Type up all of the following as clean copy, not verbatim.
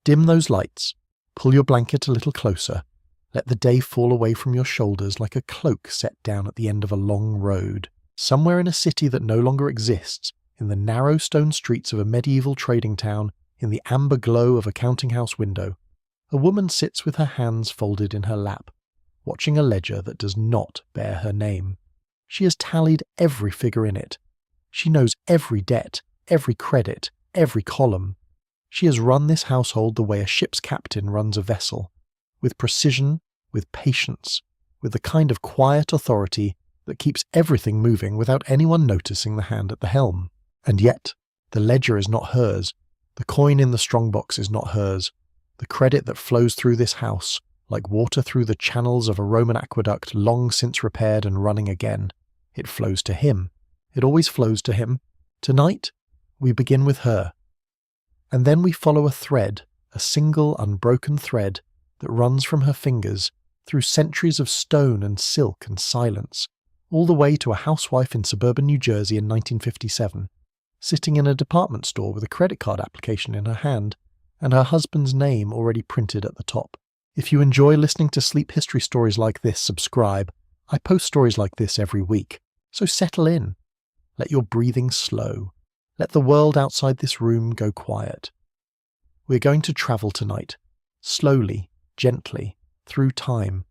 Dim those lights. Pull your blanket a little closer. Let the day fall away from your shoulders like a cloak set down at the end of a long road. Somewhere in a city that no longer exists, in the narrow stone streets of a medieval trading town, in the amber glow of a counting house window, a woman sits with her hands folded in her lap, watching a ledger that does not bear her name. She has tallied every figure in it. She knows every debt, every credit, every column. She has run this household the way a ship's captain runs a vessel, with precision, with patience, with the kind of quiet authority that keeps everything moving without anyone noticing the hand at the helm. And yet, the ledger is not hers. The coin in the strongbox is not hers. The credit that flows through this house, like water through the channels of a Roman aqueduct long since repaired and running again, it flows to him. It always flows to him. Tonight, we begin with her. And then we follow a thread, a single unbroken thread that runs from her fingers through centuries of stone and silk and silence, all the way to a housewife in suburban New Jersey in 1957, sitting in a department store with a credit card application in her hand and her husband's name already printed at the top. If you enjoy listening to sleep history stories like this, subscribe. I post stories like this every week, so settle in. Let your breathing slow. Let the world outside this room go quiet. We're going to travel tonight, slowly, gently, through time,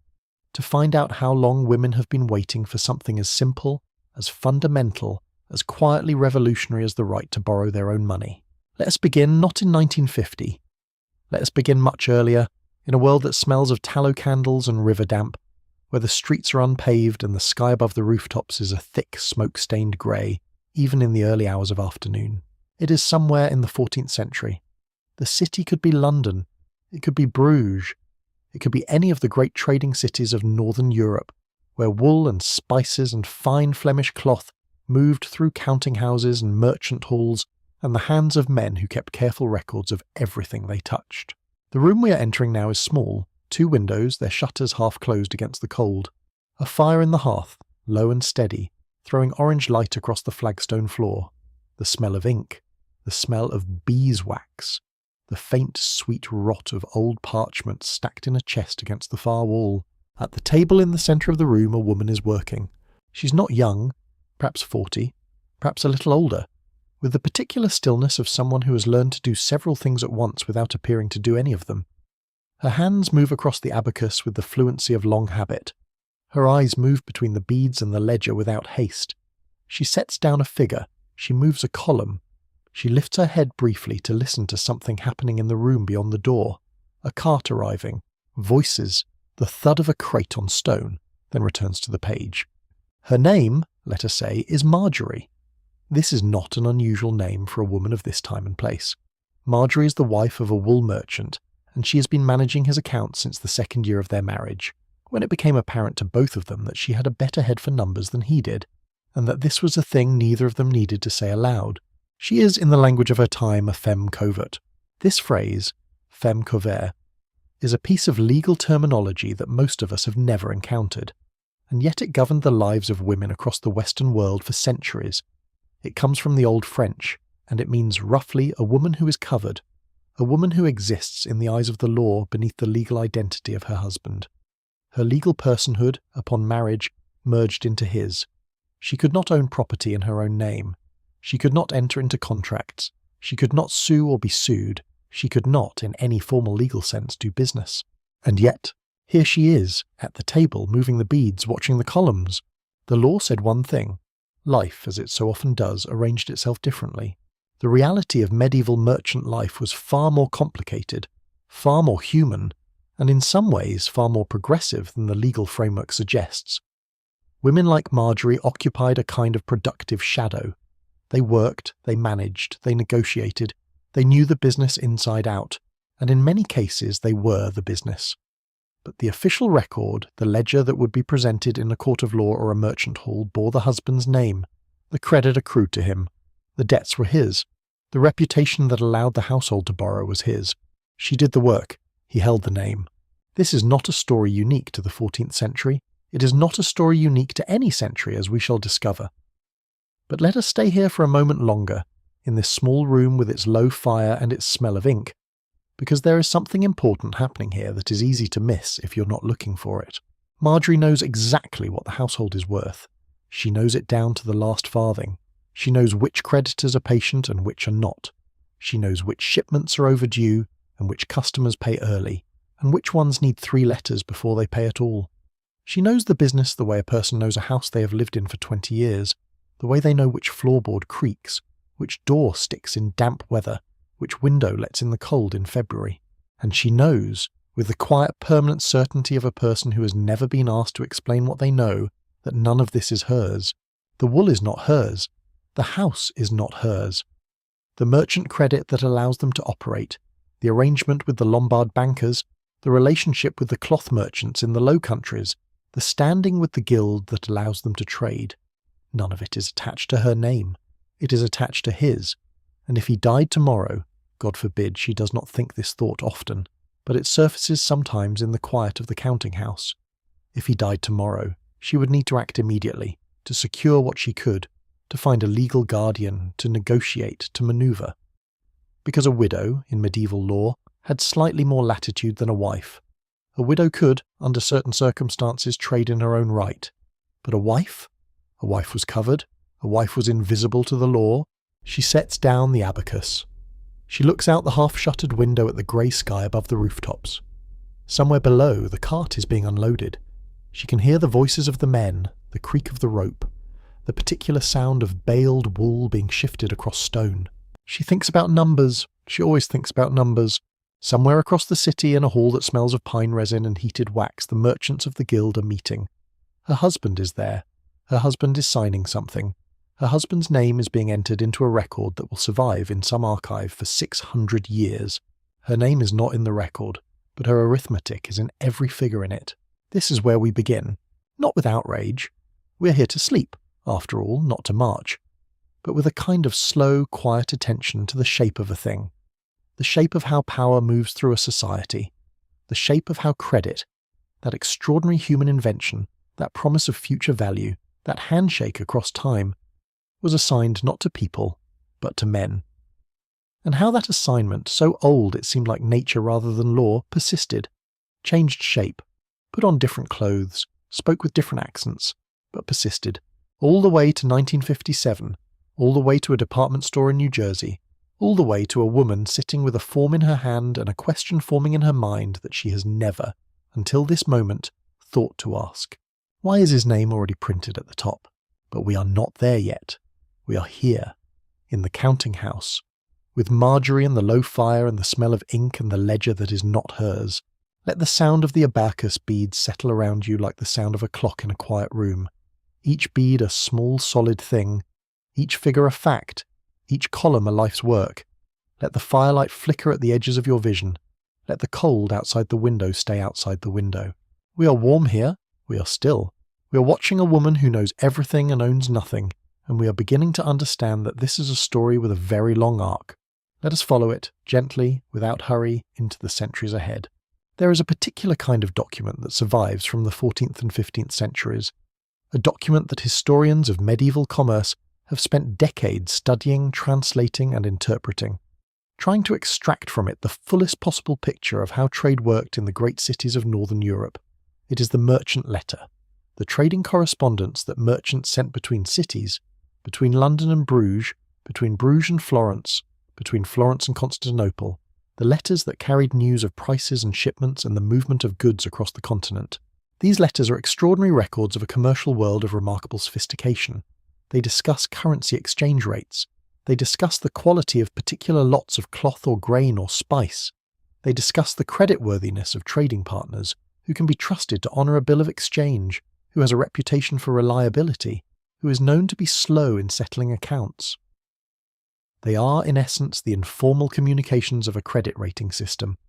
to find out how long women have been waiting for something as simple, as fundamental, as quietly revolutionary as the right to borrow their own money. Let us begin not in 1950. Let us begin much earlier, in a world that smells of tallow candles and river damp, where the streets are unpaved and the sky above the rooftops is a thick, smoke-stained grey, even in the early hours of afternoon. It is somewhere in the 14th century. The city could be London. It could be Bruges. It could be any of the great trading cities of northern Europe, where wool and spices and fine Flemish cloth moved through counting houses and merchant halls and the hands of men who kept careful records of everything they touched. The room we are entering now is small, 2 windows, their shutters half closed against the cold. A fire in the hearth, low and steady, throwing orange light across the flagstone floor. The smell of ink, the smell of beeswax, the faint sweet rot of old parchment stacked in a chest against the far wall. At the table in the centre of the room a woman is working. She's not young, perhaps 40, perhaps a little older, with the particular stillness of someone who has learned to do several things at once without appearing to do any of them. Her hands move across the abacus with the fluency of long habit. Her eyes move between the beads and the ledger without haste. She sets down a figure. She moves a column. She lifts her head briefly to listen to something happening in the room beyond the door. A cart arriving. Voices. The thud of a crate on stone. Then returns to the page. Her name, let us say, is Marjorie. This is not an unusual name for a woman of this time and place. Marjorie is the wife of a wool merchant, and she has been managing his accounts since the 2nd year of their marriage, when it became apparent to both of them that she had a better head for numbers than he did, and that this was a thing neither of them needed to say aloud. She is, in the language of her time, a femme covert. This phrase, femme covert, is a piece of legal terminology that most of us have never encountered, and yet it governed the lives of women across the Western world for centuries. It comes from the Old French, and it means roughly a woman who is covered, a woman who exists in the eyes of the law beneath the legal identity of her husband. Her legal personhood, upon marriage, merged into his. She could not own property in her own name. She could not enter into contracts. She could not sue or be sued. She could not, in any formal legal sense, do business. And yet, here she is, at the table, moving the beads, watching the columns. The law said one thing. Life, as it so often does, arranged itself differently. The reality of medieval merchant life was far more complicated, far more human, and in some ways far more progressive than the legal framework suggests. Women like Marjorie occupied a kind of productive shadow. They worked, they managed, they negotiated, they knew the business inside out, and in many cases they were the business. But the official record, the ledger that would be presented in a court of law or a merchant hall, bore the husband's name. The credit accrued to him. The debts were his. The reputation that allowed the household to borrow was his. She did the work. He held the name. This is not a story unique to the 14th century. It is not a story unique to any century, as we shall discover. But let us stay here for a moment longer, in this small room with its low fire and its smell of ink. because there is something important happening here that is easy to miss if you're not looking for it. Marjorie knows exactly what the household is worth. She knows it down to the last farthing. She knows which creditors are patient and which are not. She knows which shipments are overdue and which customers pay early, and which ones need 3 letters before they pay at all. She knows the business the way a person knows a house they have lived in for 20 years, the way they know which floorboard creaks, which door sticks in damp weather, which window lets in the cold in February. And she knows, with the quiet, permanent certainty of a person who has never been asked to explain what they know, that none of this is hers. The wool is not hers. The house is not hers. The merchant credit that allows them to operate, the arrangement with the Lombard bankers, the relationship with the cloth merchants in the Low Countries, the standing with the guild that allows them to trade, none of it is attached to her name. It is attached to his, and if he died tomorrow, God forbid she does not think this thought often, but it surfaces sometimes in the quiet of the counting house. If he died tomorrow, she would need to act immediately, to secure what she could, to find a legal guardian, to negotiate, to manoeuvre. Because a widow, in medieval law, had slightly more latitude than a wife. A widow could, under certain circumstances, trade in her own right. But a wife? A wife was covered. A wife was invisible to the law. She sets down the abacus. She looks out the half-shuttered window at the grey sky above the rooftops. Somewhere below, the cart is being unloaded. She can hear the voices of the men, the creak of the rope, the particular sound of baled wool being shifted across stone. She thinks about numbers. She always thinks about numbers. Somewhere across the city, in a hall that smells of pine resin and heated wax, the merchants of the guild are meeting. Her husband is there. Her husband is signing something. Her husband's name is being entered into a record that will survive in some archive for 600 years. Her name is not in the record, but her arithmetic is in every figure in it. This is where we begin. Not with outrage. We're here to sleep, after all, not to march. But with a kind of slow, quiet attention to the shape of a thing. The shape of how power moves through a society. The shape of how credit, that extraordinary human invention, that promise of future value, that handshake across time, was assigned not to people, but to men. And how that assignment, so old it seemed like nature rather than law, persisted, changed shape, put on different clothes, spoke with different accents, but persisted, all the way to 1957, all the way to a department store in New Jersey, all the way to a woman sitting with a form in her hand and a question forming in her mind that she has never, until this moment, thought to ask. Why is his name already printed at the top? But we are not there yet. We are here, in the counting house, with Marjorie and the low fire and the smell of ink and the ledger that is not hers. Let the sound of the abacus beads settle around you like the sound of a clock in a quiet room. Each bead a small solid thing, each figure a fact, each column a life's work. Let the firelight flicker at the edges of your vision. Let the cold outside the window stay outside the window. We are warm here. We are still. We are watching a woman who knows everything and owns nothing, and we are beginning to understand that this is a story with a very long arc. Let us follow it, gently, without hurry, into the centuries ahead. There is a particular kind of document that survives from the 14th and 15th centuries, a document that historians of medieval commerce have spent decades studying, translating, and interpreting, trying to extract from it the fullest possible picture of how trade worked in the great cities of northern Europe. It is the merchant letter, the trading correspondence that merchants sent between cities, between London and Bruges, between Bruges and Florence, between Florence and Constantinople, the letters that carried news of prices and shipments and the movement of goods across the continent. These letters are extraordinary records of a commercial world of remarkable sophistication. They discuss currency exchange rates. They discuss the quality of particular lots of cloth or grain or spice. They discuss the creditworthiness of trading partners, who can be trusted to honour a bill of exchange, who has a reputation for reliability, who is known to be slow in settling accounts. They are, in essence, the informal communications of a credit rating system,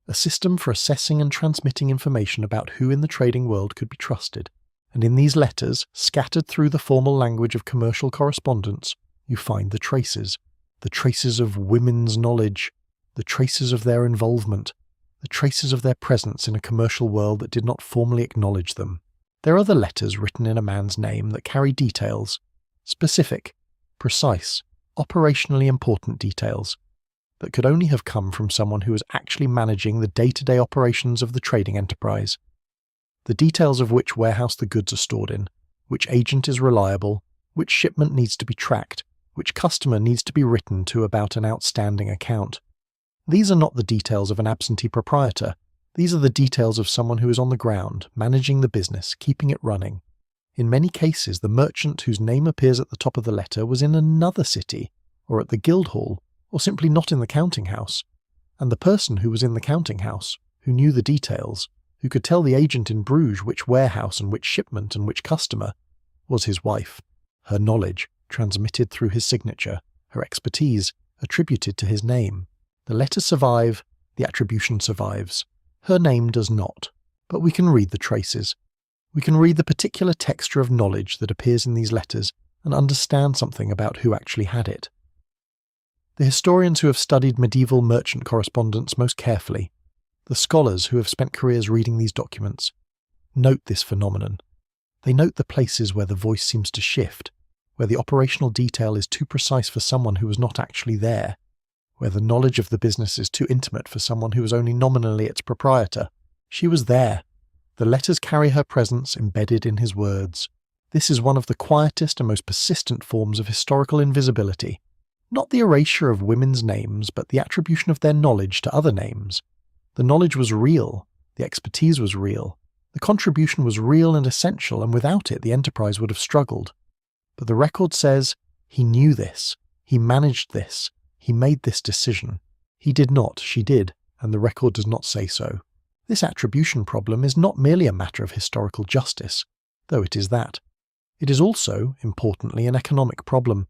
a system for assessing and transmitting information about who in the trading world could be trusted. And in these letters, scattered through the formal language of commercial correspondence, you find the traces of women's knowledge, the traces of their involvement, the traces of their presence in a commercial world that did not formally acknowledge them. There are the letters written in a man's name that carry details, specific, precise, operationally important details. that could only have come from someone who was actually managing the day-to-day operations of the trading enterprise. The details of which warehouse the goods are stored in, which agent is reliable, which shipment needs to be tracked, which customer needs to be written to about an outstanding account. These are not the details of an absentee proprietor. These are the details of someone who is on the ground, managing the business, keeping it running. In many cases, the merchant whose name appears at the top of the letter was in another city, or at the guild hall, or simply not in the counting house. And the person who was in the counting house, who knew the details, who could tell the agent in Bruges which warehouse and which shipment and which customer, was his wife. Her knowledge, transmitted through his signature, her expertise, attributed to his name. The letters survive, the attribution survives. Her name does not, but we can read the traces. We can read the particular texture of knowledge that appears in these letters and understand something about who actually had it. The historians who have studied medieval merchant correspondence most carefully, the scholars who have spent careers reading these documents, note this phenomenon. They note the places where the voice seems to shift, where the operational detail is too precise for someone who was not actually there, where the knowledge of the business is too intimate for someone who was only nominally its proprietor. She was there. The letters carry her presence embedded in his words. This is one of the quietest and most persistent forms of historical invisibility. Not the erasure of women's names, but the attribution of their knowledge to other names. The knowledge was real. The expertise was real. The contribution was real and essential, and without it the enterprise would have struggled. But the record says, he knew this. He managed this. He made this decision. He did not, she did, and the record does not say so. This attribution problem is not merely a matter of historical justice, though it is that. It is also, importantly, an economic problem,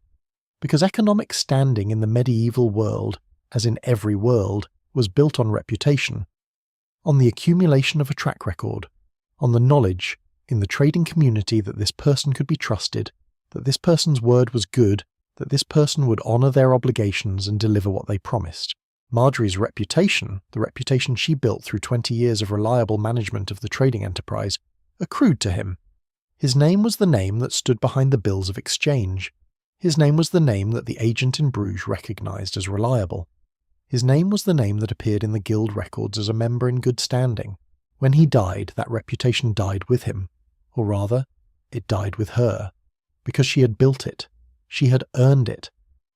because economic standing in the medieval world, as in every world, was built on reputation, on the accumulation of a track record, on the knowledge in the trading community that this person could be trusted, that this person's word was good, that this person would honour their obligations and deliver what they promised. Marjorie's reputation, the reputation she built through 20 years of reliable management of the trading enterprise, accrued to him. His name was the name that stood behind the bills of exchange. His name was the name that the agent in Bruges recognised as reliable. His name was the name that appeared in the guild records as a member in good standing. When he died, that reputation died with him. Or rather, it died with her. Because she had built it. She had earned it.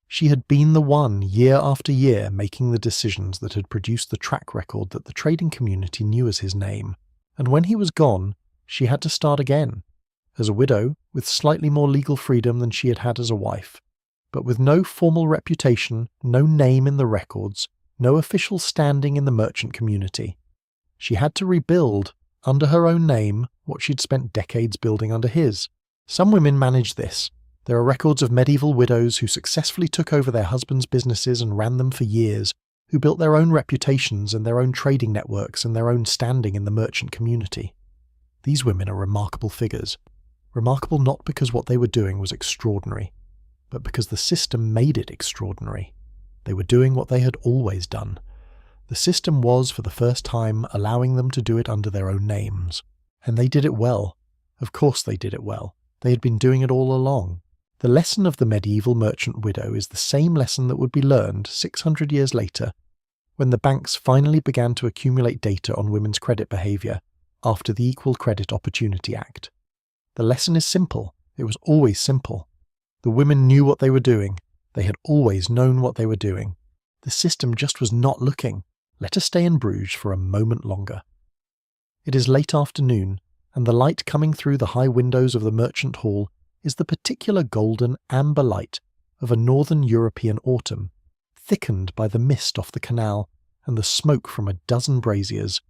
She had been the one, year after year, making the decisions that had produced the track record that the trading community knew as his name. And when he was gone, she had to start again. As a widow, with slightly more legal freedom than she had had as a wife, but with no formal reputation, no name in the records, no official standing in the merchant community. She had to rebuild, under her own name, what she'd spent decades building under his. Some women manage this. There are records of medieval widows who successfully took over their husbands' businesses and ran them for years, who built their own reputations and their own trading networks and their own standing in the merchant community. These women are remarkable figures. Remarkable not because what they were doing was extraordinary, but because the system made it extraordinary. They were doing what they had always done. The system was, for the first time, allowing them to do it under their own names. And they did it well. Of course they did it well. They had been doing it all along. The lesson of the medieval merchant widow is the same lesson that would be learned 600 years later, when the banks finally began to accumulate data on women's credit behaviour after the Equal Credit Opportunity Act. The lesson is simple. It was always simple. The women knew what they were doing. They had always known what they were doing. The system just was not looking. Let us stay in Bruges for a moment longer. It is late afternoon, and the light coming through the high windows of the merchant hall is the particular golden amber light of a northern European autumn, thickened by the mist off the canal and the smoke from a dozen braziers.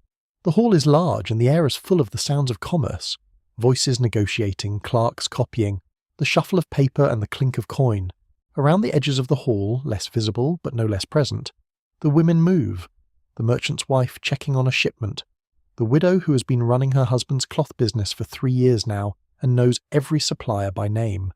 The hall is large and the air is full of the sounds of commerce, voices negotiating, clerks copying, the shuffle of paper and the clink of coin. Around the edges of the hall, less visible but no less present, the women move, the merchant's wife checking on a shipment, the widow who has been running her husband's cloth business for 3 years now and knows every supplier by name,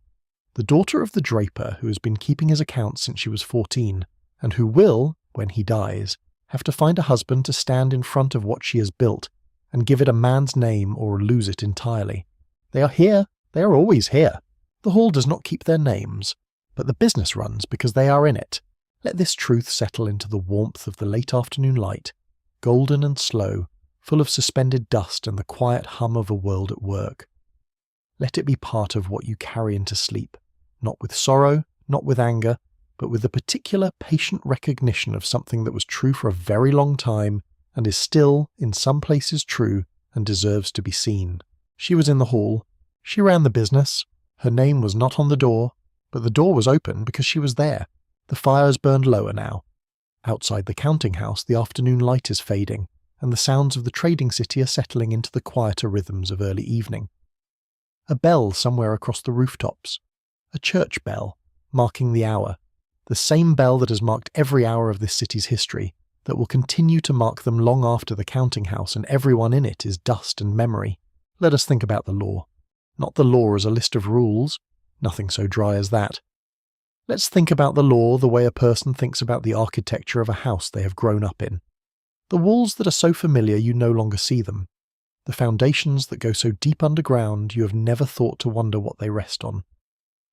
the daughter of the draper who has been keeping his accounts since she was 14, and who will, when he dies, have to find a husband to stand in front of what she has built and give it a man's name or lose it entirely. They are here. They are always here. The hall does not keep their names, but the business runs because they are in it, Let this truth settle into the warmth of the late afternoon light, golden and slow, full of suspended dust and the quiet hum of a world at work. Let it be part of what you carry into sleep, not with sorrow, not with anger, but with the particular patient recognition of something that was true for a very long time and is still, in some places, true and deserves to be seen. She was in the hall. She ran the business. Her name was not on the door, but the door was open because she was there. The fires burned lower now. Outside the counting house, the afternoon light is fading, and the sounds of the trading city are settling into the quieter rhythms of early evening. A bell somewhere across the rooftops. A church bell, marking the hour. The same bell that has marked every hour of this city's history, that will continue to mark them long after the counting house and everyone in it is dust and memory. Let us think about the law. Not the law as a list of rules. Nothing so dry as that. Let's think about the law the way a person thinks about the architecture of a house they have grown up in. The walls that are so familiar you no longer see them. The foundations that go so deep underground you have never thought to wonder what they rest on.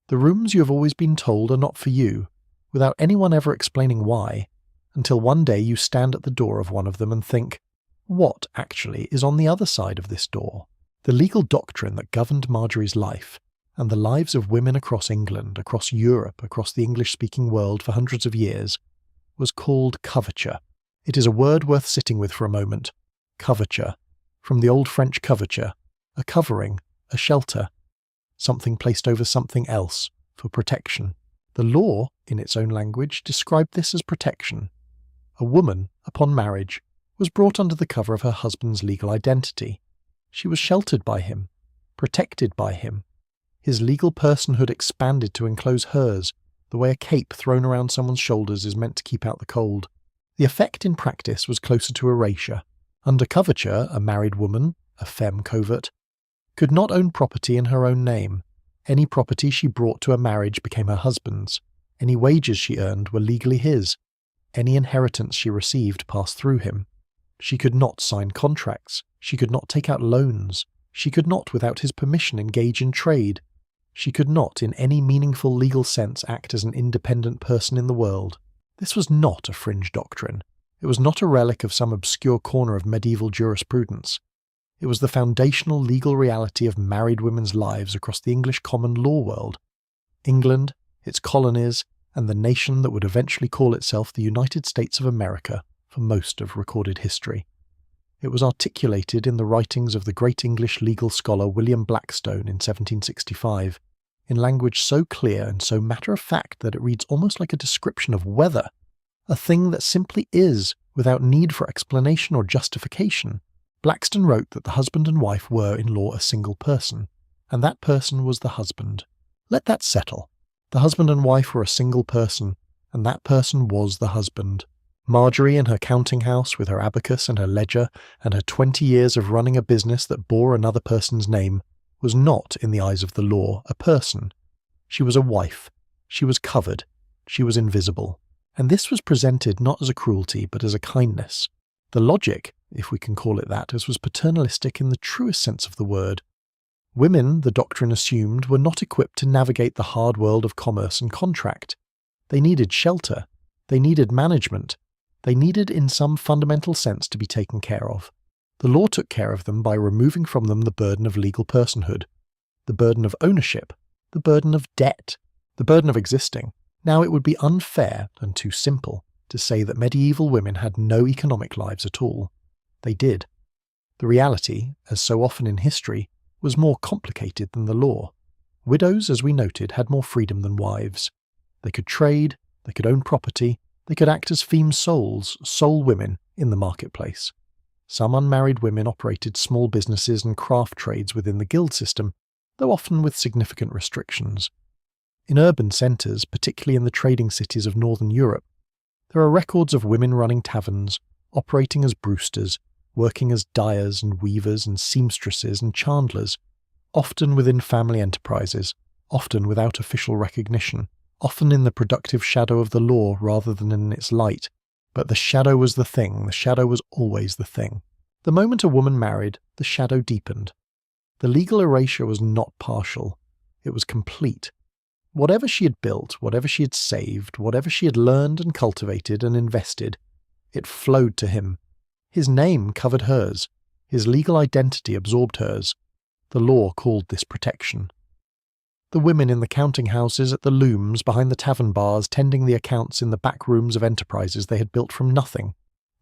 The rooms you have always been told are not for you, without anyone ever explaining why, until one day you stand at the door of one of them and think, what, actually, is on the other side of this door? The legal doctrine that governed Marjorie's life, and the lives of women across England, across Europe, across the English-speaking world for hundreds of years, was called coverture. It is a word worth sitting with for a moment. Coverture, from the old French coverture, a covering, a shelter, something placed over something else, for protection. The law, in its own language, described this as protection. A woman, upon marriage, was brought under the cover of her husband's legal identity. She was sheltered by him, protected by him. His legal personhood expanded to enclose hers, the way a cape thrown around someone's shoulders is meant to keep out the cold. The effect in practice was closer to erasure. Under coverture, a married woman, a femme covert, could not own property in her own name. Any property she brought to a marriage became her husband's. Any wages she earned were legally his. Any inheritance she received passed through him. She could not sign contracts. She could not take out loans. She could not, without his permission, engage in trade. She could not, in any meaningful legal sense, act as an independent person in the world. This was not a fringe doctrine. It was not a relic of some obscure corner of medieval jurisprudence. It was the foundational legal reality of married women's lives across the English common law world. England, its colonies, and the nation that would eventually call itself the United States of America for most of recorded history. It was articulated in the writings of the great English legal scholar William Blackstone in 1765, in language so clear and so matter-of-fact that it reads almost like a description of weather, a thing that simply is, without need for explanation or justification. Blackstone wrote that the husband and wife were in law a single person, and that person was the husband. Let that settle. The husband and wife were a single person, and that person was the husband. Marjorie in her counting house with her abacus and her ledger and her 20 years of running a business that bore another person's name was not, in the eyes of the law, a person. She was a wife. She was covered. She was invisible. And this was presented not as a cruelty but as a kindness. The logic, if we can call it that, was paternalistic in the truest sense of the word. Women, the doctrine assumed, were not equipped to navigate the hard world of commerce and contract. They needed shelter. They needed management. They needed, in some fundamental sense, to be taken care of. The law took care of them by removing from them the burden of legal personhood, the burden of ownership, the burden of debt, the burden of existing. Now it would be unfair and too simple to say that medieval women had no economic lives at all. They did. The reality, as so often in history, was more complicated than the law. Widows, as we noted, had more freedom than wives. They could trade, they could own property, they could act as femme souls, sole women, in the marketplace. Some unmarried women operated small businesses and craft trades within the guild system, though often with significant restrictions. In urban centres, particularly in the trading cities of Northern Europe, there are records of women running taverns, operating as brewsters, working as dyers and weavers and seamstresses and chandlers, often within family enterprises, often without official recognition, often in the productive shadow of the law rather than in its light. But the shadow was the thing, the shadow was always the thing. The moment a woman married, the shadow deepened. The legal erasure was not partial, it was complete. Whatever she had built, whatever she had saved, whatever she had learned and cultivated and invested, it flowed to him. His name covered hers. His legal identity absorbed hers. The law called this protection. The women in the counting houses, at the looms, behind the tavern bars, tending the accounts in the back rooms of enterprises they had built from nothing.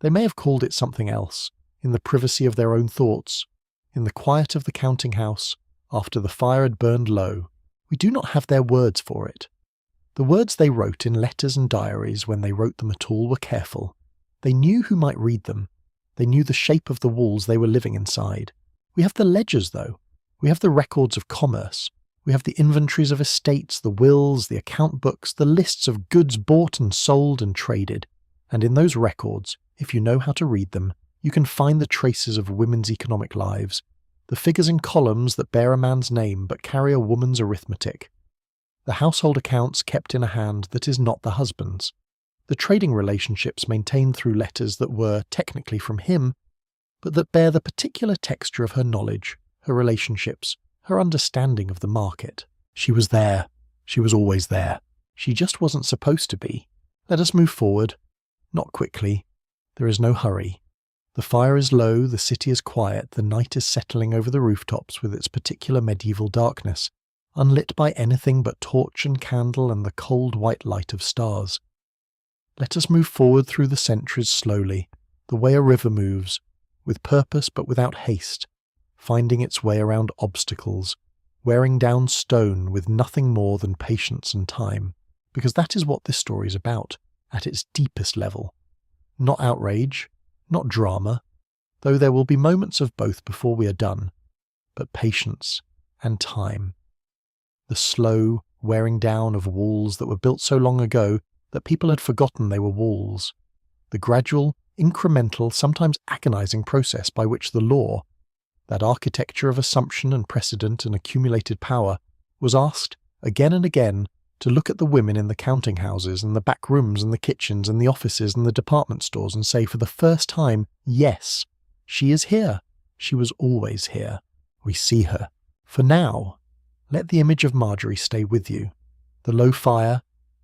They may have called it something else, in the privacy of their own thoughts, in the quiet of the counting house, after the fire had burned low. We do not have their words for it. The words they wrote in letters and diaries, when they wrote them at all, were careful. They knew who might read them. They knew the shape of the walls they were living inside. We have the ledgers, though. We have the records of commerce. We have the inventories of estates, the wills, the account books, the lists of goods bought and sold and traded. And in those records, if you know how to read them, you can find the traces of women's economic lives, the figures in columns that bear a man's name but carry a woman's arithmetic, the household accounts kept in a hand that is not the husband's, the trading relationships maintained through letters that were technically from him, but that bear the particular texture of her knowledge, her relationships, her understanding of the market. She was there. She was always there. She just wasn't supposed to be. Let us move forward. Not quickly. There is no hurry. The fire is low, the city is quiet, the night is settling over the rooftops with its particular medieval darkness, unlit by anything but torch and candle and the cold white light of stars. Let us move forward through the centuries slowly, the way a river moves, with purpose but without haste, finding its way around obstacles, wearing down stone with nothing more than patience and time, because that is what this story is about, at its deepest level. Not outrage, not drama, though there will be moments of both before we are done, but patience and time. The slow wearing down of walls that were built so long ago that people had forgotten they were walls. The gradual, incremental, sometimes agonizing process by which the law, that architecture of assumption and precedent and accumulated power, was asked again and again to look at the women in the counting houses and the back rooms and the kitchens and the offices and the department stores and say for the first time, yes, she is here. She was always here. We see her. For now, let the image of Marjorie stay with you. The low fire,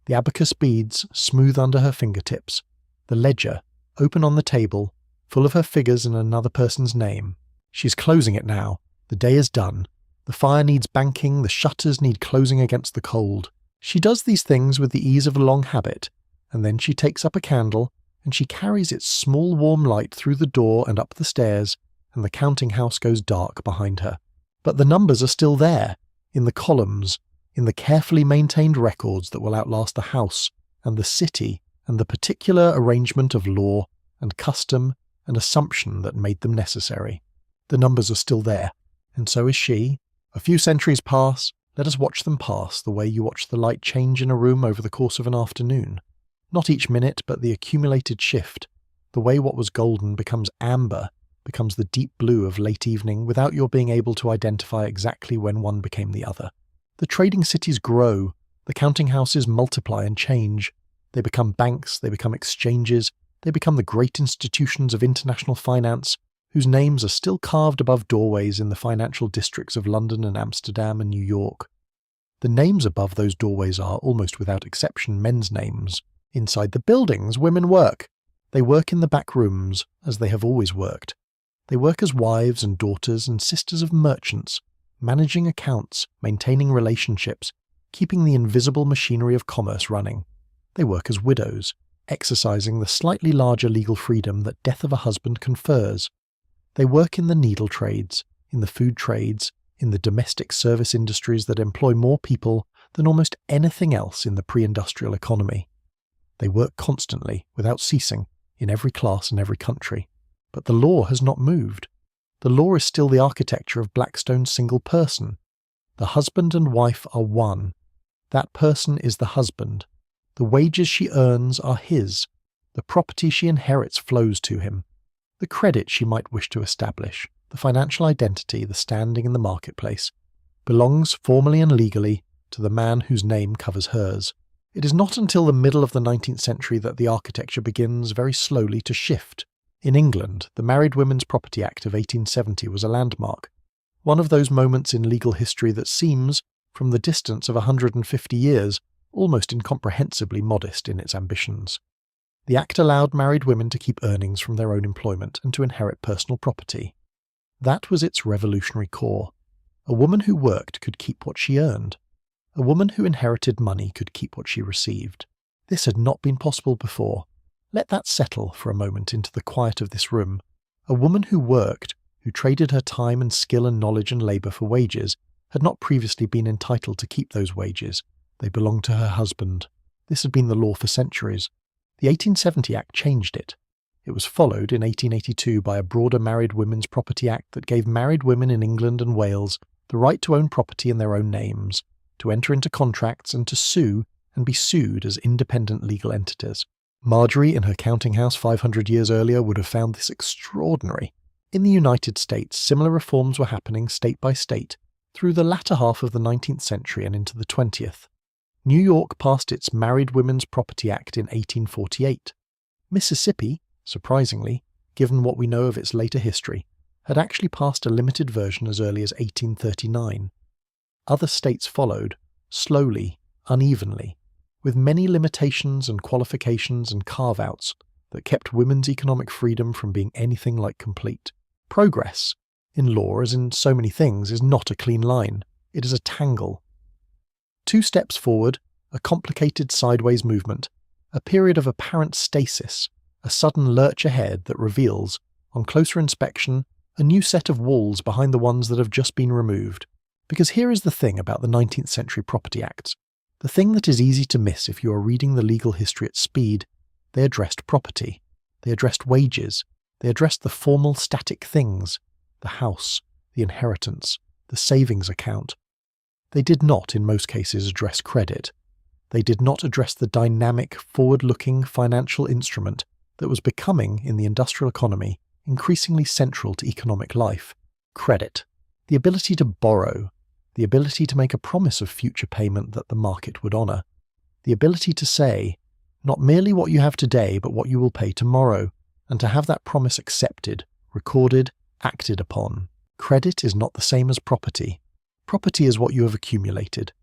the abacus beads smooth under her fingertips, the ledger open on the table, full of her figures and another person's name. She's closing it now. The day is done. The fire needs banking, the shutters need closing against the cold. She does these things with the ease of a long habit, and then she takes up a candle, and she carries its small warm light through the door and up the stairs, and the counting house goes dark behind her. But the numbers are still there, in the columns, in the carefully maintained records that will outlast the house, and the city, and the particular arrangement of law, and custom, and assumption that made them necessary. The numbers are still there, and so is she. A few centuries pass. Let us watch them pass the way you watch the light change in a room over the course of an afternoon. Not each minute, but the accumulated shift, the way what was golden becomes amber, becomes the deep blue of late evening without your being able to identify exactly when one became the other. The trading cities grow, the counting houses multiply and change. They become banks, they become exchanges, they become the great institutions of international finance, whose names are still carved above doorways in the financial districts of London and Amsterdam and New York. The names above those doorways are, almost without exception, men's names. Inside the buildings, women work. They work in the back rooms, as they have always worked. They work as wives and daughters and sisters of merchants, managing accounts, maintaining relationships, keeping the invisible machinery of commerce running. They work as widows, exercising the slightly larger legal freedom that death of a husband confers. They work in the needle trades, in the food trades, in the domestic service industries that employ more people than almost anything else in the pre-industrial economy. They work constantly, without ceasing, in every class and every country. But the law has not moved. The law is still the architecture of Blackstone's single person. The husband and wife are one. That person is the husband. The wages she earns are his. The property she inherits flows to him. The credit she might wish to establish, the financial identity, the standing in the marketplace, belongs formally and legally to the man whose name covers hers. It is not until the middle of the 19th century that the architecture begins very slowly to shift. In England, the Married Women's Property Act of 1870 was a landmark, one of those moments in legal history that seems, from the distance of 150 years, almost incomprehensibly modest in its ambitions. The Act allowed married women to keep earnings from their own employment and to inherit personal property. That was its revolutionary core. A woman who worked could keep what she earned. A woman who inherited money could keep what she received. This had not been possible before. Let that settle for a moment into the quiet of this room. A woman who worked, who traded her time and skill and knowledge and labour for wages, had not previously been entitled to keep those wages. They belonged to her husband. This had been the law for centuries. The 1870 Act changed it. It was followed in 1882 by a broader Married Women's Property Act that gave married women in England and Wales the right to own property in their own names, to enter into contracts and to sue and be sued as independent legal entities. Marjorie in her counting house 500 years earlier would have found this extraordinary. In the United States, similar reforms were happening state by state through the latter half of the 19th century and into the 20th. New York passed its Married Women's Property Act in 1848. Mississippi, surprisingly, given what we know of its later history, had actually passed a limited version as early as 1839. Other states followed, slowly, unevenly, with many limitations and qualifications and carve-outs that kept women's economic freedom from being anything like complete. Progress, in law as in so many things, is not a clean line. It is a tangle. 2 steps forward, a complicated sideways movement, a period of apparent stasis, a sudden lurch ahead that reveals, on closer inspection, a new set of walls behind the ones that have just been removed. Because here is the thing about the 19th century Property Acts. The thing that is easy to miss if you are reading the legal history at speed. They addressed property. They addressed wages. They addressed the formal static things, the house, the inheritance, the savings account. They did not, in most cases, address credit. They did not address the dynamic, forward-looking financial instrument that was becoming, in the industrial economy, increasingly central to economic life: credit. The ability to borrow, the ability to make a promise of future payment that the market would honour, the ability to say, not merely what you have today, but what you will pay tomorrow, and to have that promise accepted, recorded, acted upon. Credit is not the same as property. Property is what you have accumulated.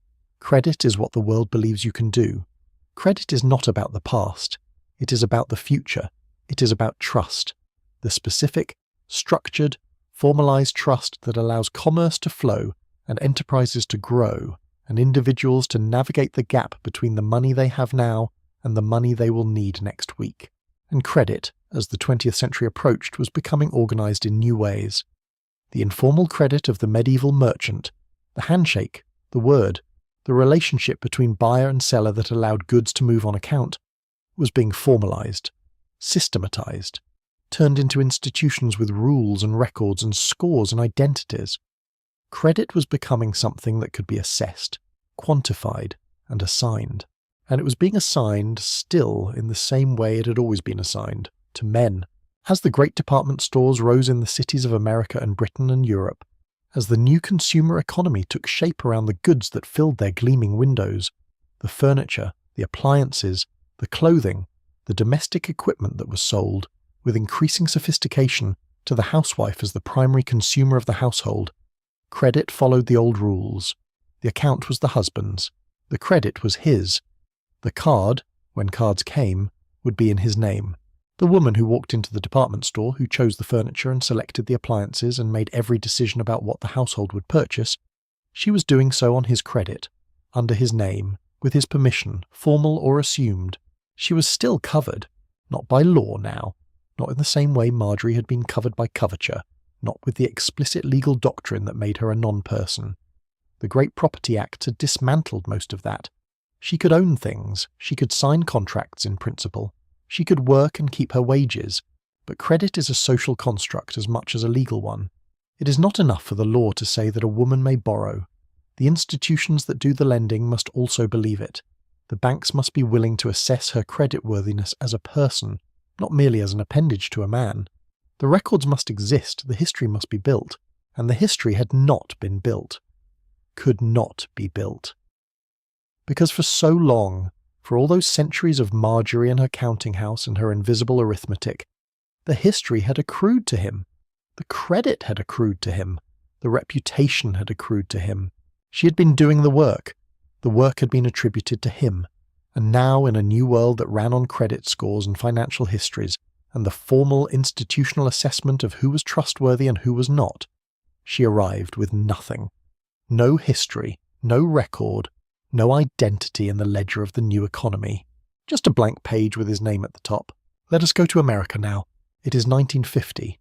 Credit is what the world believes you can do. Credit is not about the past. It is about the future. It is about trust. The specific, structured, formalized trust that allows commerce to flow and enterprises to grow and individuals to navigate the gap between the money they have now and the money they will need next week. And credit, as the 20th century approached, was becoming organized in new ways. The informal credit of the medieval merchant, the handshake, the word, the relationship between buyer and seller that allowed goods to move on account, was being formalized, systematized, turned into institutions with rules and records and scores and identities. Credit was becoming something that could be assessed, quantified, and assigned. And it was being assigned still in the same way it had always been assigned, to men. As the great department stores rose in the cities of America and Britain and Europe, as the new consumer economy took shape around the goods that filled their gleaming windows, the furniture, the appliances, the clothing, the domestic equipment that was sold, with increasing sophistication, to the housewife as the primary consumer of the household, credit followed the old rules. The account was the husband's. The credit was his. The card, when cards came, would be in his name. The woman who walked into the department store, who chose the furniture and selected the appliances and made every decision about what the household would purchase, she was doing so on his credit, under his name, with his permission, formal or assumed. She was still covered, not by law now, not in the same way Marjorie had been covered by coverture, not with the explicit legal doctrine that made her a non-person. The Great Property Act had dismantled most of that. She could own things, she could sign contracts in principle, she could work and keep her wages, but credit is a social construct as much as a legal one. It is not enough for the law to say that a woman may borrow. The institutions that do the lending must also believe it. The banks must be willing to assess her creditworthiness as a person, not merely as an appendage to a man. The records must exist, the history must be built, and the history had not been built. Could not be built. Because for so long, for all those centuries of Marjorie and her counting house and her invisible arithmetic, the history had accrued to him. The credit had accrued to him. The reputation had accrued to him. She had been doing the work. The work had been attributed to him. And now, in a new world that ran on credit scores and financial histories, and the formal institutional assessment of who was trustworthy and who was not, she arrived with nothing. No history, no record, no identity in the ledger of the new economy. Just a blank page with his name at the top. Let us go to America now. It is 1950.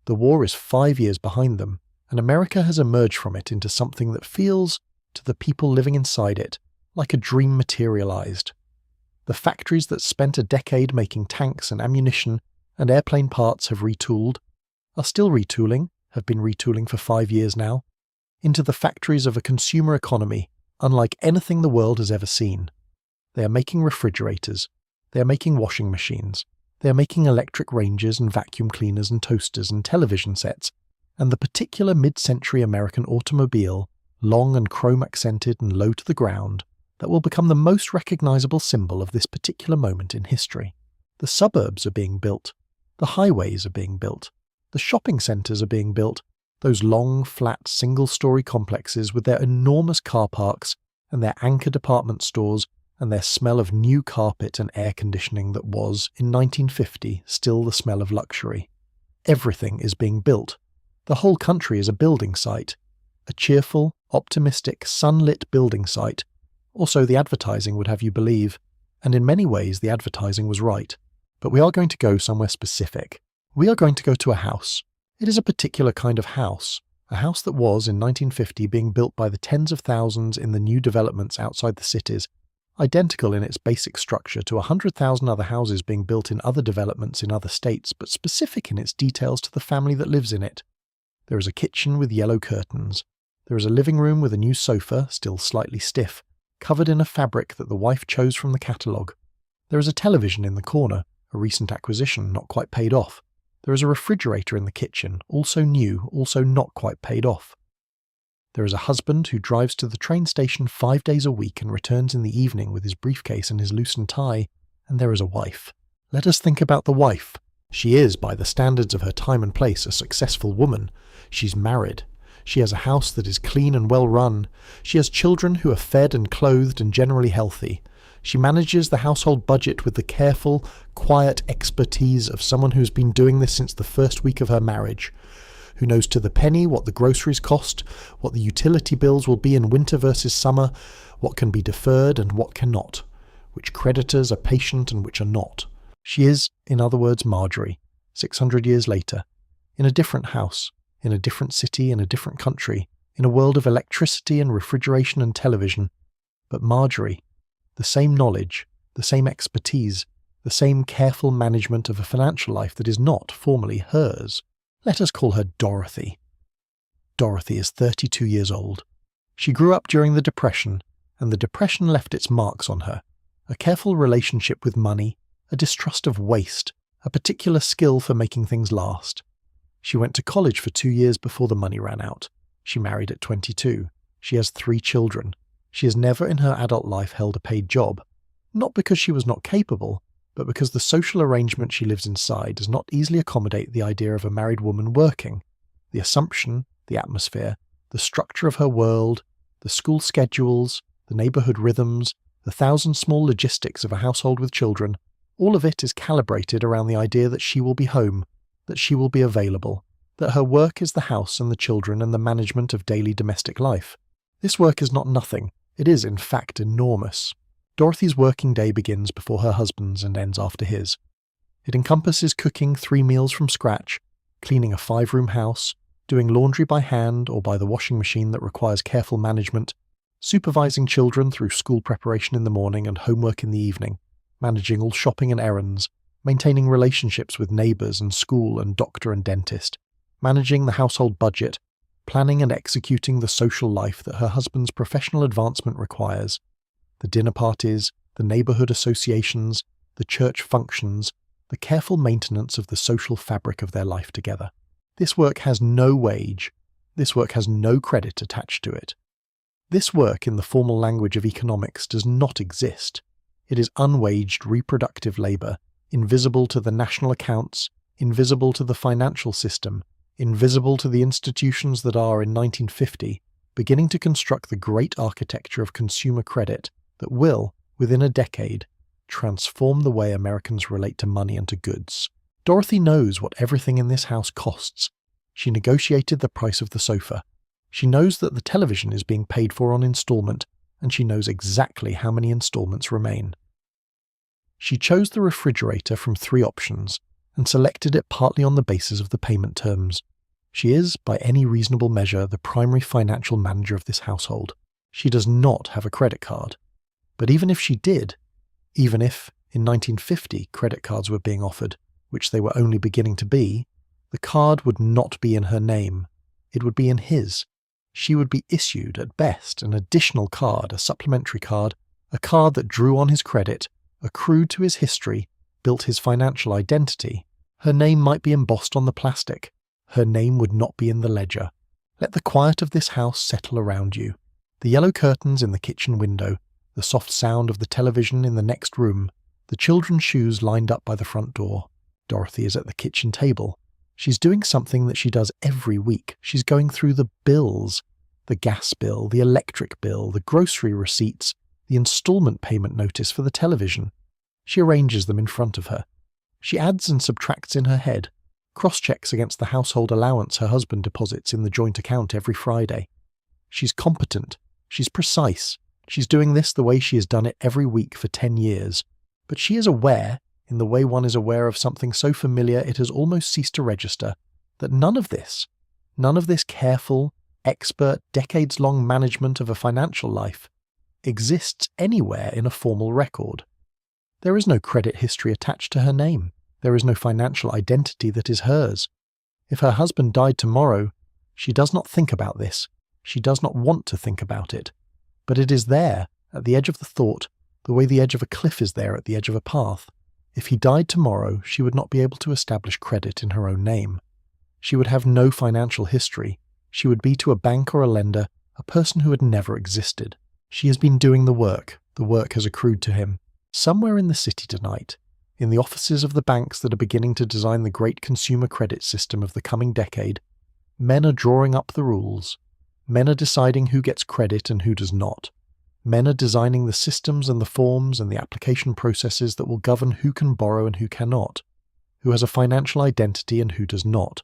The war is 5 years behind them, and America has emerged from it into something that feels, to the people living inside it, like a dream materialized. The factories that spent a decade making tanks and ammunition and airplane parts have retooled, are still retooling, have been retooling for 5 years now, into the factories of a consumer economy unlike anything the world has ever seen. They are making refrigerators, they are making washing machines, they are making electric ranges and vacuum cleaners and toasters and television sets, and the particular mid-century American automobile, long and chrome-accented and low to the ground, that will become the most recognizable symbol of this particular moment in history. The suburbs are being built, the highways are being built, the shopping centres are being built, those long, flat, single-storey complexes with their enormous car parks and their anchor department stores and their smell of new carpet and air conditioning that was, in 1950, still the smell of luxury. Everything is being built. The whole country is a building site. A cheerful, optimistic, sunlit building site. Also, the advertising would have you believe, and in many ways the advertising was right. But we are going to go somewhere specific. We are going to go to a house. It is a particular kind of house. A house that was, in 1950, being built by the tens of thousands in the new developments outside the cities, identical in its basic structure to 100,000 other houses being built in other developments in other states, but specific in its details to the family that lives in it. There is a kitchen with yellow curtains. There is a living room with a new sofa, still slightly stiff, covered in a fabric that the wife chose from the catalogue. There is a television in the corner, a recent acquisition, not quite paid off. There is a refrigerator in the kitchen, also new, also not quite paid off. There is a husband who drives to the train station 5 days a week and returns in the evening with his briefcase and his loosened tie, and there is a wife. Let us think about the wife. She is, by the standards of her time and place, a successful woman. She's married. She has a house that is clean and well run. She has children who are fed and clothed and generally healthy. She manages the household budget with the careful, quiet expertise of someone who's been doing this since the first week of her marriage, who knows to the penny what the groceries cost, what the utility bills will be in winter versus summer, what can be deferred and what cannot, which creditors are patient and which are not. She is, in other words, Marjorie, 600 years later, in a different house, in a different city, in a different country, in a world of electricity and refrigeration and television. But Marjorie, the same knowledge, the same expertise, the same careful management of a financial life that is not formally hers. Let us call her Dorothy. Dorothy is 32 years old. She grew up during the Depression, and the Depression left its marks on her. A careful relationship with money, a distrust of waste, a particular skill for making things last. She went to college for 2 years before the money ran out. She married at 22. She has 3 children. She has never in her adult life held a paid job, not because she was not capable, but because the social arrangement she lives inside does not easily accommodate the idea of a married woman working. The assumption, the atmosphere, the structure of her world, the school schedules, the neighbourhood rhythms, the 1,000 small logistics of a household with children, all of it is calibrated around the idea that she will be home, that she will be available, that her work is the house and the children and the management of daily domestic life. This work is not nothing. It is, in fact, enormous. Dorothy's working day begins before her husband's and ends after his. It encompasses cooking 3 meals from scratch, cleaning a 5-room house, doing laundry by hand or by the washing machine that requires careful management, supervising children through school preparation in the morning and homework in the evening, managing all shopping and errands, maintaining relationships with neighbours and school and doctor and dentist, managing the household budget, planning and executing the social life that her husband's professional advancement requires, the dinner parties, the neighbourhood associations, the church functions, the careful maintenance of the social fabric of their life together. This work has no wage. This work has no credit attached to it. This work, in the formal language of economics, does not exist. It is unwaged reproductive labour, invisible to the national accounts, invisible to the financial system, invisible to the institutions that are, in 1950, beginning to construct the great architecture of consumer credit that will, within a decade, transform the way Americans relate to money and to goods. Dorothy knows what everything in this house costs. She negotiated the price of the sofa. She knows that the television is being paid for on installment, and she knows exactly how many installments remain. She chose the refrigerator from 3 options and selected it partly on the basis of the payment terms. She is, by any reasonable measure, the primary financial manager of this household. She does not have a credit card. But even if she did, even if, in 1950, credit cards were being offered, which they were only beginning to be, the card would not be in her name. It would be in his. She would be issued, at best, an additional card, a supplementary card, a card that drew on his credit, accrued to his history, built his financial identity. Her name might be embossed on the plastic. Her name would not be in the ledger. Let the quiet of this house settle around you. The yellow curtains in the kitchen window, the soft sound of the television in the next room, the children's shoes lined up by the front door. Dorothy is at the kitchen table. She's doing something that she does every week. She's going through the bills. The gas bill, the electric bill, the grocery receipts, the installment payment notice for the television. She arranges them in front of her. She adds and subtracts in her head, cross-checks against the household allowance her husband deposits in the joint account every Friday. She's competent. She's precise. She's doing this the way she has done it every week for 10 years. But she is aware, in the way one is aware of something so familiar it has almost ceased to register, that none of this careful, expert, decades-long management of a financial life exists anywhere in a formal record. There is no credit history attached to her name. There is no financial identity that is hers. If her husband died tomorrow, she does not think about this. She does not want to think about it. But it is there, at the edge of the thought, the way the edge of a cliff is there at the edge of a path. If he died tomorrow, she would not be able to establish credit in her own name. She would have no financial history. She would be to a bank or a lender a person who had never existed. She has been doing the work has accrued to him. Somewhere in the city tonight, in the offices of the banks that are beginning to design the great consumer credit system of the coming decade, men are drawing up the rules. Men are deciding who gets credit and who does not. Men are designing the systems and the forms and the application processes that will govern who can borrow and who cannot, who has a financial identity and who does not,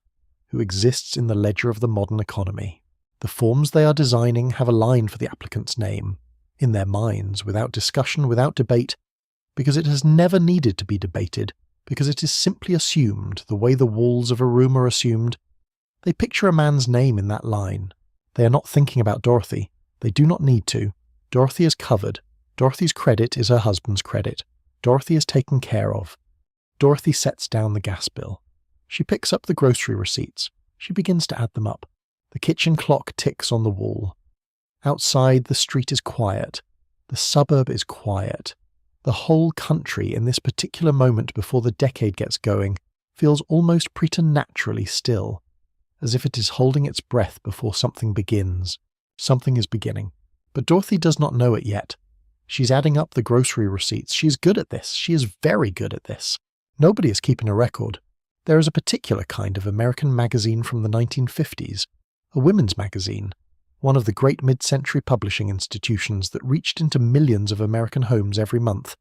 who exists in the ledger of the modern economy. The forms they are designing have a line for the applicant's name, in their minds, without discussion, without debate, because it has never needed to be debated, because it is simply assumed, the way the walls of a room are assumed. They picture a man's name in that line. They are not thinking about Dorothy. They do not need to. Dorothy is covered. Dorothy's credit is her husband's credit. Dorothy is taken care of. Dorothy sets down the gas bill. She picks up the grocery receipts. She begins to add them up. The kitchen clock ticks on the wall. Outside, the street is quiet. The suburb is quiet. The whole country, in this particular moment before the decade gets going, feels almost preternaturally still, as if it is holding its breath before something begins. Something is beginning. But Dorothy does not know it yet. She's adding up the grocery receipts. She is good at this. She is very good at this. Nobody is keeping a record. There is a particular kind of American magazine from the 1950s, a women's magazine, one of the great mid-century publishing institutions that reached into millions of American homes every month,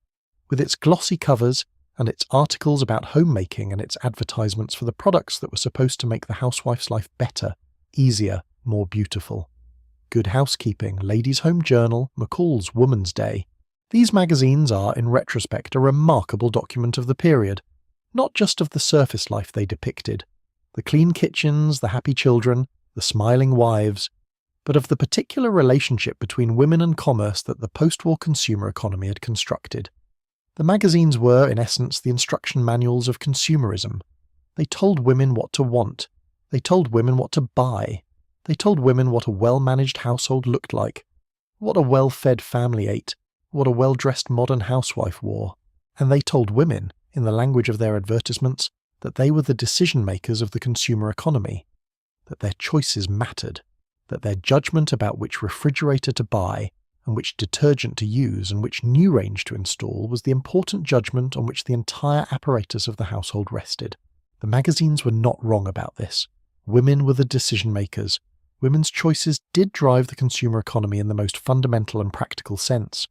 with its glossy covers and its articles about homemaking and its advertisements for the products that were supposed to make the housewife's life better, easier, more beautiful. Good Housekeeping, Ladies' Home Journal, McCall's Woman's Day. These magazines are, in retrospect, a remarkable document of the period, not just of the surface life they depicted, the clean kitchens, the happy children, the smiling wives, but of the particular relationship between women and commerce that the post-war consumer economy had constructed. The magazines were, in essence, the instruction manuals of consumerism. They told women what to want. They told women what to buy. They told women what a well-managed household looked like, what a well-fed family ate, what a well-dressed modern housewife wore. And they told women, in the language of their advertisements, that they were the decision-makers of the consumer economy, that their choices mattered, that their judgment about which refrigerator to buy and which detergent to use and which new range to install was the important judgment on which the entire apparatus of the household rested. The magazines were not wrong about this. Women were the decision-makers. women's choices did drive the consumer economy in the most fundamental and practical sense.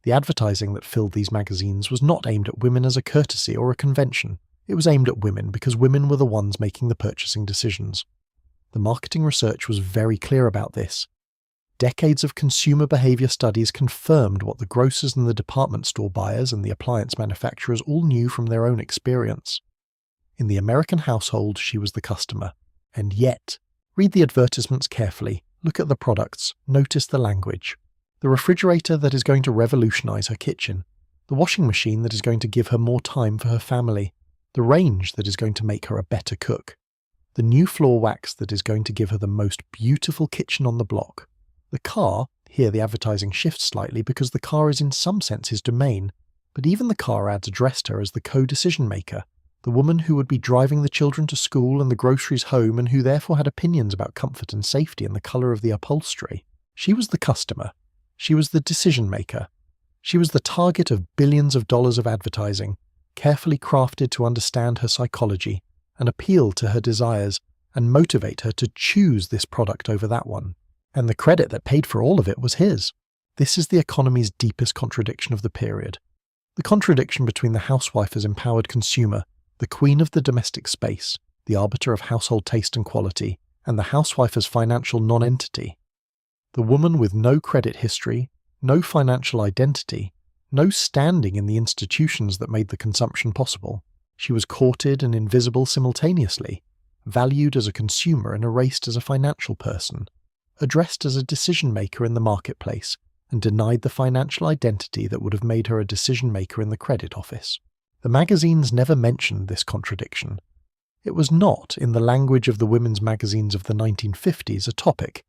The advertising that filled these magazines was not aimed at women as a courtesy or a convention. It was aimed at women because women were the ones making the purchasing decisions. The marketing research was very clear about this. Decades of consumer behavior studies confirmed what the grocers and the department store buyers and the appliance manufacturers all knew from their own experience. In the American household, she was the customer. And yet, read the advertisements carefully, look at the products, notice the language. The refrigerator that is going to revolutionize her kitchen. The washing machine that is going to give her more time for her family. The range that is going to make her a better cook. The new floor wax that is going to give her the most beautiful kitchen on the block. The car, here the advertising shifts slightly because the car is in some sense his domain, but even the car ads addressed her as the co-decision maker, the woman who would be driving the children to school and the groceries home and who therefore had opinions about comfort and safety and the colour of the upholstery. She was the customer. She was the decision maker. She was the target of billions of dollars of advertising, carefully crafted to understand her psychology and appeal to her desires and motivate her to choose this product over that one. And the credit that paid for all of it was his. This is the economy's deepest contradiction of the period. The contradiction between the housewife as empowered consumer, the queen of the domestic space, the arbiter of household taste and quality, and the housewife as financial non-entity. The woman with no credit history, no financial identity, no standing in the institutions that made the consumption possible. She was courted and invisible simultaneously, valued as a consumer and erased as a financial person, addressed as a decision-maker in the marketplace, and denied the financial identity that would have made her a decision-maker in the credit office. The magazines never mentioned this contradiction. It was not, in the language of the women's magazines of the 1950s, a topic.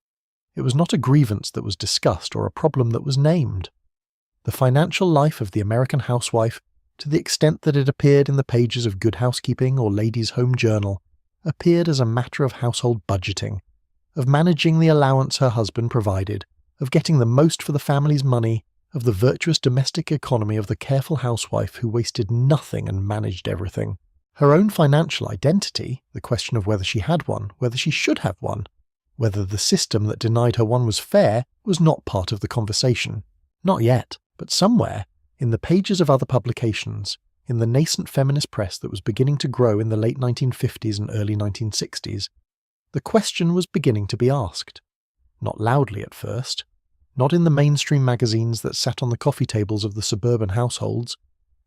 It was not a grievance that was discussed or a problem that was named. The financial life of the American housewife, to the extent that it appeared in the pages of Good Housekeeping or Ladies' Home Journal, appeared as a matter of household budgeting, of managing the allowance her husband provided, of getting the most for the family's money, of the virtuous domestic economy of the careful housewife who wasted nothing and managed everything. Her own financial identity, the question of whether she had one, whether she should have one, whether the system that denied her one was fair, was not part of the conversation. Not yet, but somewhere, in the pages of other publications, in the nascent feminist press that was beginning to grow in the late 1950s and early 1960s, the question was beginning to be asked. Not loudly at first, not in the mainstream magazines that sat on the coffee tables of the suburban households,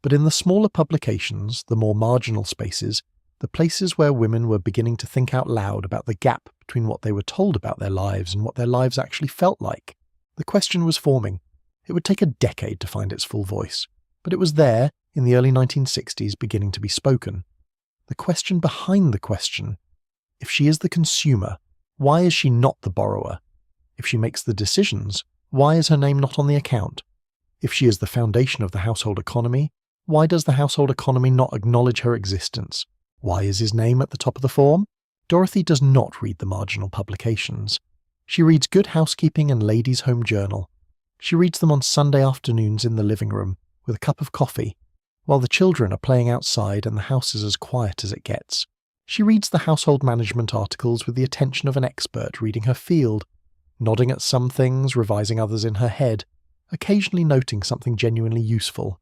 but in the smaller publications, the more marginal spaces, the places where women were beginning to think out loud about the gap between what they were told about their lives and what their lives actually felt like. The question was forming. It would take a decade to find its full voice, but it was there, in the early 1960s, beginning to be spoken. The question behind the question. If she is the consumer, why is she not the borrower? If she makes the decisions, why is her name not on the account? If she is the foundation of the household economy, why does the household economy not acknowledge her existence? Why is his name at the top of the form? Dorothy does not read the marginal publications. She reads Good Housekeeping and Ladies' Home Journal. She reads them on Sunday afternoons in the living room, with a cup of coffee, while the children are playing outside and the house is as quiet as it gets. She reads the household management articles with the attention of an expert reading her field, nodding at some things, revising others in her head, occasionally noting something genuinely useful.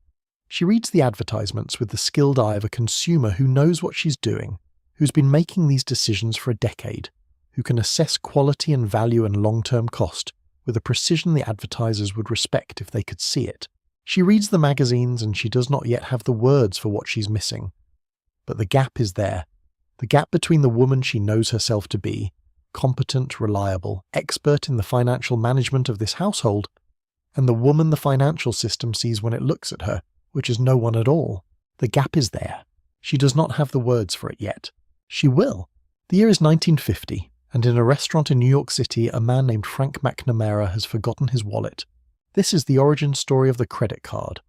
She reads the advertisements with the skilled eye of a consumer who knows what she's doing, who's been making these decisions for a decade, who can assess quality and value and long-term cost with a precision the advertisers would respect if they could see it. She reads the magazines and she does not yet have the words for what she's missing. But the gap is there. The gap between the woman she knows herself to be, competent, reliable, expert in the financial management of this household, and the woman the financial system sees when it looks at her, which is no one at all. The gap is there. She does not have the words for it yet. She will. The year is 1950, and in a restaurant in New York City, a man named Frank McNamara has forgotten his wallet. This is the origin story of the credit card,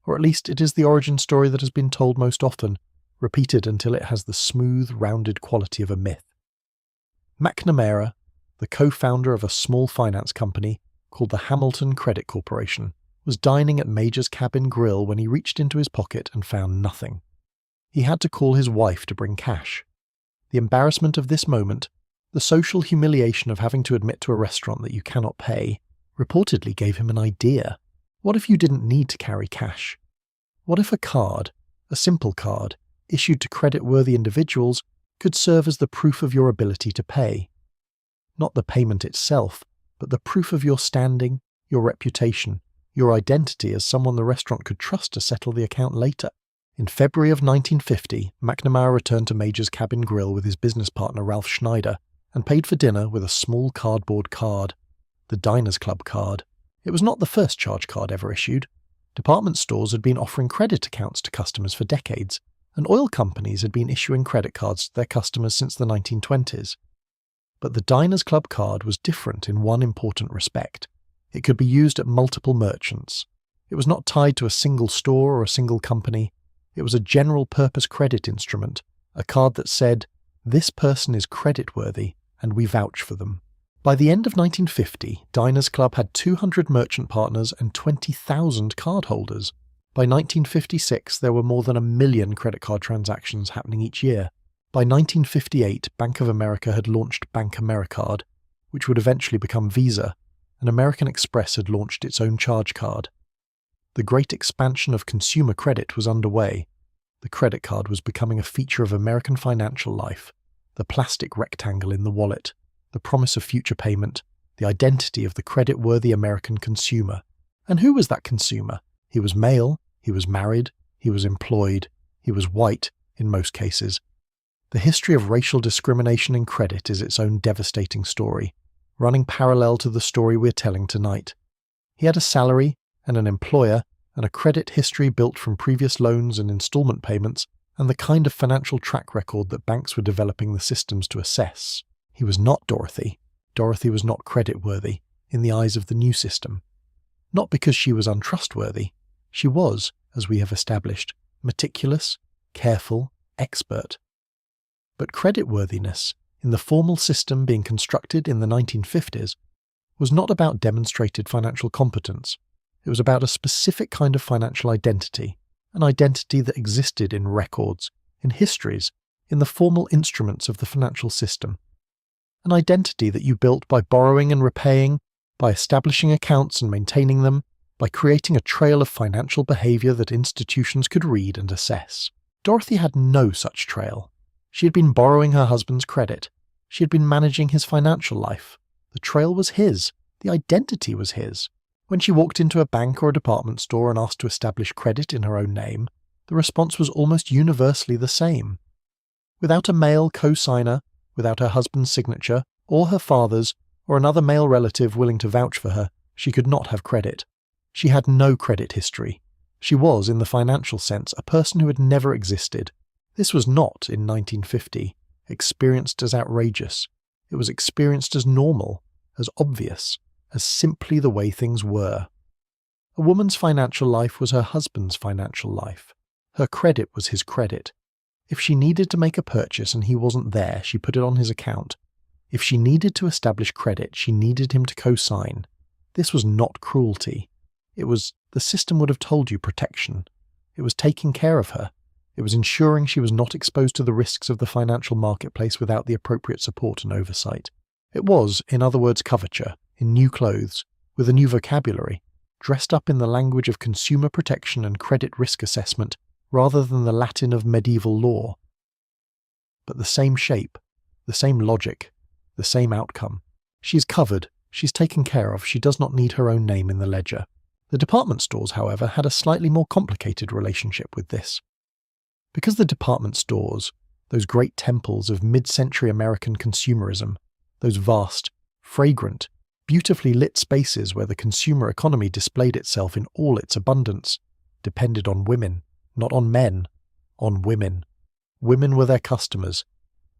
or at least it is the origin story that has been told most often, repeated until it has the smooth, rounded quality of a myth. McNamara, the co-founder of a small finance company called the Hamilton Credit Corporation, was dining at Major's Cabin Grill when he reached into his pocket and found nothing. He had to call his wife to bring cash. The embarrassment of this moment, The social humiliation of having to admit to a restaurant that you cannot pay reportedly gave him an idea. What if you didn't need to carry cash? What if a card, a simple card, issued to credit-worthy individuals could serve as the proof of your ability to pay? Not the payment itself, but the proof of your standing, your reputation, your identity as someone the restaurant could trust to settle the account later. In February of 1950, McNamara returned to Major's Cabin Grill with his business partner Ralph Schneider and paid for dinner with a small cardboard card, the Diners Club card. It was not the first charge card ever issued. Department stores had been offering credit accounts to customers for decades, and oil companies had been issuing credit cards to their customers since the 1920s. But the Diners Club card was different in one important respect. It could be used at multiple merchants. It was not tied to a single store or a single company. It was a general-purpose credit instrument, a card that said, "This person is creditworthy, and we vouch for them." By the end of 1950, Diners Club had 200 merchant partners and 20,000 cardholders. By 1956, there were more than 1 million credit card transactions happening each year. By 1958, Bank of America had launched Bank AmeriCard, which would eventually become Visa, and American Express had launched its own charge card. The great expansion of consumer credit was underway. The credit card was becoming a feature of American financial life, the plastic rectangle in the wallet, the promise of future payment, the identity of the credit-worthy American consumer. And who was that consumer? He was male, he was married, he was employed, he was white in most cases. The history of racial discrimination in credit is its own devastating story, running parallel to the story we're telling tonight. He had a salary and an employer and a credit history built from previous loans and installment payments and the kind of financial track record that banks were developing the systems to assess. He was not Dorothy. Dorothy was not creditworthy in the eyes of the new system. Not because she was untrustworthy. She was, as we have established, meticulous, careful, expert. But creditworthiness, in the formal system being constructed in the 1950s, was not about demonstrated financial competence. It was about a specific kind of financial identity, an identity that existed in records, in histories, in the formal instruments of the financial system. An identity that you built by borrowing and repaying, by establishing accounts and maintaining them, by creating a trail of financial behavior that institutions could read and assess. Dorothy had no such trail. She had been borrowing her husband's credit. She had been managing his financial life. The trail was his. The identity was his. When she walked into a bank or a department store and asked to establish credit in her own name, the response was almost universally the same. Without a male co-signer, without her husband's signature, or her father's, or another male relative willing to vouch for her, she could not have credit. She had no credit history. She was, in the financial sense, a person who had never existed. This was not, in 1950, experienced as outrageous. It was experienced as normal, as obvious, as simply the way things were. A woman's financial life was her husband's financial life. Her credit was his credit. If she needed to make a purchase and he wasn't there, she put it on his account. If she needed to establish credit, she needed him to co-sign. This was not cruelty. It was, the system would have told you, protection. It was taking care of her. It was ensuring she was not exposed to the risks of the financial marketplace without the appropriate support and oversight. It was, in other words, coverture, in new clothes, with a new vocabulary, dressed up in the language of consumer protection and credit risk assessment, rather than the Latin of medieval law. But the same shape, the same logic, the same outcome. She's covered, she's taken care of, she does not need her own name in the ledger. The department stores, however, had a slightly more complicated relationship with this. Because the department stores, those great temples of mid-century American consumerism, those vast, fragrant, beautifully lit spaces where the consumer economy displayed itself in all its abundance, depended on women, not on men, on women. Women were their customers.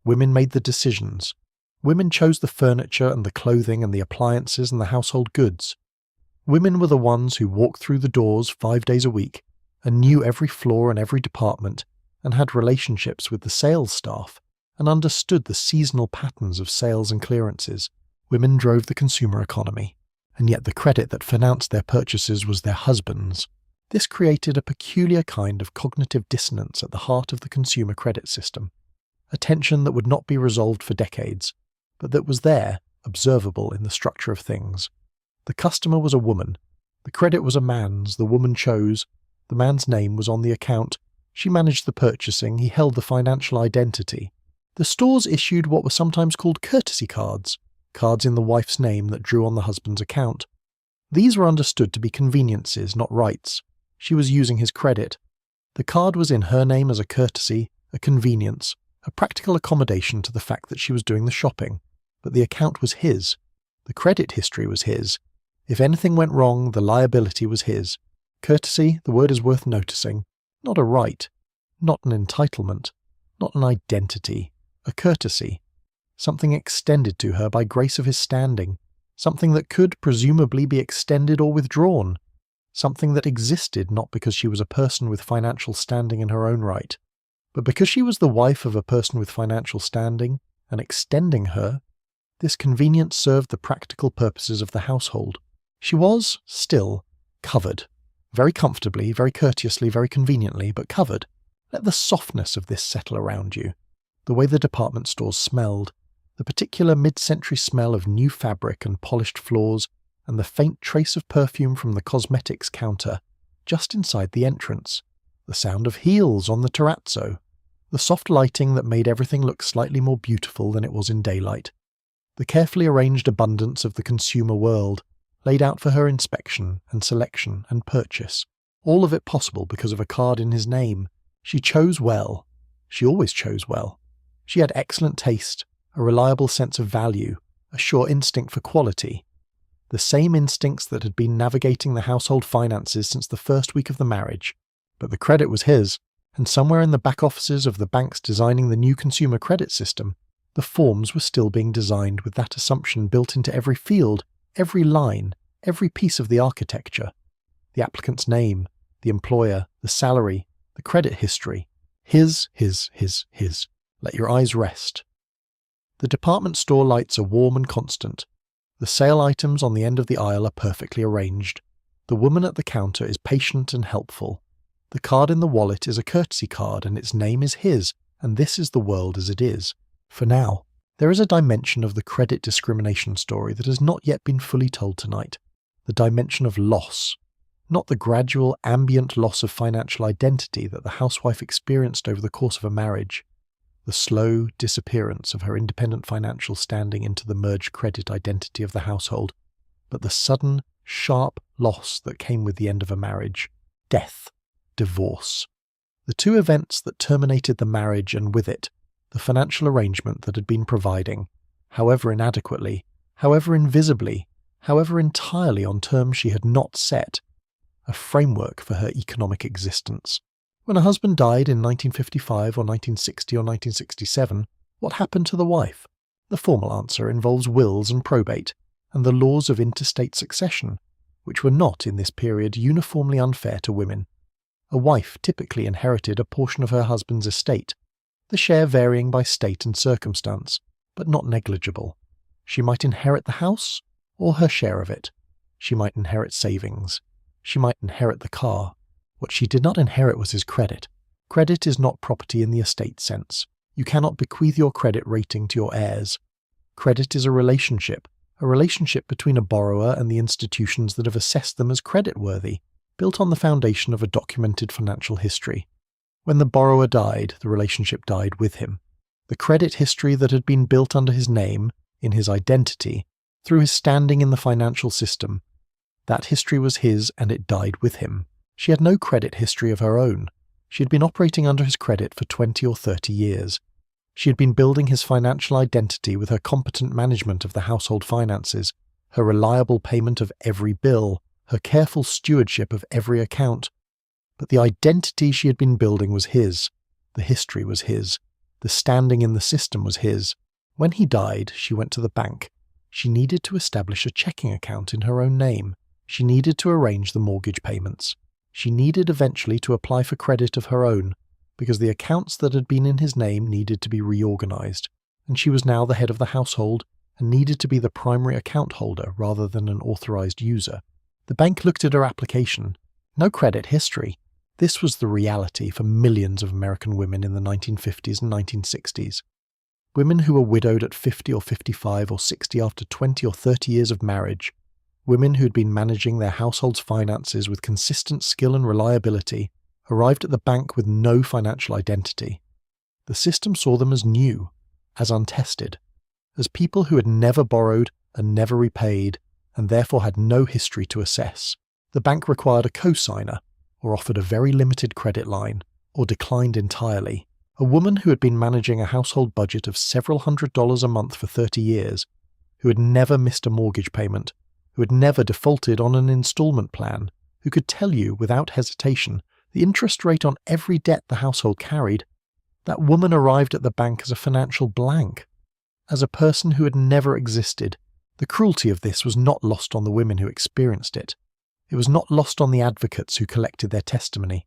Women made the decisions. Women chose the furniture and the clothing and the appliances and the household goods. Women were the ones who walked through the doors 5 days a week and knew every floor and every department and had relationships with the sales staff and understood the seasonal patterns of sales and clearances. Women drove the consumer economy, and yet the credit that financed their purchases was their husbands. This created a peculiar kind of cognitive dissonance at the heart of the consumer credit system, a tension that would not be resolved for decades, but that was there, observable in the structure of things. The customer was a woman. The credit was a man's. The woman chose. The man's name was on the account. She managed the purchasing. He held the financial identity. The stores issued what were sometimes called courtesy cards, cards in the wife's name that drew on the husband's account. These were understood to be conveniences, not rights. She was using his credit. The card was in her name as a courtesy, a convenience, a practical accommodation to the fact that she was doing the shopping. But the account was his. The credit history was his. If anything went wrong, the liability was his. Courtesy, the word is worth noticing. Not a right. Not an entitlement. Not an identity. A courtesy. Something extended to her by grace of his standing. Something that could presumably be extended or withdrawn. Something that existed not because she was a person with financial standing in her own right, but because she was the wife of a person with financial standing, and extending her, this convenience served the practical purposes of the household. She was, still, covered. Very comfortably, very courteously, very conveniently, but covered. Let the softness of this settle around you. The way the department stores smelled, the particular mid-century smell of new fabric and polished floors, and the faint trace of perfume from the cosmetics counter, just inside the entrance. The sound of heels on the terrazzo. The soft lighting that made everything look slightly more beautiful than it was in daylight. The carefully arranged abundance of the consumer world, laid out for her inspection and selection and purchase. All of it possible because of a card in his name. She chose well. She always chose well. She had excellent taste, a reliable sense of value, a sure instinct for quality. The same instincts that had been navigating the household finances since the first week of the marriage. But the credit was his, and somewhere in the back offices of the banks designing the new consumer credit system, the forms were still being designed with that assumption built into every field, every line, every piece of the architecture. The applicant's name, the employer, the salary, the credit history. His. Let your eyes rest. The department store lights are warm and constant. The sale items on the end of the aisle are perfectly arranged. The woman at the counter is patient and helpful. The card in the wallet is a courtesy card, and its name is his, and this is the world as it is. For now, there is a dimension of the credit discrimination story that has not yet been fully told tonight. The dimension of loss. Not the gradual, ambient loss of financial identity that the housewife experienced over the course of a marriage. The slow disappearance of her independent financial standing into the merged credit identity of the household, but the sudden, sharp loss that came with the end of a marriage. Death. Divorce. The two events that terminated the marriage and with it, the financial arrangement that had been providing, however inadequately, however invisibly, however entirely on terms she had not set, a framework for her economic existence. When a husband died in 1955 or 1960 or 1967, what happened to the wife? The formal answer involves wills and probate, and the laws of interstate succession, which were not in this period uniformly unfair to women. A wife typically inherited a portion of her husband's estate, the share varying by state and circumstance, but not negligible. She might inherit the house, or her share of it. She might inherit savings. She might inherit the car. What she did not inherit was his credit. Credit is not property in the estate sense. You cannot bequeath your credit rating to your heirs. Credit is a relationship between a borrower and the institutions that have assessed them as creditworthy, built on the foundation of a documented financial history. When the borrower died, the relationship died with him. The credit history that had been built under his name, in his identity, through his standing in the financial system, that history was his and it died with him. She had no credit history of her own. She had been operating under his credit for 20 or 30 years. She had been building his financial identity with her competent management of the household finances, her reliable payment of every bill, her careful stewardship of every account. But the identity she had been building was his. The history was his. The standing in the system was his. When he died, she went to the bank. She needed to establish a checking account in her own name. She needed to arrange the mortgage payments. She needed eventually to apply for credit of her own, because the accounts that had been in his name needed to be reorganized, and she was now the head of the household and needed to be the primary account holder rather than an authorized user. The bank looked at her application. No credit history. This was the reality for millions of American women in the 1950s and 1960s. Women who were widowed at 50 or 55 or 60 after 20 or 30 years of marriage. Women who had been managing their household's finances with consistent skill and reliability arrived at the bank with no financial identity. The system saw them as new, as untested, as people who had never borrowed and never repaid, and therefore had no history to assess. The bank required a co-signer, or offered a very limited credit line, or declined entirely. A woman who had been managing a household budget of several $100s a month for 30 years, who had never missed a mortgage payment, who had never defaulted on an installment plan, who could tell you without hesitation the interest rate on every debt the household carried, that woman arrived at the bank as a financial blank, as a person who had never existed. The cruelty of this was not lost on the women who experienced it. It was not lost on the advocates who collected their testimony.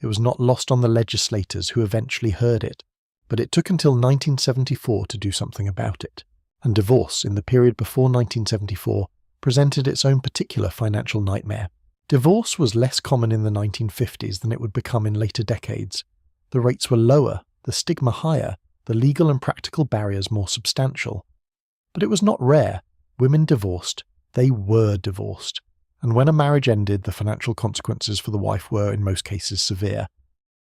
It was not lost on the legislators who eventually heard it. But it took until 1974 to do something about it. And divorce, in the period before 1974, presented its own particular financial nightmare. Divorce was less common in the 1950s than it would become in later decades. The rates were lower, the stigma higher, the legal and practical barriers more substantial. But it was not rare. Women divorced. They were divorced. And when a marriage ended, the financial consequences for the wife were, in most cases, severe.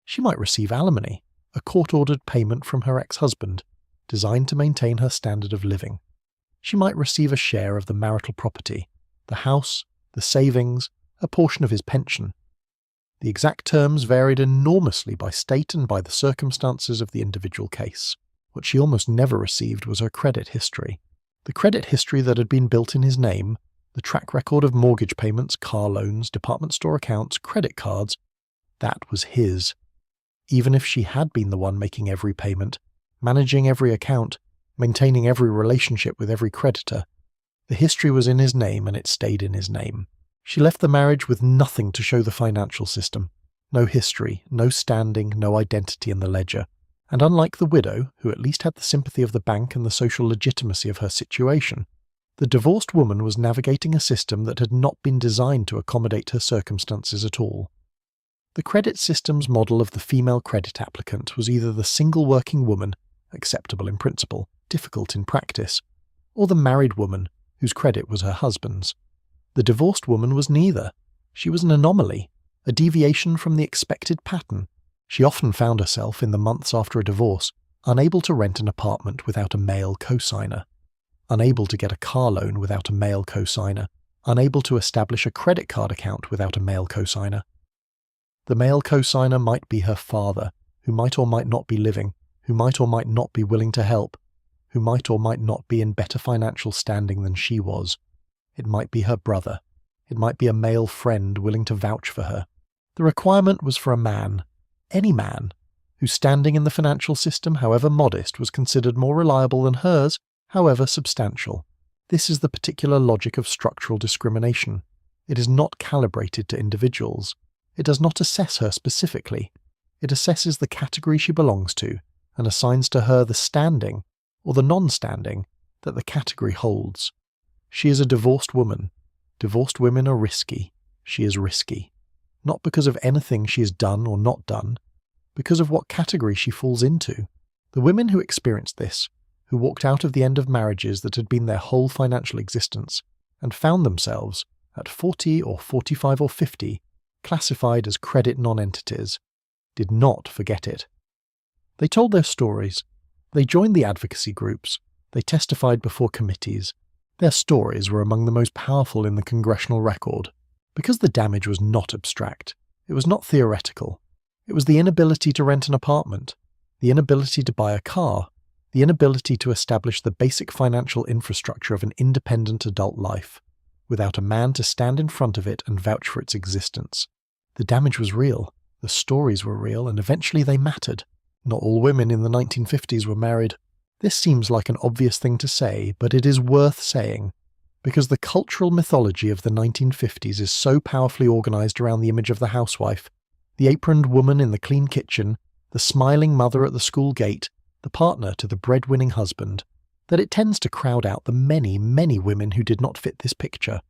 She might receive alimony, a court-ordered payment from her ex-husband, designed to maintain her standard of living. She might receive a share of the marital property, the house, the savings, a portion of his pension. The exact terms varied enormously by state and by the circumstances of the individual case. What she almost never received was her credit history. The credit history that had been built in his name, the track record of mortgage payments, car loans, department store accounts, credit cards, that was his. Even if she had been the one making every payment, managing every account, maintaining every relationship with every creditor, the history was in his name and it stayed in his name. She left the marriage with nothing to show the financial system. No history, no standing, no identity in the ledger. And unlike the widow, who at least had the sympathy of the bank and the social legitimacy of her situation, the divorced woman was navigating a system that had not been designed to accommodate her circumstances at all. The credit system's model of the female credit applicant was either the single working woman, acceptable in principle, difficult in practice, or the married woman, whose credit was her husband's. The divorced woman was neither. She was an anomaly, a deviation from the expected pattern. She often found herself, in the months after a divorce, unable to rent an apartment without a male co-signer, unable to get a car loan without a male co-signer, unable to establish a credit card account without a male co-signer. The male co-signer might be her father, who might or might not be living, who might or might not be willing to help, who might or might not be in better financial standing than she was. It might be her brother. It might be a male friend willing to vouch for her. The requirement was for a man, any man, whose standing in the financial system, however modest, was considered more reliable than hers, however substantial. This is the particular logic of structural discrimination. It is not calibrated to individuals. It does not assess her specifically. It assesses the category she belongs to and assigns to her the standing, or the non-standing, that the category holds. She is a divorced woman. Divorced women are risky. She is risky. Not because of anything she has done or not done, because of what category she falls into. The women who experienced this, who walked out of the end of marriages that had been their whole financial existence, and found themselves, at 40 or 45 or 50, classified as credit non-entities, did not forget it. They told their stories. They joined the advocacy groups. They testified before committees. Their stories were among the most powerful in the congressional record, because the damage was not abstract. It was not theoretical. It was the inability to rent an apartment, the inability to buy a car, the inability to establish the basic financial infrastructure of an independent adult life, without a man to stand in front of it and vouch for its existence. The damage was real, the stories were real, and eventually they mattered. Not all women in the 1950s were married. This seems like an obvious thing to say, but it is worth saying, because the cultural mythology of the 1950s is so powerfully organized around the image of the housewife, the aproned woman in the clean kitchen, the smiling mother at the school gate, the partner to the breadwinning husband, that it tends to crowd out the many, many women who did not fit this picture.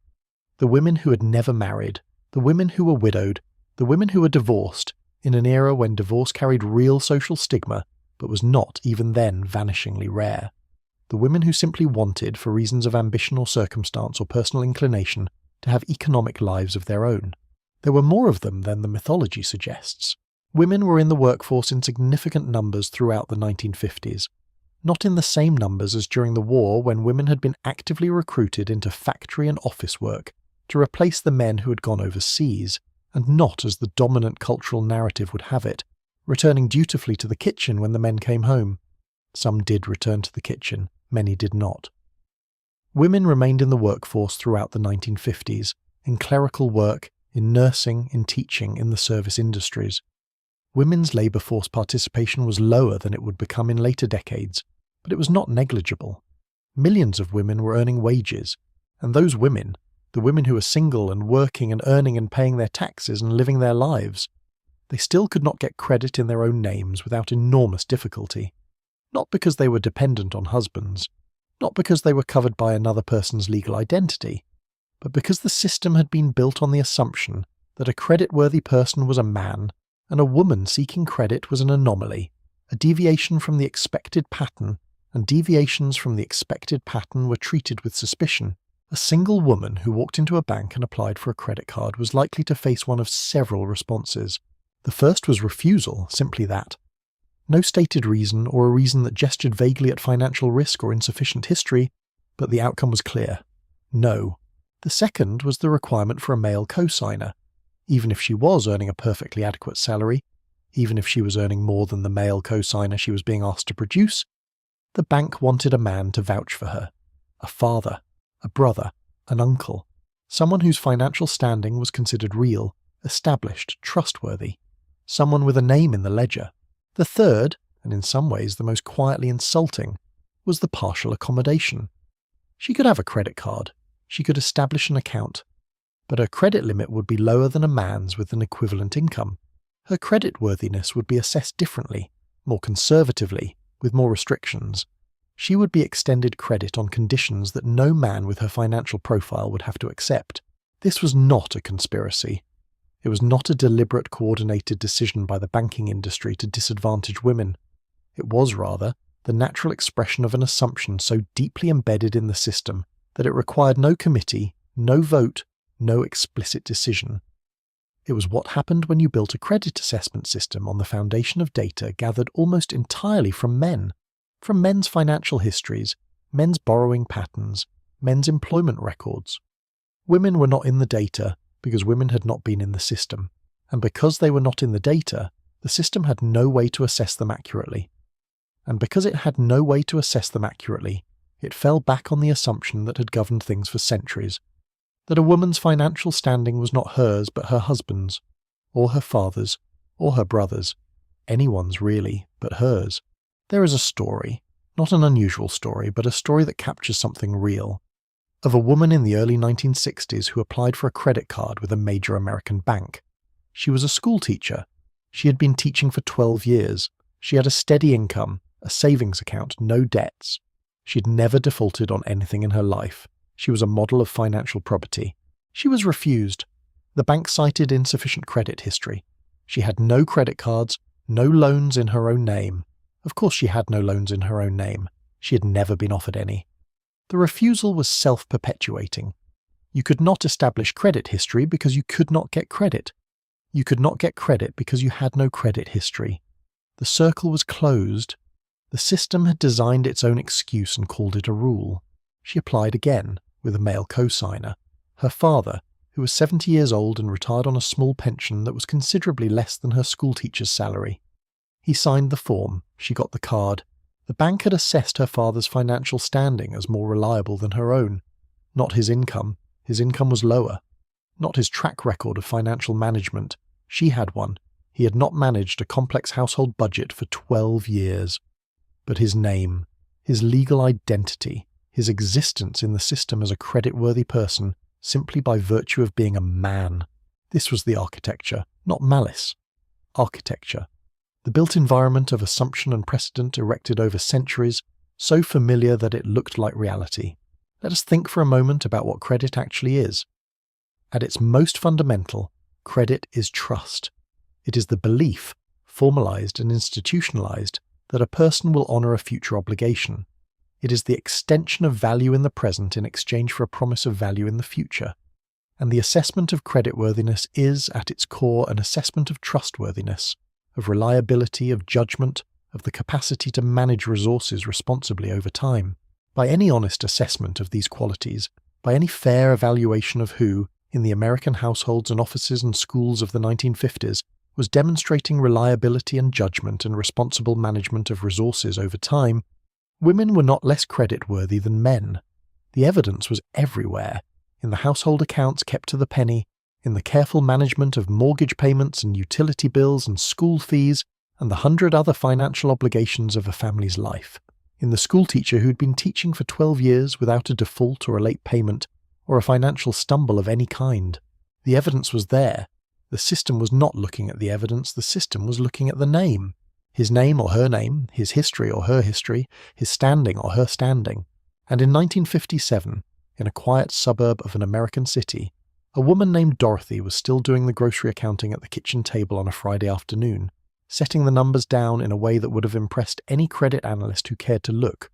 The women who had never married, the women who were widowed, the women who were divorced, in an era when divorce carried real social stigma, but was not, even then, vanishingly rare. The women who simply wanted, for reasons of ambition or circumstance or personal inclination, to have economic lives of their own. There were more of them than the mythology suggests. Women were in the workforce in significant numbers throughout the 1950s, not in the same numbers as during the war when women had been actively recruited into factory and office work to replace the men who had gone overseas, and not as the dominant cultural narrative would have it, returning dutifully to the kitchen when the men came home. Some did return to the kitchen, many did not. Women remained in the workforce throughout the 1950s, in clerical work, in nursing, in teaching, in the service industries. Women's labour force participation was lower than it would become in later decades, but it was not negligible. Millions of women were earning wages, and those women, the women who were single and working and earning and paying their taxes and living their lives, they still could not get credit in their own names without enormous difficulty. Not because they were dependent on husbands, not because they were covered by another person's legal identity, but because the system had been built on the assumption that a credit-worthy person was a man and a woman seeking credit was an anomaly, a deviation from the expected pattern, and deviations from the expected pattern were treated with suspicion. A single woman who walked into a bank and applied for a credit card was likely to face one of several responses. The first was refusal, simply that. No stated reason, or a reason that gestured vaguely at financial risk or insufficient history, but the outcome was clear. No. The second was the requirement for a male co-signer. Even if she was earning a perfectly adequate salary, even if she was earning more than the male co-signer she was being asked to produce, the bank wanted a man to vouch for her. A father, a brother, an uncle, someone whose financial standing was considered real, established, trustworthy, someone with a name in the ledger. The third, and in some ways the most quietly insulting, was the partial accommodation. She could have a credit card, she could establish an account, but her credit limit would be lower than a man's with an equivalent income. Her creditworthiness would be assessed differently, more conservatively, with more restrictions. She would be extended credit on conditions that no man with her financial profile would have to accept. This was not a conspiracy. It was not a deliberate, coordinated decision by the banking industry to disadvantage women. It was, rather, the natural expression of an assumption so deeply embedded in the system that it required no committee, no vote, no explicit decision. It was what happened when you built a credit assessment system on the foundation of data gathered almost entirely from men, from men's financial histories, men's borrowing patterns, men's employment records. Women were not in the data because women had not been in the system, and because they were not in the data, the system had no way to assess them accurately. And because it had no way to assess them accurately, it fell back on the assumption that had governed things for centuries, that a woman's financial standing was not hers but her husband's, or her father's, or her brother's, anyone's really, but hers. There is a story, not an unusual story, but a story that captures something real, of a woman in the early 1960s who applied for a credit card with a major American bank. She was a school teacher. She had been teaching for 12 years. She had a steady income, a savings account, no debts. She had never defaulted on anything in her life. She was a model of financial probity. She was refused. The bank cited insufficient credit history. She had no credit cards, no loans in her own name. Of course she had no loans in her own name. She had never been offered any. The refusal was self-perpetuating. You could not establish credit history because you could not get credit. You could not get credit because you had no credit history. The circle was closed. The system had designed its own excuse and called it a rule. She applied again, with a male co-signer, her father, who was 70 years old and retired on a small pension that was considerably less than her schoolteacher's salary. He signed the form, she got the card. The bank had assessed her father's financial standing as more reliable than her own. Not his income was lower. Not his track record of financial management, she had one. He had not managed a complex household budget for 12 years. But his name, his legal identity, his existence in the system as a credit-worthy person, simply by virtue of being a man. This was the architecture, not malice. Architecture. The built environment of assumption and precedent erected over centuries, so familiar that it looked like reality. Let us think for a moment about what credit actually is. At its most fundamental, credit is trust. It is the belief, formalized and institutionalized, that a person will honour a future obligation. It is the extension of value in the present in exchange for a promise of value in the future. And the assessment of creditworthiness is, at its core, an assessment of trustworthiness, of reliability, of judgment, of the capacity to manage resources responsibly over time. By any honest assessment of these qualities, by any fair evaluation of who, in the American households and offices and schools of the 1950s, was demonstrating reliability and judgment and responsible management of resources over time, women were not less creditworthy than men. The evidence was everywhere, in the household accounts kept to the penny, in the careful management of mortgage payments and utility bills and school fees, and the 100 other financial obligations of a family's life, in the schoolteacher who'd been teaching for 12 years without a default or a late payment, or a financial stumble of any kind. The evidence was there. The system was not looking at the evidence, the system was looking at the name. His name or her name, his history or her history, his standing or her standing. And in 1957, in a quiet suburb of an American city, a woman named Dorothy was still doing the grocery accounting at the kitchen table on a Friday afternoon, setting the numbers down in a way that would have impressed any credit analyst who cared to look.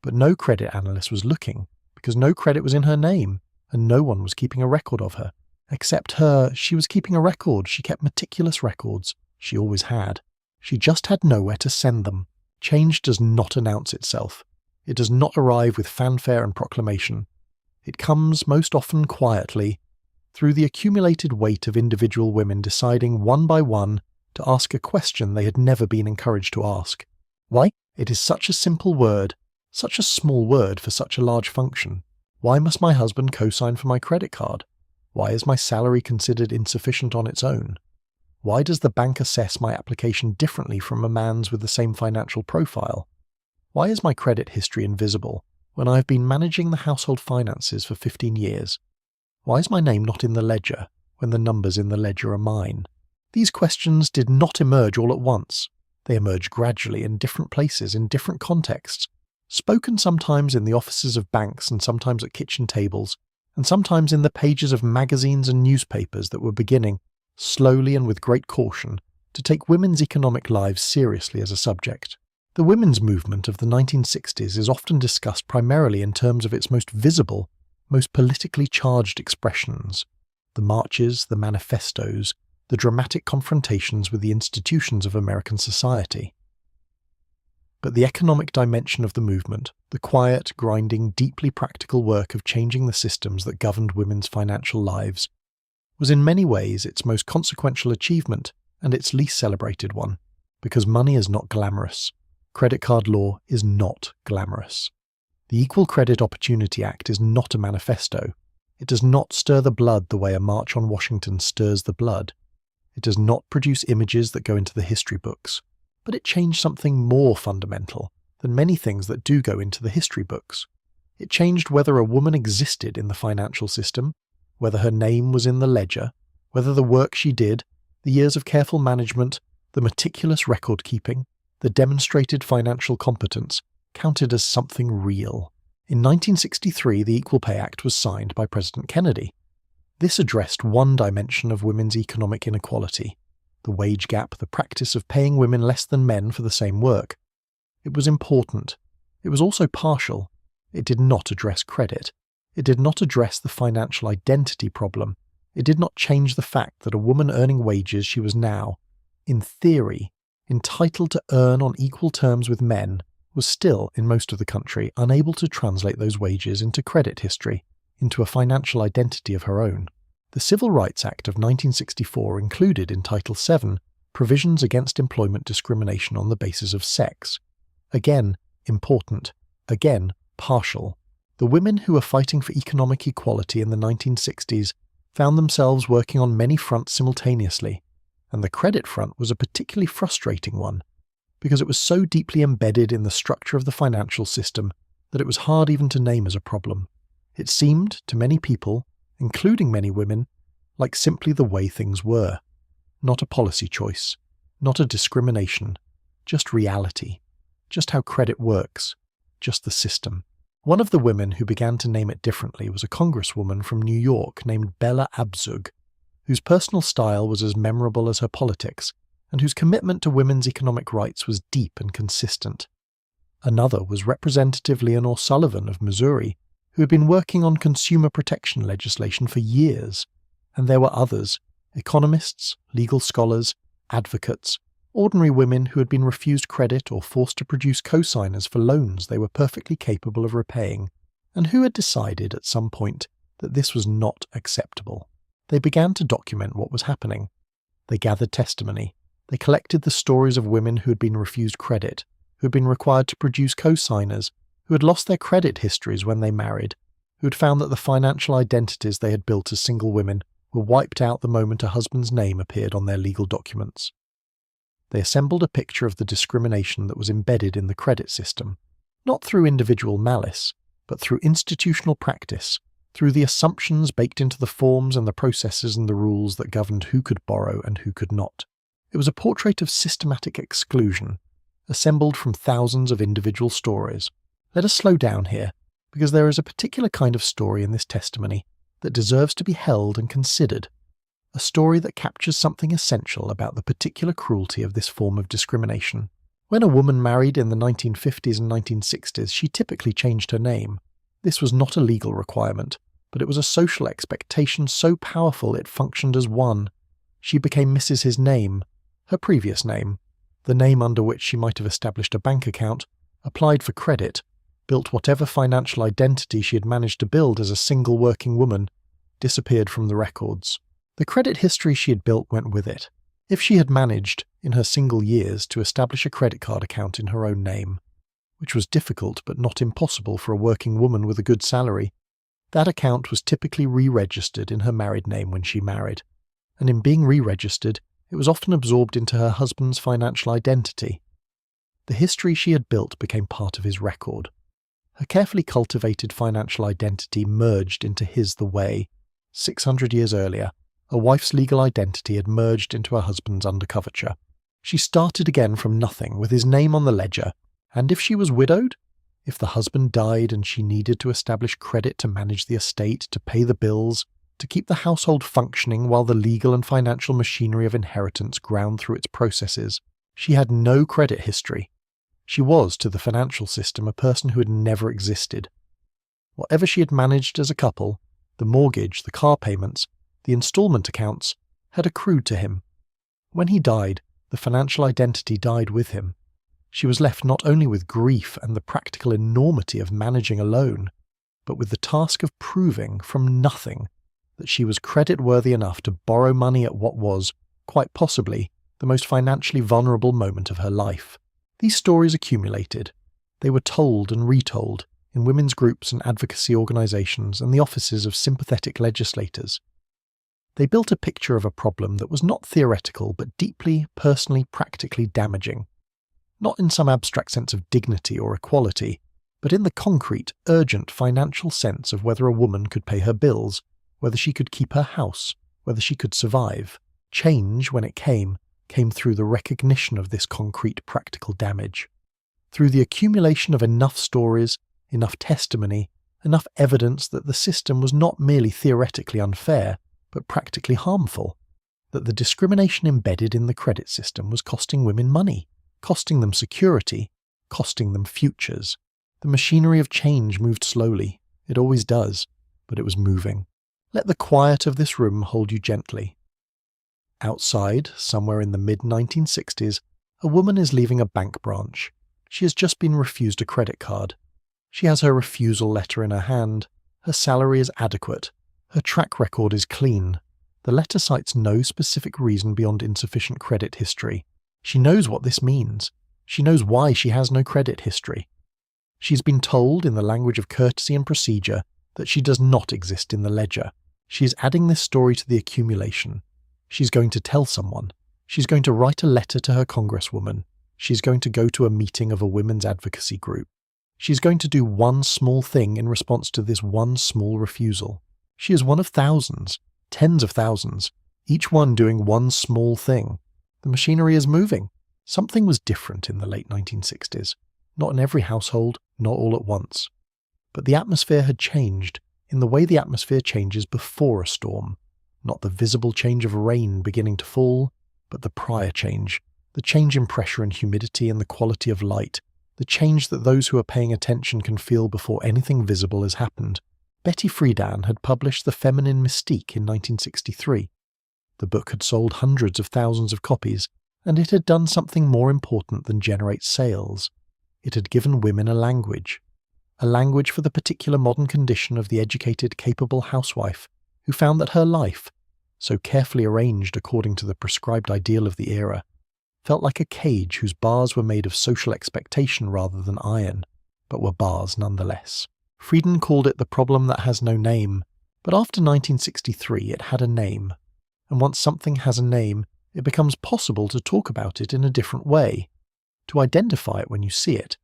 But no credit analyst was looking, because no credit was in her name, and no one was keeping a record of her. Except her, she was keeping a record. She kept meticulous records. She always had. She just had nowhere to send them. Change does not announce itself. It does not arrive with fanfare and proclamation. It comes most often quietly, through the accumulated weight of individual women deciding one by one to ask a question they had never been encouraged to ask. Why? It is such a simple word, such a small word for such a large function. Why must my husband co-sign for my credit card? Why is my salary considered insufficient on its own? Why does the bank assess my application differently from a man's with the same financial profile? Why is my credit history invisible when I have been managing the household finances for 15 years? Why is my name not in the ledger when the numbers in the ledger are mine? These questions did not emerge all at once. They emerged gradually in different places, in different contexts, spoken sometimes in the offices of banks and sometimes at kitchen tables, and sometimes in the pages of magazines and newspapers that were beginning, slowly and with great caution, to take women's economic lives seriously as a subject. The women's movement of the 1960s is often discussed primarily in terms of its most visible, most politically charged expressions: the marches, the manifestos, the dramatic confrontations with the institutions of American society. But the economic dimension of the movement, the quiet, grinding, deeply practical work of changing the systems that governed women's financial lives, was in many ways its most consequential achievement and its least celebrated one, because money is not glamorous. Credit card law is not glamorous. The Equal Credit Opportunity Act is not a manifesto. It does not stir the blood the way a march on Washington stirs the blood. It does not produce images that go into the history books. But it changed something more fundamental than many things that do go into the history books. It changed whether a woman existed in the financial system, whether her name was in the ledger, whether the work she did, the years of careful management, the meticulous record-keeping, the demonstrated financial competence, counted as something real. In 1963, the Equal Pay Act was signed by President Kennedy. This addressed one dimension of women's economic inequality: the wage gap, the practice of paying women less than men for the same work. It was important. It was also partial. It did not address credit. It did not address the financial identity problem. It did not change the fact that a woman earning wages she was now, in theory, entitled to earn on equal terms with men, was still, in most of the country, unable to translate those wages into credit history, into a financial identity of her own. The Civil Rights Act of 1964 included in Title VII provisions against employment discrimination on the basis of sex. Again, important. Again, partial. The women who were fighting for economic equality in the 1960s found themselves working on many fronts simultaneously, and the credit front was a particularly frustrating one, because it was so deeply embedded in the structure of the financial system that it was hard even to name as a problem. It seemed, to many people, including many women, like simply the way things were. Not a policy choice, not a discrimination, just reality, just how credit works, just the system. One of the women who began to name it differently was a congresswoman from New York named Bella Abzug, whose personal style was as memorable as her politics, and whose commitment to women's economic rights was deep and consistent. Another was Representative Leonore Sullivan of Missouri, who had been working on consumer protection legislation for years, and there were others, economists, legal scholars, advocates, ordinary women who had been refused credit or forced to produce cosigners for loans they were perfectly capable of repaying, and who had decided at some point that this was not acceptable. They began to document what was happening. They gathered testimony. They collected the stories of women who had been refused credit, who had been required to produce cosigners, who had lost their credit histories when they married, who had found that the financial identities they had built as single women were wiped out the moment a husband's name appeared on their legal documents. They assembled a picture of the discrimination that was embedded in the credit system, not through individual malice, but through institutional practice, through the assumptions baked into the forms and the processes and the rules that governed who could borrow and who could not. It was a portrait of systematic exclusion, assembled from thousands of individual stories. Let us slow down here, because there is a particular kind of story in this testimony that deserves to be held and considered, a story that captures something essential about the particular cruelty of this form of discrimination. When a woman married in the 1950s and 1960s, she typically changed her name. This was not a legal requirement, but it was a social expectation so powerful it functioned as one. She became Mrs. His name, her previous name, the name under which she might have established a bank account, applied for credit, built whatever financial identity she had managed to build as a single working woman, disappeared from the records. The credit history she had built went with it. If she had managed, in her single years, to establish a credit card account in her own name, which was difficult but not impossible for a working woman with a good salary, that account was typically re-registered in her married name when she married, and in being re-registered, it was often absorbed into her husband's financial identity. The history she had built became part of his record. Her carefully cultivated financial identity merged into his the way. 600 years earlier, a wife's legal identity had merged into her husband's undercoverture. She started again from nothing with his name on the ledger, and if she was widowed, if the husband died and she needed to establish credit to manage the estate, to pay the bills, to keep the household functioning while the legal and financial machinery of inheritance ground through its processes, she had no credit history. She was, to the financial system, a person who had never existed. Whatever she had managed as a couple, the mortgage, the car payments, the installment accounts, had accrued to him. When he died, the financial identity died with him. She was left not only with grief and the practical enormity of managing alone, but with the task of proving from nothing that she was credit-worthy enough to borrow money at what was, quite possibly, the most financially vulnerable moment of her life. These stories accumulated. They were told and retold in women's groups and advocacy organisations and the offices of sympathetic legislators. They built a picture of a problem that was not theoretical but deeply, personally, practically damaging. Not in some abstract sense of dignity or equality, but in the concrete, urgent financial sense of whether a woman could pay her bills, whether she could keep her house, whether she could survive. Change, when it came through the recognition of this concrete practical damage. Through the accumulation of enough stories, enough testimony, enough evidence that the system was not merely theoretically unfair, but practically harmful, that the discrimination embedded in the credit system was costing women money, costing them security, costing them futures. The machinery of change moved slowly. It always does, but it was moving. Let the quiet of this room hold you gently. Outside, somewhere in the mid-1960s, a woman is leaving a bank branch. She has just been refused a credit card. She has her refusal letter in her hand. Her salary is adequate. Her track record is clean. The letter cites no specific reason beyond insufficient credit history. She knows what this means. She knows why she has no credit history. She's been told, in the language of courtesy and procedure, that she does not exist in the ledger. She is adding this story to the accumulation. She's going to tell someone. She's going to write a letter to her congresswoman. She's going to go to a meeting of a women's advocacy group. She's going to do one small thing in response to this one small refusal. She is one of thousands, tens of thousands, each one doing one small thing. The machinery is moving. Something was different in the late 1960s. Not in every household, not all at once. But the atmosphere had changed in the way the atmosphere changes before a storm. Not the visible change of rain beginning to fall, but the prior change, the change in pressure and humidity and the quality of light, the change that those who are paying attention can feel before anything visible has happened. Betty Friedan had published The Feminine Mystique in 1963. The book had sold hundreds of thousands of copies, and it had done something more important than generate sales. It had given women a language for the particular modern condition of the educated, capable housewife who found that her life, so carefully arranged according to the prescribed ideal of the era, felt like a cage whose bars were made of social expectation rather than iron, but were bars nonetheless. Friedan called it the problem that has no name, but after 1963 it had a name, and once something has a name, it becomes possible to talk about it in a different way, to identify it when you see it,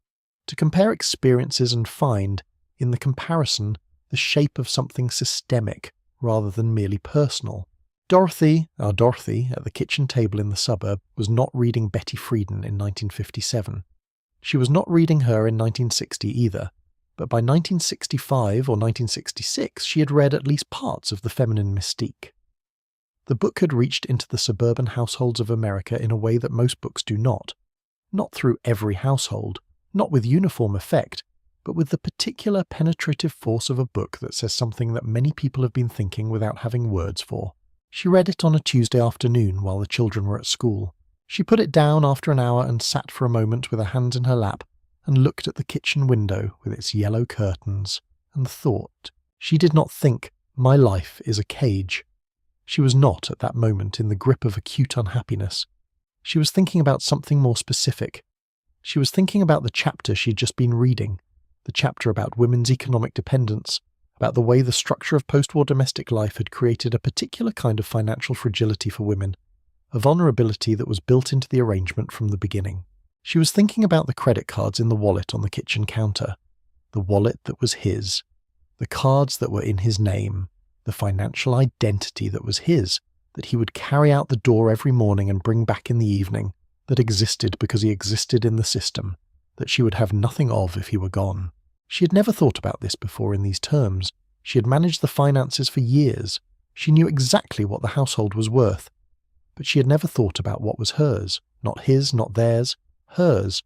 to compare experiences and find, in the comparison, the shape of something systemic rather than merely personal. Dorothy, our Dorothy, at the kitchen table in the suburb, was not reading Betty Friedan in 1957. She was not reading her in 1960 either, but by 1965 or 1966 she had read at least parts of The Feminine Mystique. The book had reached into the suburban households of America in a way that most books do not through every household, not with uniform effect, but with the particular penetrative force of a book that says something that many people have been thinking without having words for. She read it on a Tuesday afternoon while the children were at school. She put it down after an hour and sat for a moment with her hands in her lap and looked at the kitchen window with its yellow curtains and thought. She did not think, my life is a cage. She was not, at that moment, in the grip of acute unhappiness. She was thinking about something more specific. She was thinking about the chapter she'd just been reading, the chapter about women's economic dependence, about the way the structure of post-war domestic life had created a particular kind of financial fragility for women, a vulnerability that was built into the arrangement from the beginning. She was thinking about the credit cards in the wallet on the kitchen counter, the wallet that was his, the cards that were in his name, the financial identity that was his, that he would carry out the door every morning and bring back in the evening, that existed because he existed in the system, that she would have nothing of if he were gone. She had never thought about this before in these terms. She had managed the finances for years. She knew exactly what the household was worth. But she had never thought about what was hers. Not his, not theirs. Hers.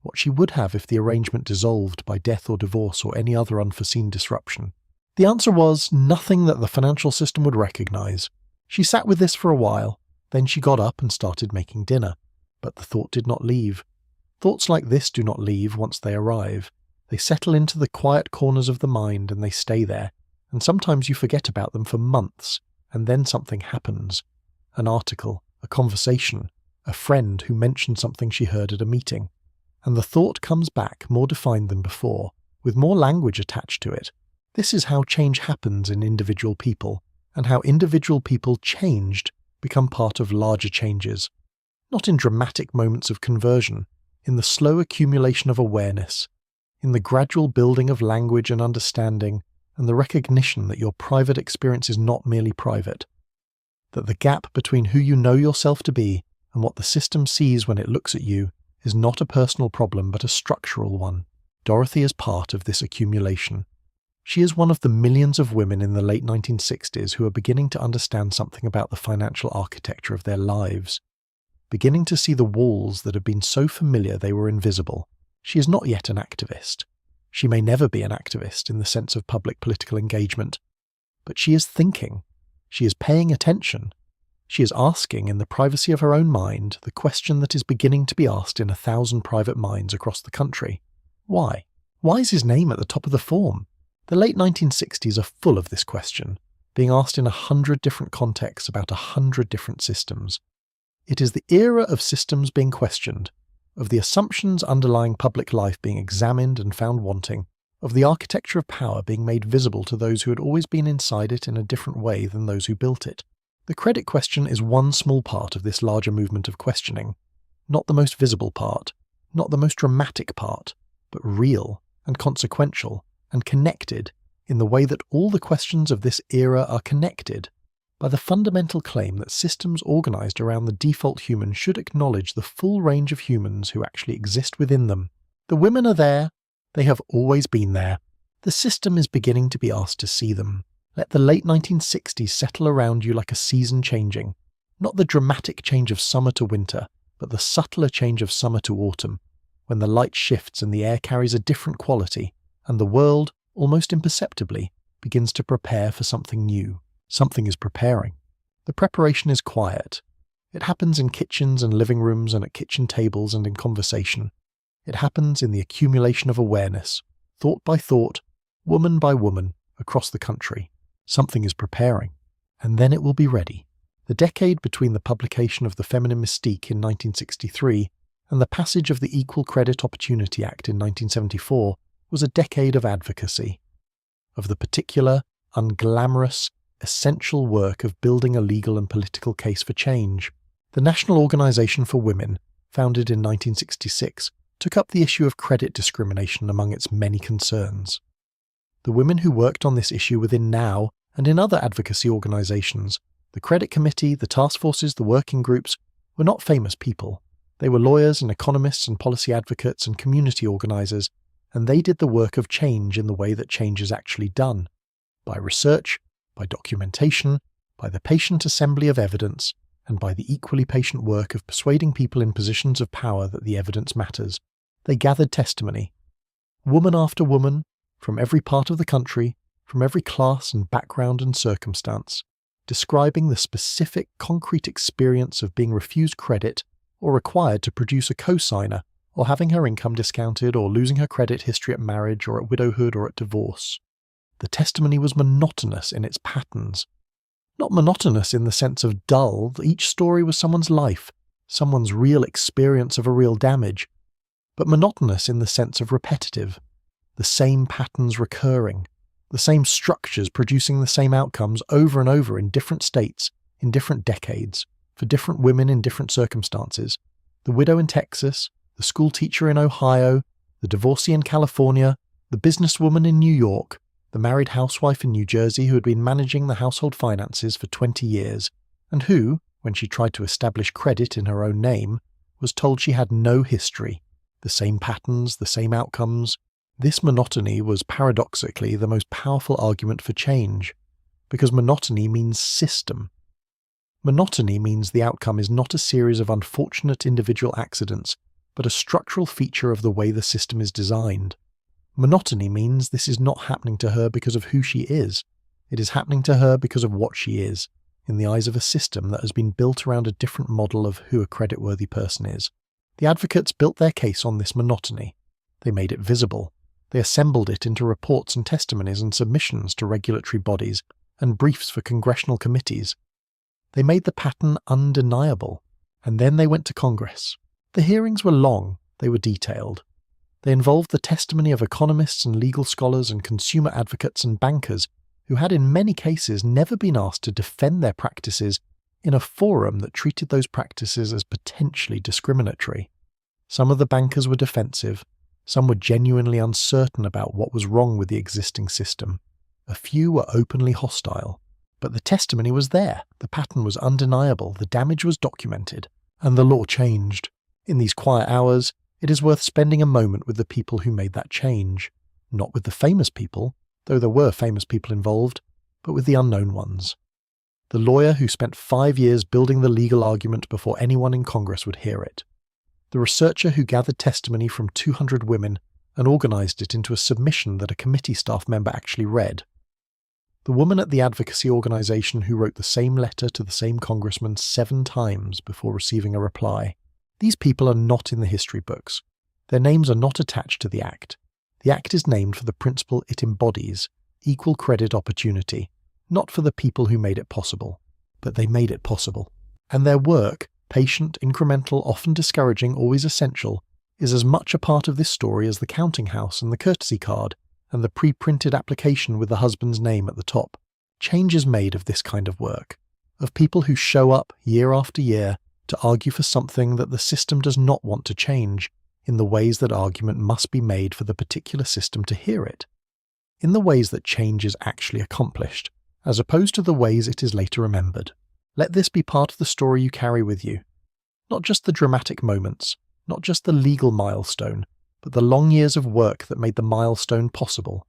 What she would have if the arrangement dissolved by death or divorce or any other unforeseen disruption. The answer was nothing that the financial system would recognize. She sat with this for a while. Then she got up and started making dinner. But the thought did not leave. Thoughts like this do not leave once they arrive. They settle into the quiet corners of the mind and they stay there, and sometimes you forget about them for months, and then something happens. An article, a conversation, a friend who mentioned something she heard at a meeting, and the thought comes back more defined than before, with more language attached to it. This is how change happens in individual people, and how individual people changed become part of larger changes. Not in dramatic moments of conversion, in the slow accumulation of awareness, in the gradual building of language and understanding, and the recognition that your private experience is not merely private, that the gap between who you know yourself to be and what the system sees when it looks at you is not a personal problem but a structural one. Dorothy is part of this accumulation. She is one of the millions of women in the late 1960s who are beginning to understand something about the financial architecture of their lives, beginning to see the walls that have been so familiar they were invisible. She is not yet an activist. She may never be an activist in the sense of public political engagement. But she is thinking. She is paying attention. She is asking in the privacy of her own mind the question that is beginning to be asked in 1,000 private minds across the country. Why? Why is his name at the top of the form? The late 1960s are full of this question, being asked in 100 different contexts about 100 different systems. It is the era of systems being questioned, of the assumptions underlying public life being examined and found wanting, of the architecture of power being made visible to those who had always been inside it in a different way than those who built it. The credit question is one small part of this larger movement of questioning, not the most visible part, not the most dramatic part, but real and consequential and connected in the way that all the questions of this era are connected, by the fundamental claim that systems organized around the default human should acknowledge the full range of humans who actually exist within them. The women are there. They have always been there. The system is beginning to be asked to see them. Let the late 1960s settle around you like a season changing. Not the dramatic change of summer to winter, but the subtler change of summer to autumn, when the light shifts and the air carries a different quality, and the world, almost imperceptibly, begins to prepare for something new. Something is preparing. The preparation is quiet. It happens in kitchens and living rooms and at kitchen tables and in conversation. It happens in the accumulation of awareness, thought by thought, woman by woman, across the country. Something is preparing. And then it will be ready. The decade between the publication of The Feminine Mystique in 1963 and the passage of the Equal Credit Opportunity Act in 1974 was a decade of advocacy, of the particular, unglamorous, essential work of building a legal and political case for change. The National Organization for Women, founded in 1966, took up the issue of credit discrimination among its many concerns. The women who worked on this issue within NOW and in other advocacy organizations, the Credit Committee, the task forces, the working groups, were not famous people. They were lawyers and economists and policy advocates and community organizers, and they did the work of change in the way that change is actually done. By research, by documentation, by the patient assembly of evidence, and by the equally patient work of persuading people in positions of power that the evidence matters. They gathered testimony. Woman after woman, from every part of the country, from every class and background and circumstance, describing the specific, concrete experience of being refused credit or required to produce a cosigner, or having her income discounted, or losing her credit history at marriage or at widowhood or at divorce. The testimony was monotonous in its patterns. Not monotonous in the sense of dull, each story was someone's life, someone's real experience of a real damage, but monotonous in the sense of repetitive, the same patterns recurring, the same structures producing the same outcomes over and over in different states, in different decades, for different women in different circumstances. The widow in Texas, the school teacher in Ohio, the divorcee in California, the businesswoman in New York, the married housewife in New Jersey who had been managing the household finances for 20 years, and who, when she tried to establish credit in her own name, was told she had no history, the same patterns, the same outcomes. This monotony was paradoxically the most powerful argument for change, because monotony means system. Monotony means the outcome is not a series of unfortunate individual accidents, but a structural feature of the way the system is designed. Monotony means this is not happening to her because of who she is. It is happening to her because of what she is, in the eyes of a system that has been built around a different model of who a creditworthy person is. The advocates built their case on this monotony. They made it visible. They assembled it into reports and testimonies and submissions to regulatory bodies and briefs for congressional committees. They made the pattern undeniable, and then they went to Congress. The hearings were long, they were detailed. They involved the testimony of economists and legal scholars and consumer advocates and bankers who had in many cases never been asked to defend their practices in a forum that treated those practices as potentially discriminatory. Some of the bankers were defensive, some were genuinely uncertain about what was wrong with the existing system. A few were openly hostile. But the testimony was there, the pattern was undeniable, the damage was documented, and the law changed. In these quiet hours, it is worth spending a moment with the people who made that change. Not with the famous people, though there were famous people involved, but with the unknown ones. The lawyer who spent 5 years building the legal argument before anyone in Congress would hear it. The researcher who gathered testimony from 200 women and organized it into a submission that a committee staff member actually read. The woman at the advocacy organization who wrote the same letter to the same congressman 7 times before receiving a reply. These people are not in the history books. Their names are not attached to the Act. The Act is named for the principle it embodies, equal credit opportunity, not for the people who made it possible. But they made it possible. And their work, patient, incremental, often discouraging, always essential, is as much a part of this story as the counting house and the courtesy card, and the pre-printed application with the husband's name at the top. Change is made of this kind of work, of people who show up year after year to argue for something that the system does not want to change, in the ways that argument must be made for the particular system to hear it, in the ways that change is actually accomplished, as opposed to the ways it is later remembered. Let this be part of the story you carry with you. Not just the dramatic moments, not just the legal milestone, but the long years of work that made the milestone possible.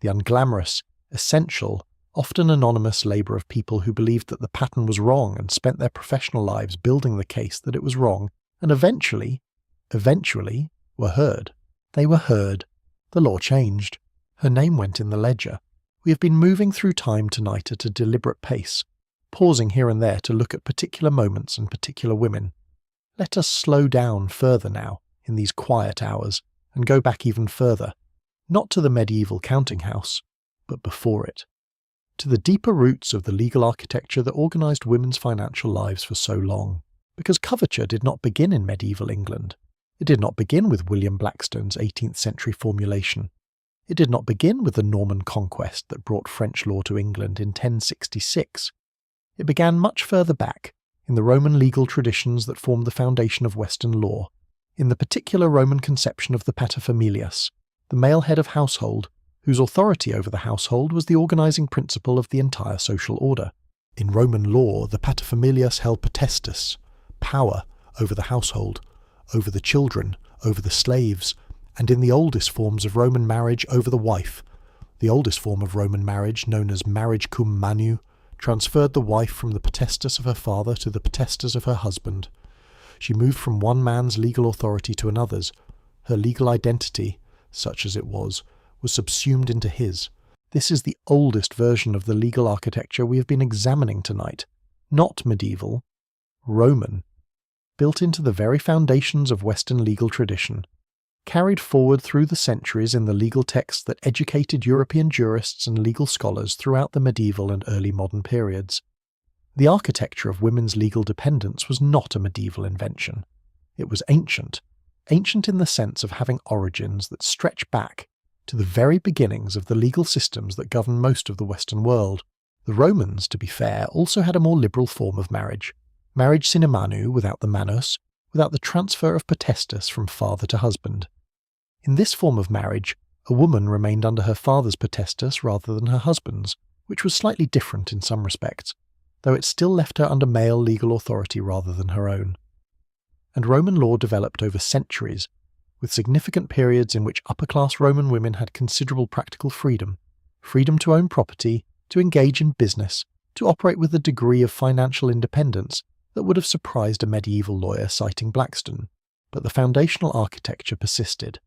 The unglamorous, essential, often anonymous labour of people who believed that the pattern was wrong and spent their professional lives building the case that it was wrong, and eventually were heard. They were heard. The law changed. Her name went in the ledger. We have been moving through time tonight at a deliberate pace, pausing here and there to look at particular moments and particular women. Let us slow down further now, in these quiet hours, and go back even further, not to the medieval counting house, but before it, to the deeper roots of the legal architecture that organised women's financial lives for so long. Because coverture did not begin in medieval England. It did not begin with William Blackstone's 18th century formulation. It did not begin with the Norman conquest that brought French law to England in 1066. It began much further back, in the Roman legal traditions that formed the foundation of Western law, in the particular Roman conception of the paterfamilias, the male head of household, whose authority over the household was the organising principle of the entire social order. In Roman law, the paterfamilias held potestas, power over the household, over the children, over the slaves, and in the oldest forms of Roman marriage over the wife. The oldest form of Roman marriage, known as marriage cum manu, transferred the wife from the potestas of her father to the potestas of her husband. She moved from one man's legal authority to another's. Her legal identity, such as it was subsumed into his. This is the oldest version of the legal architecture we have been examining tonight. Not medieval, Roman, built into the very foundations of Western legal tradition, carried forward through the centuries in the legal texts that educated European jurists and legal scholars throughout the medieval and early modern periods. The architecture of women's legal dependence was not a medieval invention. It was ancient in the sense of having origins that stretch back to the very beginnings of the legal systems that govern most of the Western world. The Romans, to be fair, also had a more liberal form of marriage sine manu, without the manus, without the transfer of potestas from father to husband. In this form of marriage, a woman remained under her father's potestas rather than her husband's, which was slightly different in some respects, though it still left her under male legal authority rather than her own. And Roman law developed over centuries, with significant periods in which upper-class Roman women had considerable practical freedom to own property, to engage in business, to operate with a degree of financial independence that would have surprised a medieval lawyer citing Blackstone. But the foundational architecture persisted.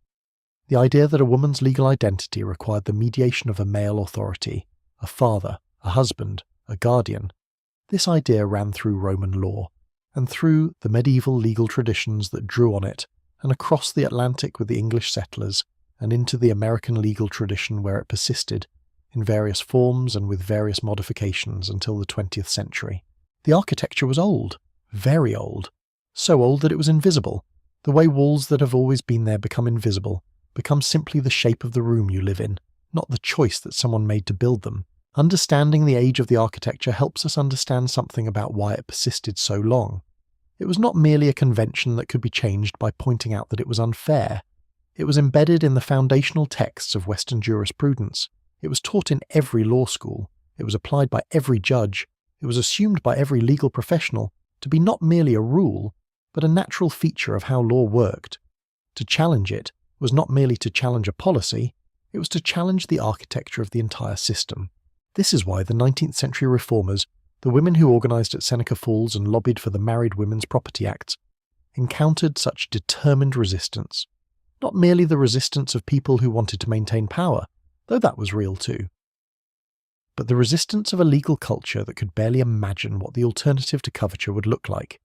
The idea that a woman's legal identity required the mediation of a male authority, a father, a husband, a guardian. This idea ran through Roman law, and through the medieval legal traditions that drew on it, and across the Atlantic with the English settlers, and into the American legal tradition where it persisted, in various forms and with various modifications until the 20th century. The architecture was old, very old, so old that it was invisible, the way walls that have always been there become invisible, become simply the shape of the room you live in, not the choice that someone made to build them. Understanding the age of the architecture helps us understand something about why it persisted so long. It was not merely a convention that could be changed by pointing out that it was unfair. It was embedded in the foundational texts of Western jurisprudence. It was taught in every law school. It was applied by every judge. It was assumed by every legal professional to be not merely a rule, but a natural feature of how law worked. To challenge it was not merely to challenge a policy, it was to challenge the architecture of the entire system. This is why the 19th century reformers, the women who organised at Seneca Falls and lobbied for the Married Women's Property Acts, encountered such determined resistance. Not merely the resistance of people who wanted to maintain power, though that was real too, but the resistance of a legal culture that could barely imagine what the alternative to coverture would look like.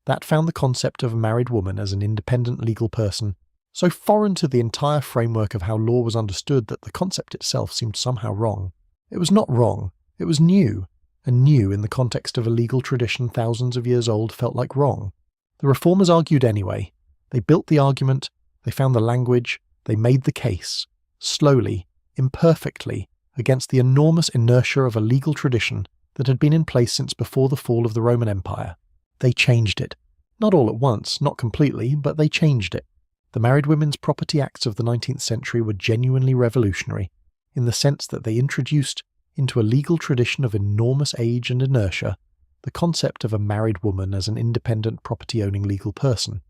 That found the concept of a married woman as an independent legal person so foreign to the entire framework of how law was understood that the concept itself seemed somehow wrong. It was not wrong, it was new, and new in the context of a legal tradition thousands of years old felt like wrong. The reformers argued anyway. They built the argument, they found the language, they made the case, slowly, imperfectly, against the enormous inertia of a legal tradition that had been in place since before the fall of the Roman Empire. They changed it. Not all at once, not completely, but they changed it. The Married Women's Property Acts of the 19th century were genuinely revolutionary, in the sense that they introduced, into a legal tradition of enormous age and inertia, the concept of a married woman as an independent property-owning legal person.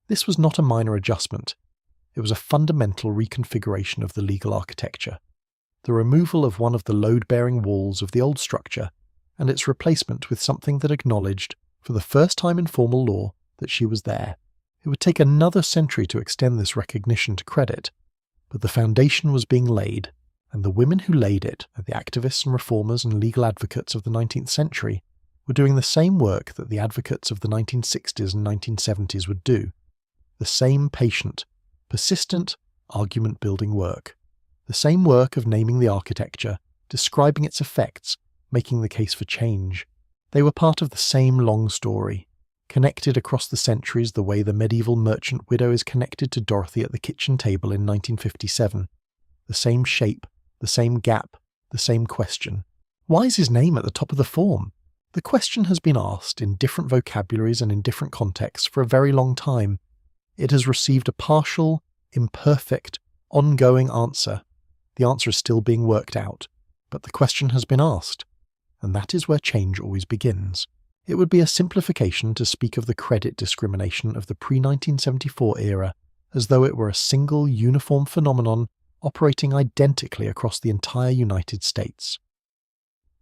This was not a minor adjustment. It was a fundamental reconfiguration of the legal architecture. the removal of one of the load-bearing walls of the old structure, and its replacement with something that acknowledged, for the first time in formal law, that she was there. It would take another century to extend this recognition to credit, but the foundation was being laid, and the women who laid it, the activists and reformers and legal advocates of the 19th century, were doing the same work that the advocates of the 1960s and 1970s would do. The same patient, persistent, argument-building work. The same work of naming the architecture, describing its effects, making the case for change. They were part of the same long story, connected across the centuries the way the medieval merchant widow is connected to Dorothy at the kitchen table in 1957. The same shape, the same gap, the same question. Why is his name at the top of the form? The question has been asked in different vocabularies and in different contexts for a very long time. It has received a partial, imperfect, ongoing answer. The answer is still being worked out, but the question has been asked, and that is where change always begins. It would be a simplification to speak of the credit discrimination of the pre-1974 era as though it were a single uniform phenomenon operating identically across the entire United States.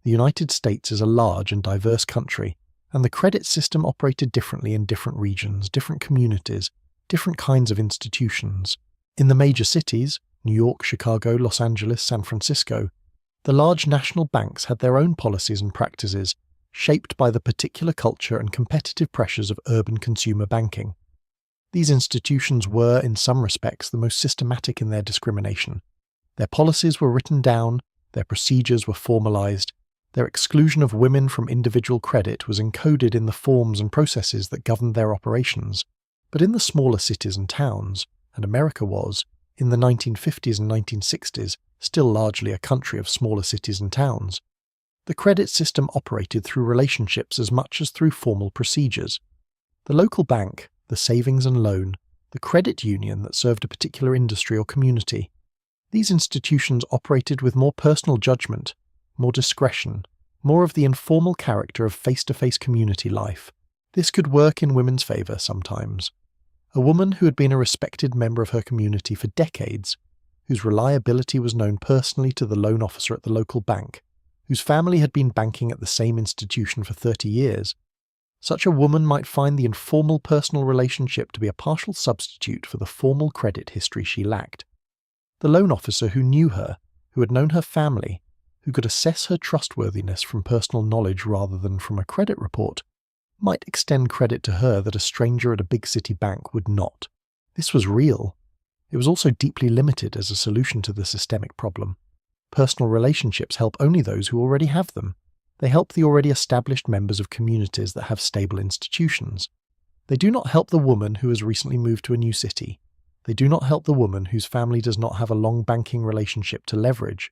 The United States is a large and diverse country, and the credit system operated differently in different regions, different communities, different kinds of institutions. In the major cities, New York, Chicago, Los Angeles, San Francisco, the large national banks had their own policies and practices, shaped by the particular culture and competitive pressures of urban consumer banking. These institutions were, in some respects, the most systematic in their discrimination. Their policies were written down, their procedures were formalized, their exclusion of women from individual credit was encoded in the forms and processes that governed their operations. But in the smaller cities and towns, and America was, in the 1950s and 1960s, still largely a country of smaller cities and towns, the credit system operated through relationships as much as through formal procedures. The local bank, the savings and loan, the credit union that served a particular industry or community, these institutions operated with more personal judgment, more discretion, more of the informal character of face-to-face community life. This could work in women's favour sometimes. A woman who had been a respected member of her community for decades, whose reliability was known personally to the loan officer at the local bank, whose family had been banking at the same institution for 30 years, such a woman might find the informal personal relationship to be a partial substitute for the formal credit history she lacked. The loan officer who knew her, who had known her family, who could assess her trustworthiness from personal knowledge rather than from a credit report, might extend credit to her that a stranger at a big city bank would not. This was real. It was also deeply limited as a solution to the systemic problem. Personal relationships help only those who already have them. They help the already established members of communities that have stable institutions. They do not help the woman who has recently moved to a new city. They do not help the woman whose family does not have a long banking relationship to leverage.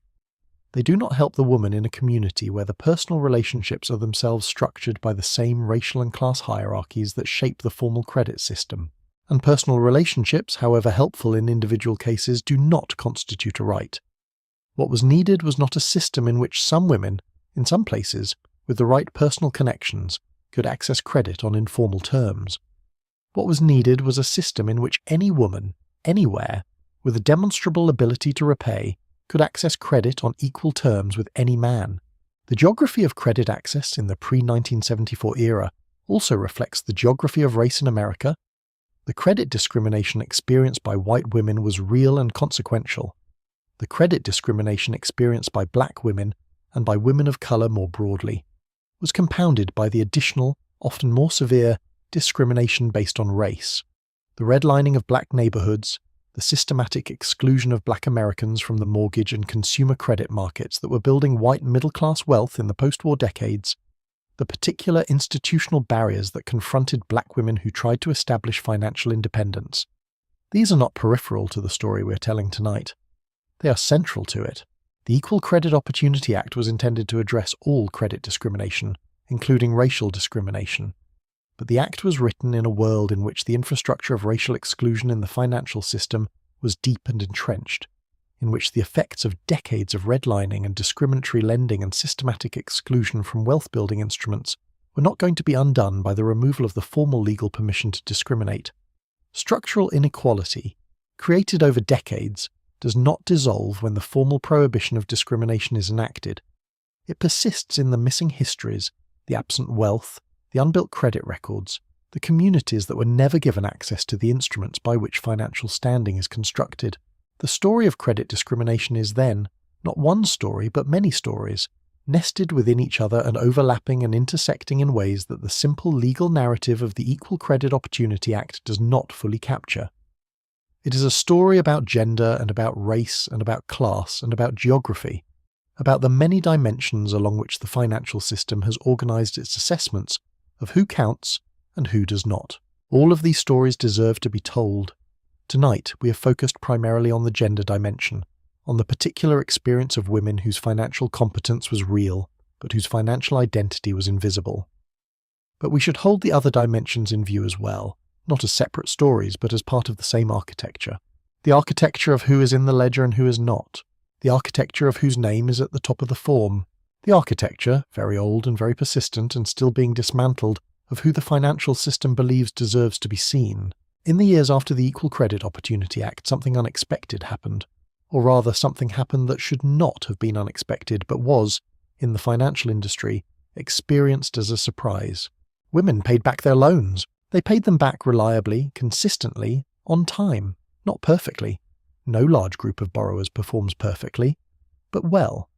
They do not help the woman in a community where the personal relationships are themselves structured by the same racial and class hierarchies that shape the formal credit system. And personal relationships, however helpful in individual cases, do not constitute a right. What was needed was not a system in which some women, in some places, with the right personal connections, could access credit on informal terms. What was needed was a system in which any woman, anywhere, with a demonstrable ability to repay, could access credit on equal terms with any man. The geography of credit access in the pre-1974 era also reflects the geography of race in America. The credit discrimination experienced by white women was real and consequential. The credit discrimination experienced by black women, and by women of colour more broadly, was compounded by the additional, often more severe, discrimination based on race. The redlining of black neighbourhoods, the systematic exclusion of black Americans from the mortgage and consumer credit markets that were building white middle-class wealth in the post-war decades, the particular institutional barriers that confronted black women who tried to establish financial independence. These are not peripheral to the story we're telling tonight. They are central to it. The Equal Credit Opportunity Act was intended to address all credit discrimination, including racial discrimination. But the Act was written in a world in which the infrastructure of racial exclusion in the financial system was deep and entrenched, in which the effects of decades of redlining and discriminatory lending and systematic exclusion from wealth-building instruments were not going to be undone by the removal of the formal legal permission to discriminate. Structural inequality, created over decades, does not dissolve when the formal prohibition of discrimination is enacted. It persists in the missing histories, the absent wealth, the unbuilt credit records, the communities that were never given access to the instruments by which financial standing is constructed. The story of credit discrimination is then, not one story but many stories, nested within each other and overlapping and intersecting in ways that the simple legal narrative of the Equal Credit Opportunity Act does not fully capture. It is a story about gender and about race and about class and about geography, about the many dimensions along which the financial system has organised its assessments of who counts and who does not. All of these stories deserve to be told. Tonight, we have focused primarily on the gender dimension, on the particular experience of women whose financial competence was real, but whose financial identity was invisible. But we should hold the other dimensions in view as well, not as separate stories, but as part of the same architecture. The architecture of who is in the ledger and who is not. The architecture of whose name is at the top of the form. The architecture, very old and very persistent and still being dismantled, of who the financial system believes deserves to be seen. In the years after the Equal Credit Opportunity Act, something unexpected happened. Or rather, something happened that should not have been unexpected, but was, in the financial industry, experienced as a surprise. Women paid back their loans. They paid them back reliably, consistently, on time. Not perfectly. No large group of borrowers performs perfectly, but well.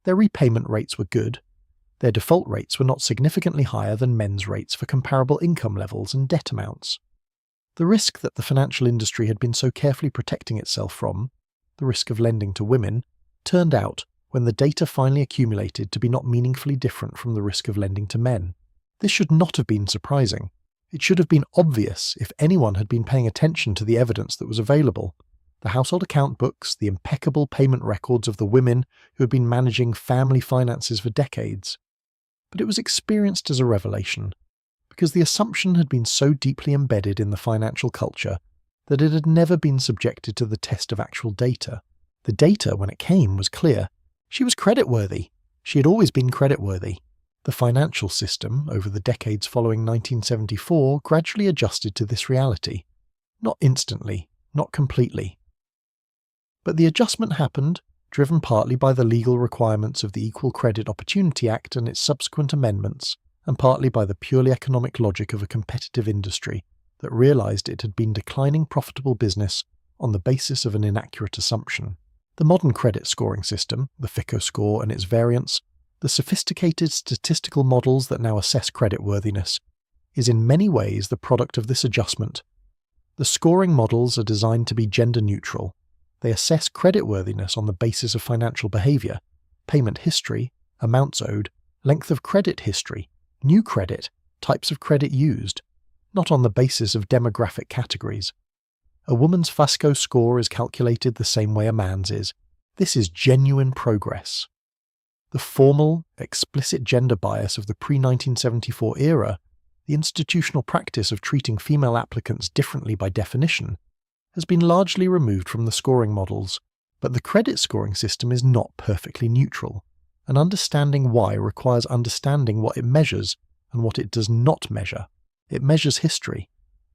Their repayment rates were good. Their default rates were not significantly higher than men's rates for comparable income levels and debt amounts. The risk that the financial industry had been so carefully protecting itself from, the risk of lending to women, turned out, when the data finally accumulated, to be not meaningfully different from the risk of lending to men. This should not have been surprising. It should have been obvious if anyone had been paying attention to the evidence that was available. The household account books, the impeccable payment records of the women who had been managing family finances for decades. But it was experienced as a revelation, because the assumption had been so deeply embedded in the financial culture that it had never been subjected to the test of actual data. The data, when it came, was clear. She was creditworthy. She had always been creditworthy. The financial system, over the decades following 1974, gradually adjusted to this reality. Not instantly, not completely. But the adjustment happened, driven partly by the legal requirements of the Equal Credit Opportunity Act and its subsequent amendments, and partly by the purely economic logic of a competitive industry that realized it had been declining profitable business on the basis of an inaccurate assumption. The modern credit scoring system, the FICO score and its variants, the sophisticated statistical models that now assess creditworthiness, is in many ways the product of this adjustment. The scoring models are designed to be gender neutral. They assess creditworthiness on the basis of financial behavior, payment history, amounts owed, length of credit history, new credit, types of credit used, not on the basis of demographic categories. A woman's FICO score is calculated the same way a man's is. This is genuine progress. The formal, explicit gender bias of the pre-1974 era, the institutional practice of treating female applicants differently by definition, has been largely removed from the scoring models, but the credit scoring system is not perfectly neutral, and understanding why requires understanding what it measures and what it does not measure. It measures history.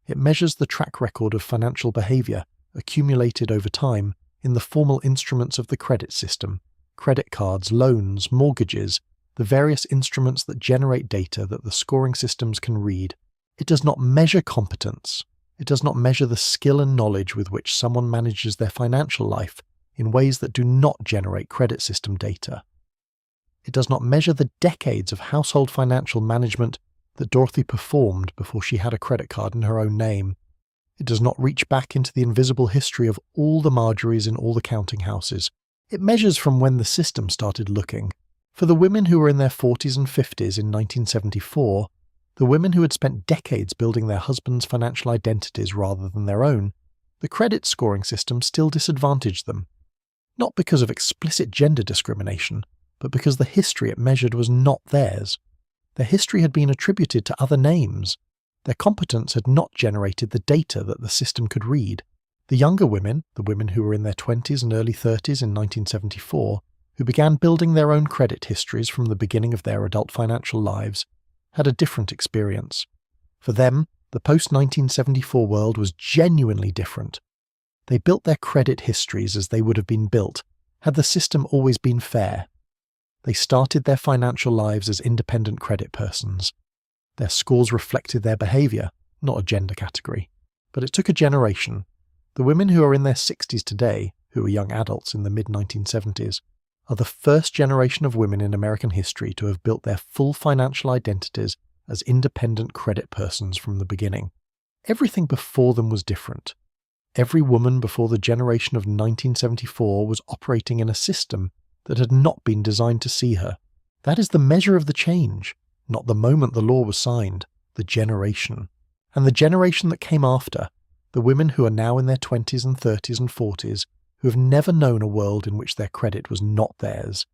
It measures the track record of financial behavior accumulated over time in the formal instruments of the credit system, credit cards, loans, mortgages, the various instruments that generate data that the scoring systems can read. It does not measure competence. It does not measure the skill and knowledge with which someone manages their financial life in ways that do not generate credit system data. It does not measure the decades of household financial management that Dorothy performed before she had a credit card in her own name. It does not reach back into the invisible history of all the Marjories in all the counting houses. It measures from when the system started looking. For the women who were in their 40s and 50s in 1974, the women who had spent decades building their husbands' financial identities rather than their own, the credit scoring system still disadvantaged them. Not because of explicit gender discrimination, but because the history it measured was not theirs. Their history had been attributed to other names. Their competence had not generated the data that the system could read. The younger women, the women who were in their 20s and early 30s in 1974, who began building their own credit histories from the beginning of their adult financial lives, had a different experience. For them, the post-1974 world was genuinely different. They built their credit histories as they would have been built, had the system always been fair. They started their financial lives as independent credit persons. Their scores reflected their behaviour, not a gender category. But it took a generation. The women who are in their 60s today, who were young adults in the mid-1970s, are the first generation of women in American history to have built their full financial identities as independent credit persons from the beginning. Everything before them was different. Every woman before the generation of 1974 was operating in a system that had not been designed to see her. That is the measure of the change, not the moment the law was signed, the generation. And the generation that came after, the women who are now in their 20s and 30s and 40s, who have never known a world in which their credit was not theirs.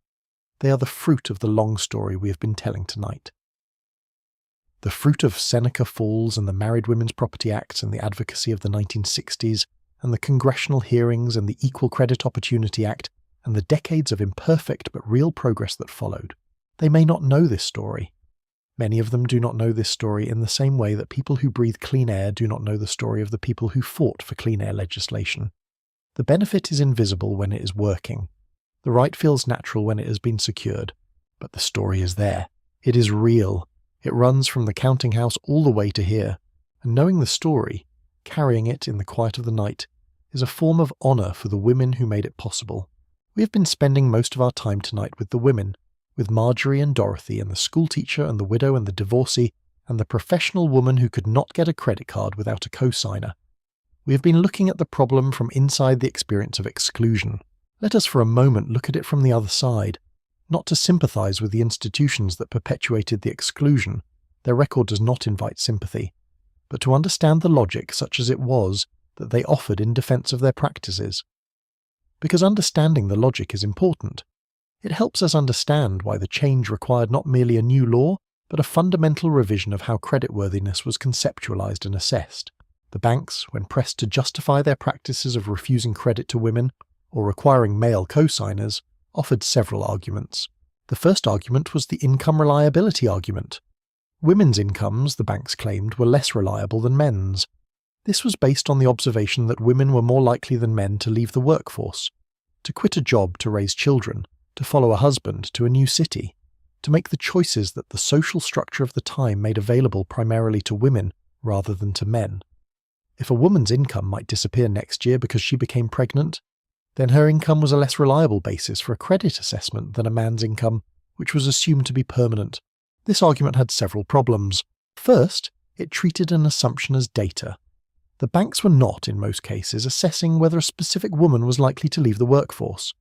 They are the fruit of the long story we have been telling tonight. The fruit of Seneca Falls and the Married Women's Property Acts and the advocacy of the 1960s, and the congressional hearings and the Equal Credit Opportunity Act, and the decades of imperfect but real progress that followed. They may not know this story. Many of them do not know this story in the same way that people who breathe clean air do not know the story of the people who fought for clean air legislation. The benefit is invisible when it is working. The right feels natural when it has been secured. But the story is there. It is real. It runs from the counting house all the way to here. And knowing the story, carrying it in the quiet of the night, is a form of honour for the women who made it possible. We have been spending most of our time tonight with the women, with Marjorie and Dorothy and the schoolteacher and the widow and the divorcee and the professional woman who could not get a credit card without a co-signer. We have been looking at the problem from inside the experience of exclusion. Let us for a moment look at it from the other side, not to sympathise with the institutions that perpetuated the exclusion. Their record does not invite sympathy, but to understand the logic such as it was that they offered in defence of their practices. Because understanding the logic is important. It helps us understand why the change required not merely a new law, but a fundamental revision of how creditworthiness was conceptualised and assessed. The banks, when pressed to justify their practices of refusing credit to women or requiring male co-signers, offered several arguments. The first argument was the income reliability argument. Women's incomes, the banks claimed, were less reliable than men's. This was based on the observation that women were more likely than men to leave the workforce, to quit a job to raise children, to follow a husband to a new city, to make the choices that the social structure of the time made available primarily to women rather than to men. If a woman's income might disappear next year because she became pregnant, then her income was a less reliable basis for a credit assessment than a man's income, which was assumed to be permanent. This argument had several problems. First, it treated an assumption as data. The banks were not, in most cases, assessing whether a specific woman was likely to leave the workforce.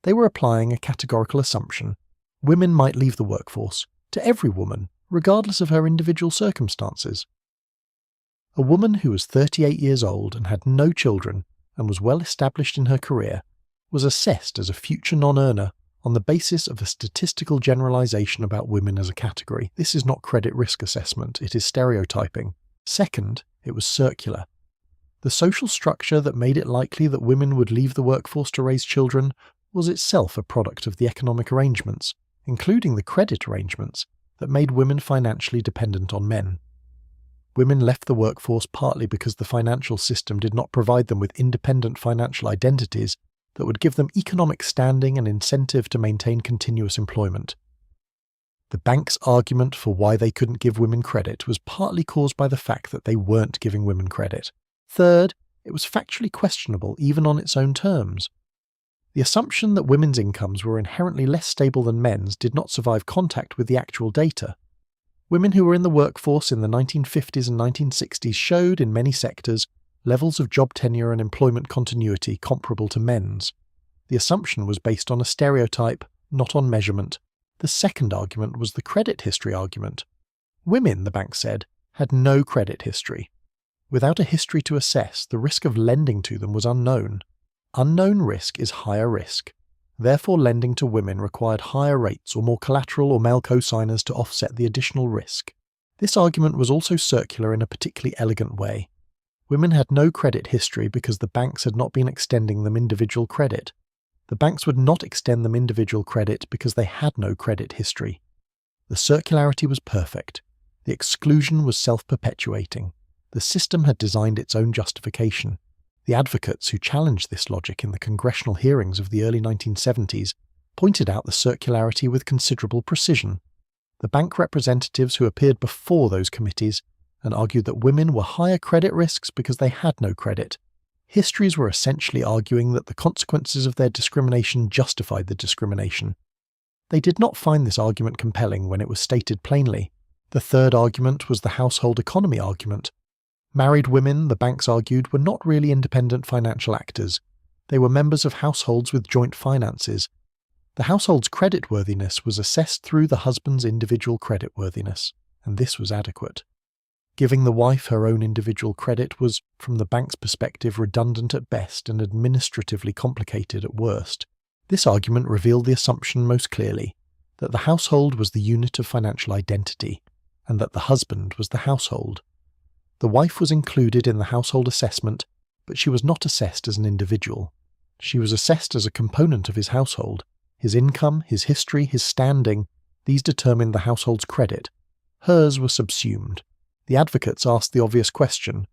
They were applying a categorical assumption. Women might leave the workforce, to every woman, regardless of her individual circumstances. A woman who was 38 years old and had no children and was well established in her career was assessed as a future non-earner on the basis of a statistical generalization about women as a category. This is not credit risk assessment, it is stereotyping. Second, it was circular. The social structure that made it likely that women would leave the workforce to raise children was itself a product of the economic arrangements, including the credit arrangements, that made women financially dependent on men. Women left the workforce partly because the financial system did not provide them with independent financial identities that would give them economic standing and incentive to maintain continuous employment. The bank's argument for why they couldn't give women credit was partly caused by the fact that they weren't giving women credit. Third, it was factually questionable even on its own terms. The assumption that women's incomes were inherently less stable than men's did not survive contact with the actual data. Women who were in the workforce in the 1950s and 1960s showed, in many sectors, levels of job tenure and employment continuity comparable to men's. The assumption was based on a stereotype, not on measurement. The second argument was the credit history argument. Women, the bank said, had no credit history. Without a history to assess, the risk of lending to them was unknown. Unknown risk is higher risk. Therefore, lending to women required higher rates or more collateral or male co-signers to offset the additional risk. This argument was also circular in a particularly elegant way. Women had no credit history because the banks had not been extending them individual credit. The banks would not extend them individual credit because they had no credit history. The circularity was perfect. The exclusion was self-perpetuating. The system had designed its own justification. The advocates who challenged this logic in the congressional hearings of the early 1970s pointed out the circularity with considerable precision. The bank representatives who appeared before those committees and argued that women were higher credit risks because they had no credit. Histories were essentially arguing that the consequences of their discrimination justified the discrimination. They did not find this argument compelling when it was stated plainly. The third argument was the household economy argument. Married women, the banks argued, were not really independent financial actors. They were members of households with joint finances. The household's creditworthiness was assessed through the husband's individual creditworthiness, and this was adequate. Giving the wife her own individual credit was, from the bank's perspective, redundant at best and administratively complicated at worst. This argument revealed the assumption most clearly, that the household was the unit of financial identity, and that the husband was the household. The wife was included in the household assessment, but she was not assessed as an individual. She was assessed as a component of his household. His income, his history, his standing, these determined the household's credit. Hers was subsumed. The advocates asked the obvious question: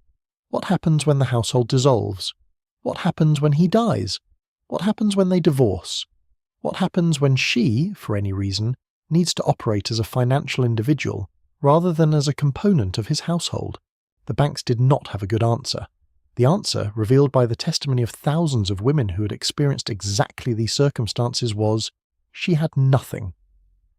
what happens when the household dissolves? What happens when he dies? What happens when they divorce? What happens when she, for any reason, needs to operate as a financial individual rather than as a component of his household? The banks did not have a good answer. The answer, revealed by the testimony of thousands of women who had experienced exactly these circumstances, was she had nothing.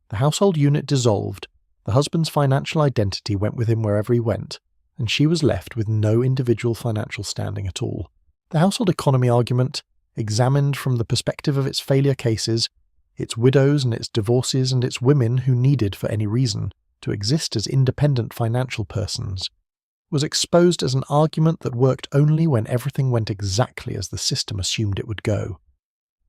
The household unit dissolved, the husband's financial identity went with him wherever he went, and she was left with no individual financial standing at all. The household economy argument, examined from the perspective of its failure cases, its widows and its divorces and its women who needed, for any reason, to exist as independent financial persons, was exposed as an argument that worked only when everything went exactly as the system assumed it would go.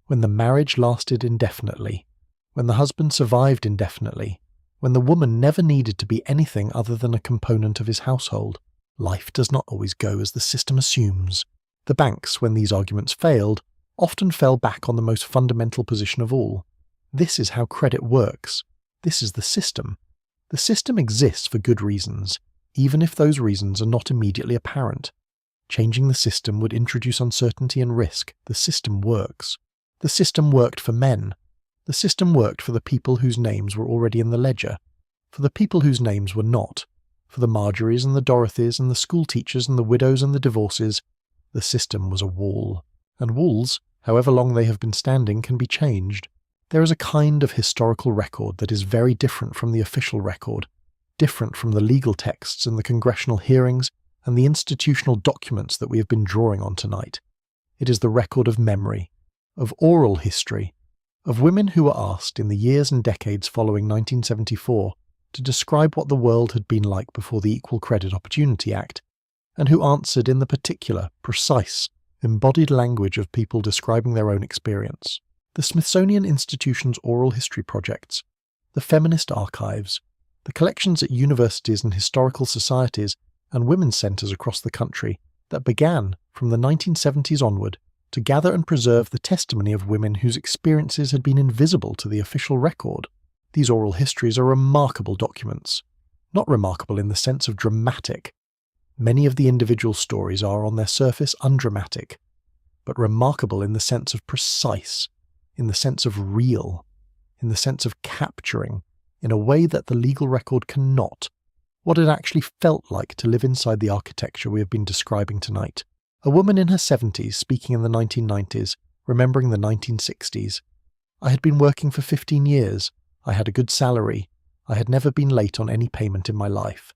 When the marriage lasted indefinitely, when the husband survived indefinitely, when the woman never needed to be anything other than a component of his household, life does not always go as the system assumes. The banks, when these arguments failed, often fell back on the most fundamental position of all. This is how credit works. This is the system. The system exists for good reasons, even if those reasons are not immediately apparent. Changing the system would introduce uncertainty and risk. The system works. The system worked for men. The system worked for the people whose names were already in the ledger, for the people whose names were not, for the Marjories and the Dorothys and the school teachers and the widows and the divorces. The system was a wall. And walls, however long they have been standing, can be changed. There is a kind of historical record that is very different from the official record, different from the legal texts and the congressional hearings and the institutional documents that we have been drawing on tonight. It is the record of memory, of oral history, of women who were asked in the years and decades following 1974 to describe what the world had been like before the Equal Credit Opportunity Act, and who answered in the particular, precise, embodied language of people describing their own experience. The Smithsonian Institution's oral history projects, the feminist archives, the collections at universities and historical societies and women's centres across the country that began, from the 1970s onward, to gather and preserve the testimony of women whose experiences had been invisible to the official record. These oral histories are remarkable documents. Not remarkable in the sense of dramatic. Many of the individual stories are, on their surface, undramatic, but remarkable in the sense of precise, in the sense of real, in the sense of capturing, in a way that the legal record cannot, what it actually felt like to live inside the architecture we have been describing tonight. A woman in her 70s speaking in the 1990s, remembering the 1960s. I had been working for 15 years. I had a good salary. I had never been late on any payment in my life.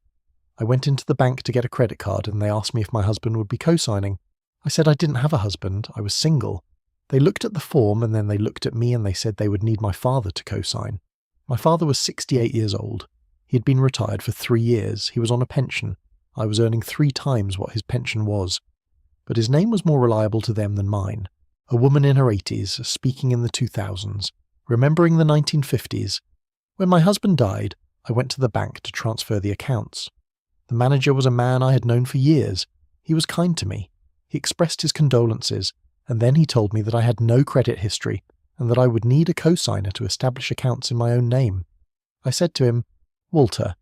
I went into the bank to get a credit card and they asked me if my husband would be co-signing. I said I didn't have a husband, I was single. They looked at the form and then they looked at me and they said they would need my father to co-sign. My father was 68 years old. He had been retired for 3 years. He was on a pension. I was earning 3 times what his pension was. But his name was more reliable to them than mine. A woman in her 80s, speaking in the 2000s, remembering the 1950s. When my husband died, I went to the bank to transfer the accounts. The manager was a man I had known for years. He was kind to me. He expressed his condolences, and then he told me that I had no credit history and that I would need a co-signer to establish accounts in my own name. I said to him, "Walter,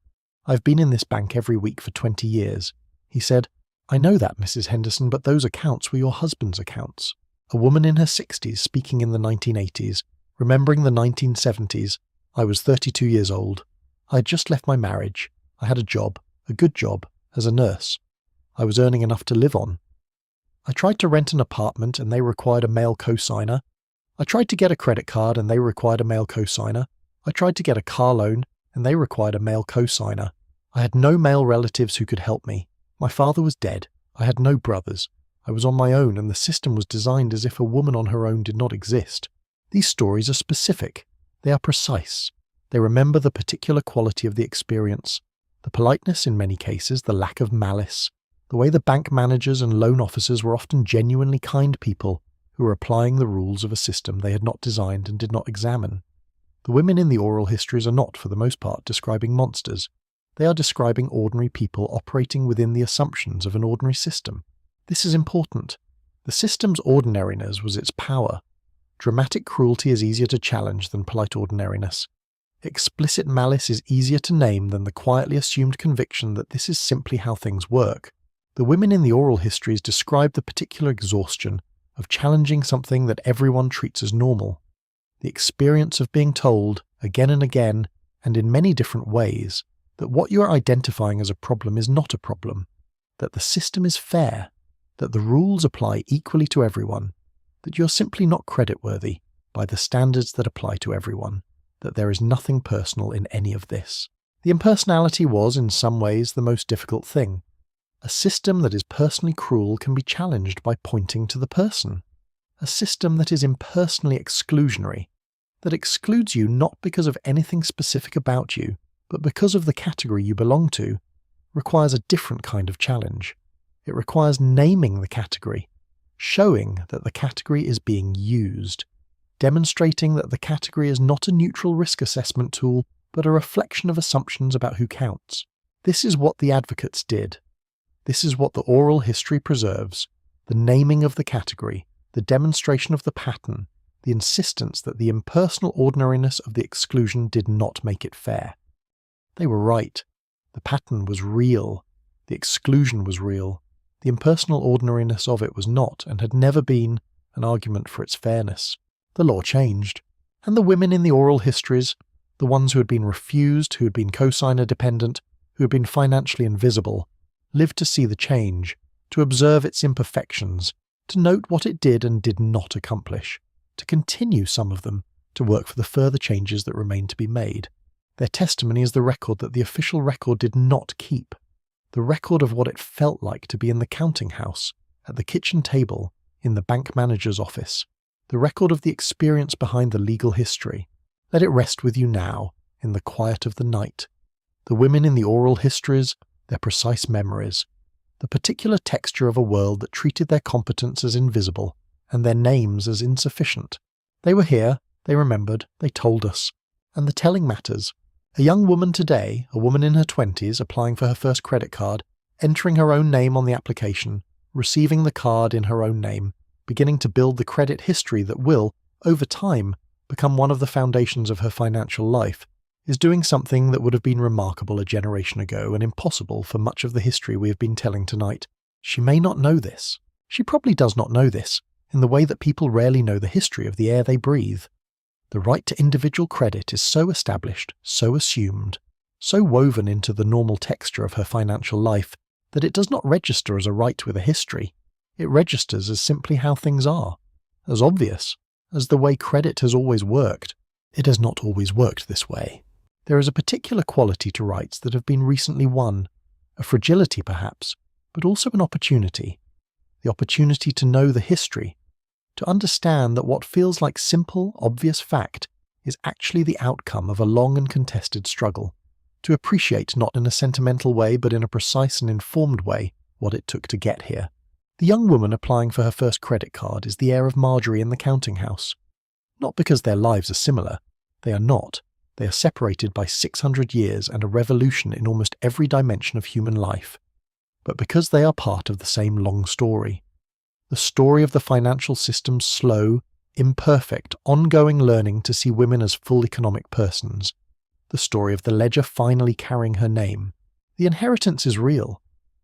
I've been in this bank every week for 20 years. He said, "I know that, Mrs. Henderson, but those accounts were your husband's accounts." A woman in her 60s speaking in the 1980s, remembering the 1970s. "I was 32 years old. I had just left my marriage. I had a job, a good job, as a nurse. I was earning enough to live on. I tried to rent an apartment and they required a male co-signer. I tried to get a credit card and they required a male co-signer. I tried to get a car loan and they required a male co-signer. I had no male relatives who could help me. My father was dead. I had no brothers. I was on my own and the system was designed as if a woman on her own did not exist." These stories are specific. They are precise. They remember the particular quality of the experience, the politeness in many cases, the lack of malice, the way the bank managers and loan officers were often genuinely kind people who were applying the rules of a system they had not designed and did not examine. The women in the oral histories are not, for the most part, describing monsters. They are describing ordinary people operating within the assumptions of an ordinary system. This is important. The system's ordinariness was its power. Dramatic cruelty is easier to challenge than polite ordinariness. Explicit malice is easier to name than the quietly assumed conviction that this is simply how things work. The women in the oral histories describe the particular exhaustion of challenging something that everyone treats as normal. The experience of being told, again and again, and in many different ways, that what you are identifying as a problem is not a problem, that the system is fair, that the rules apply equally to everyone, that you're simply not creditworthy by the standards that apply to everyone, that there is nothing personal in any of this. The impersonality was, in some ways, the most difficult thing. A system that is personally cruel can be challenged by pointing to the person. A system that is impersonally exclusionary, that excludes you not because of anything specific about you, but because of the category you belong to, requires a different kind of challenge. It requires naming the category, showing that the category is being used, demonstrating that the category is not a neutral risk assessment tool, but a reflection of assumptions about who counts. This is what the advocates did. This is what the oral history preserves: the naming of the category, the demonstration of the pattern, the insistence that the impersonal ordinariness of the exclusion did not make it fair. They were right. The pattern was real. The exclusion was real. The impersonal ordinariness of it was not, and had never been, an argument for its fairness. The law changed. And the women in the oral histories, the ones who had been refused, who had been cosigner dependent, who had been financially invisible, lived to see the change, to observe its imperfections, to note what it did and did not accomplish, to continue, some of them, to work for the further changes that remained to be made. Their testimony is the record that the official record did not keep, the record of what it felt like to be in the counting house, at the kitchen table, in the bank manager's office, the record of the experience behind the legal history. Let it rest with you now, in the quiet of the night. The women in the oral histories, their precise memories, the particular texture of a world that treated their competence as invisible, and their names as insufficient. They were here, they remembered, they told us. And the telling matters. A young woman today, a woman in her 20s, applying for her first credit card, entering her own name on the application, receiving the card in her own name, beginning to build the credit history that will, over time, become one of the foundations of her financial life, is doing something that would have been remarkable a generation ago and impossible for much of the history we have been telling tonight. She may not know this. She probably does not know this, in the way that people rarely know the history of the air they breathe. The right to individual credit is so established, so assumed, so woven into the normal texture of her financial life, that it does not register as a right with a history. It registers as simply how things are, as obvious, as the way credit has always worked. It has not always worked this way. There is a particular quality to rights that have been recently won, a fragility perhaps, but also an opportunity. The opportunity to know the history, to understand that what feels like simple, obvious fact is actually the outcome of a long and contested struggle, to appreciate not in a sentimental way but in a precise and informed way what it took to get here. The young woman applying for her first credit card is the heir of Marjorie in the counting house. Not because their lives are similar. They are not. They are separated by 600 years and a revolution in almost every dimension of human life. But because they are part of the same long story. The story of the financial system's slow, imperfect, ongoing learning to see women as full economic persons. The story of the ledger finally carrying her name. The inheritance is real.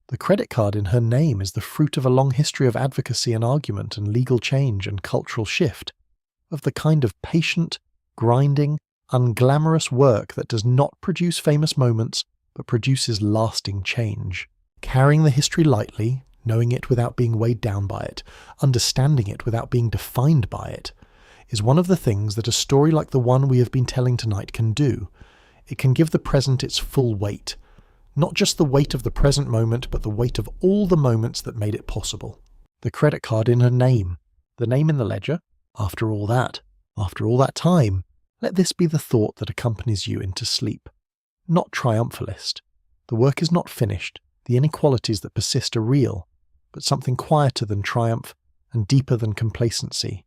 The credit card in her name is the fruit of a long history of advocacy and argument and legal change and cultural shift, of the kind of patient, grinding, unglamorous work that does not produce famous moments but produces lasting change. Carrying the history lightly, knowing it without being weighed down by it, understanding it without being defined by it, is one of the things that a story like the one we have been telling tonight can do. It can give the present its full weight. Not just the weight of the present moment, but the weight of all the moments that made it possible. The credit card in her name, the name in the ledger. After all that time, let this be the thought that accompanies you into sleep. Not triumphalist. The work is not finished. The inequalities that persist are real, but something quieter than triumph and deeper than complacency.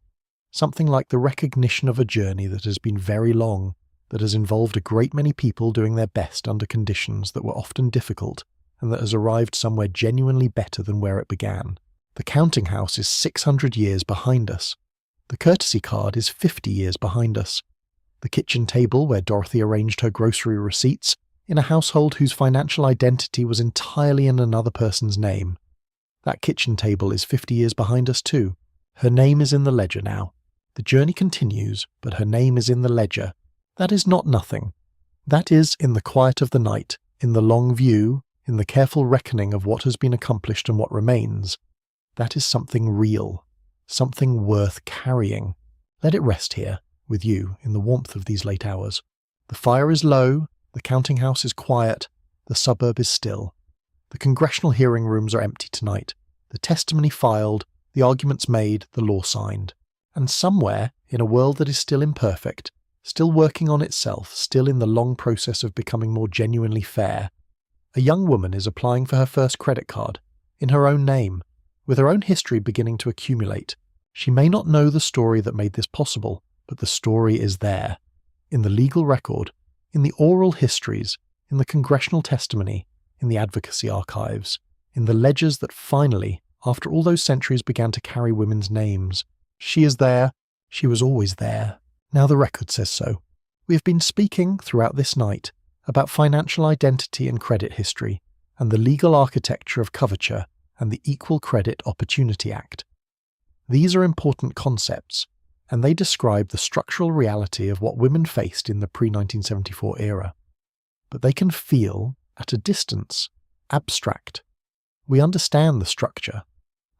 Something like the recognition of a journey that has been very long, that has involved a great many people doing their best under conditions that were often difficult, and that has arrived somewhere genuinely better than where it began. The counting house is 600 years behind us. The courtesy card is 50 years behind us. The kitchen table where Dorothy arranged her grocery receipts in a household whose financial identity was entirely in another person's name. That kitchen table is 50 years behind us too. Her name is in the ledger now. The journey continues, but her name is in the ledger. That is not nothing. That is in the quiet of the night, in the long view, in the careful reckoning of what has been accomplished and what remains. That is something real, something worth carrying. Let it rest here, with you, in the warmth of these late hours. The fire is low, the counting house is quiet, the suburb is still. The congressional hearing rooms are empty tonight, the testimony filed, the arguments made, the law signed. And somewhere, in a world that is still imperfect, still working on itself, still in the long process of becoming more genuinely fair, a young woman is applying for her first credit card, in her own name, with her own history beginning to accumulate. She may not know the story that made this possible, but the story is there. In the legal record, in the oral histories, in the congressional testimony, in the advocacy archives, in the ledgers that finally, after all those centuries, began to carry women's names. She is there. She was always there. Now the record says so. We have been speaking throughout this night about financial identity and credit history, and the legal architecture of coverture and the Equal Credit Opportunity Act. These are important concepts, and they describe the structural reality of what women faced in the pre-1974 era. But they can feel, at a distance, abstract. We understand the structure.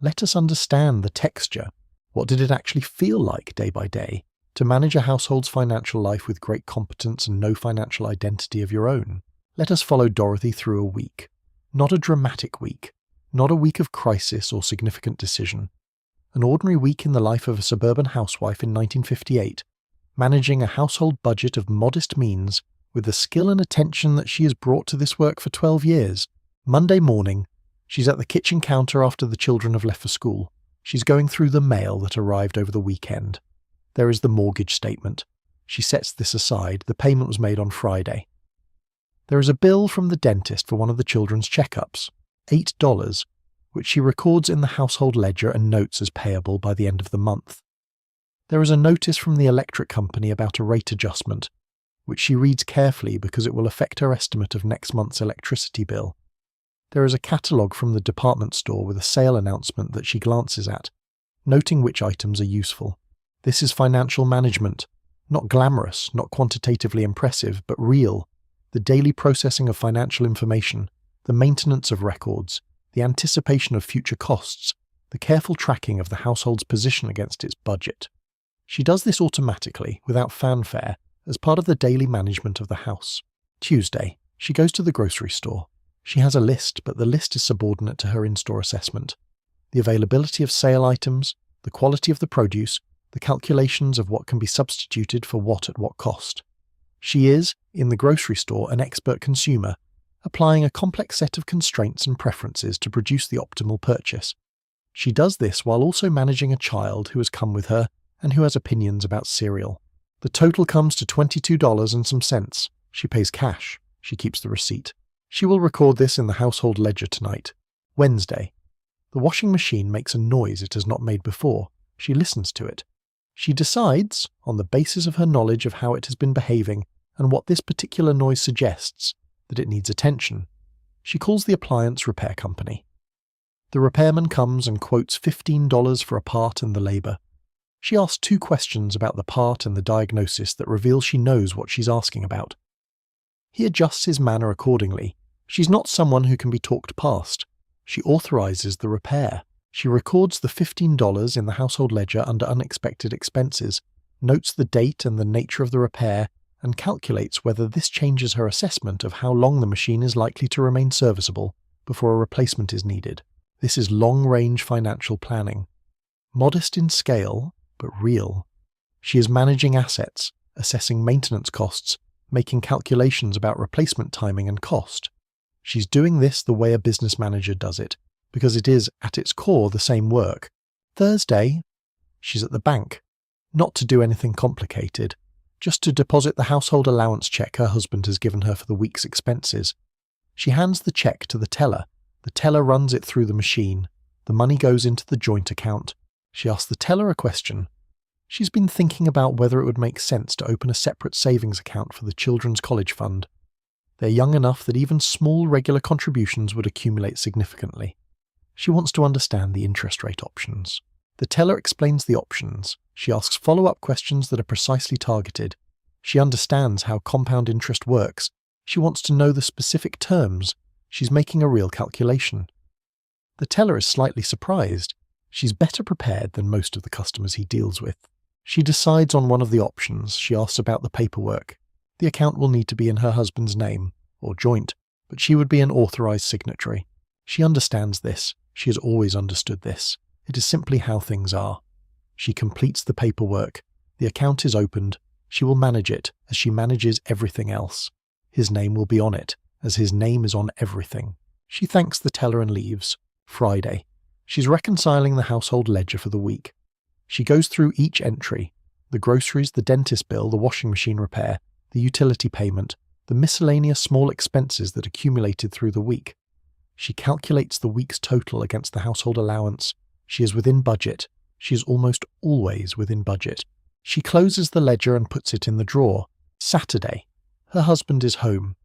Let us understand the texture. What did it actually feel like day by day to manage a household's financial life with great competence and no financial identity of your own? Let us follow Dorothy through a week. Not a dramatic week. Not a week of crisis or significant decision. An ordinary week in the life of a suburban housewife in 1958, managing a household budget of modest means with the skill and attention that she has brought to this work for 12 years. Monday morning, she's at the kitchen counter after the children have left for school. She's going through the mail that arrived over the weekend. There is the mortgage statement. She sets this aside. The payment was made on Friday. There is a bill from the dentist for one of the children's checkups, $8, which she records in the household ledger and notes as payable by the end of the month. There is a notice from the electric company about a rate adjustment, which she reads carefully because it will affect her estimate of next month's electricity bill. There is a catalogue from the department store with a sale announcement that she glances at, noting which items are useful. This is financial management, not glamorous, not quantitatively impressive, but real. The daily processing of financial information, the maintenance of records, the anticipation of future costs, the careful tracking of the household's position against its budget. She does this automatically, without fanfare, as part of the daily management of the house. Tuesday, she goes to the grocery store. She has a list, but the list is subordinate to her in-store assessment. The availability of sale items, the quality of the produce, the calculations of what can be substituted for what at what cost. She is, in the grocery store, an expert consumer, applying a complex set of constraints and preferences to produce the optimal purchase. She does this while also managing a child who has come with her and who has opinions about cereal. The total comes to $22 and some cents. She pays cash. She keeps the receipt. She will record this in the household ledger tonight. Wednesday. The washing machine makes a noise it has not made before. She listens to it. She decides, on the basis of her knowledge of how it has been behaving and what this particular noise suggests, that it needs attention. She calls the appliance repair company. The repairman comes and quotes $15 for a part and the labour. She asks 2 questions about the part and the diagnosis that reveal she knows what she's asking about. He adjusts his manner accordingly. She's not someone who can be talked past. She authorises the repair. She records the $15 in the household ledger under unexpected expenses, notes the date and the nature of the repair, and calculates whether this changes her assessment of how long the machine is likely to remain serviceable before a replacement is needed. This is long-range financial planning. Modest in scale, but real. She is managing assets, assessing maintenance costs, making calculations about replacement timing and cost. She's doing this the way a business manager does it, because it is, at its core, the same work. Thursday, she's at the bank. Not to do anything complicated, just to deposit the household allowance cheque her husband has given her for the week's expenses. She hands the cheque to the teller. The teller runs it through the machine. The money goes into the joint account. She asks the teller a question. She's been thinking about whether it would make sense to open a separate savings account for the children's college fund. They're young enough that even small regular contributions would accumulate significantly. She wants to understand the interest rate options. The teller explains the options. She asks follow-up questions that are precisely targeted. She understands how compound interest works. She wants to know the specific terms. She's making a real calculation. The teller is slightly surprised. She's better prepared than most of the customers he deals with. She decides on one of the options. She asks about the paperwork. The account will need to be in her husband's name, or joint, but she would be an authorised signatory. She understands this. She has always understood this. It is simply how things are. She completes the paperwork. The account is opened. She will manage it as she manages everything else. His name will be on it, as his name is on everything. She thanks the teller and leaves. Friday. She's reconciling the household ledger for the week. She goes through each entry: the groceries, the dentist bill, the washing machine repair, the utility payment, the miscellaneous small expenses that accumulated through the week. She calculates the week's total against the household allowance. She is within budget. She is almost always within budget. She closes the ledger and puts it in the drawer. Saturday. Her husband is home.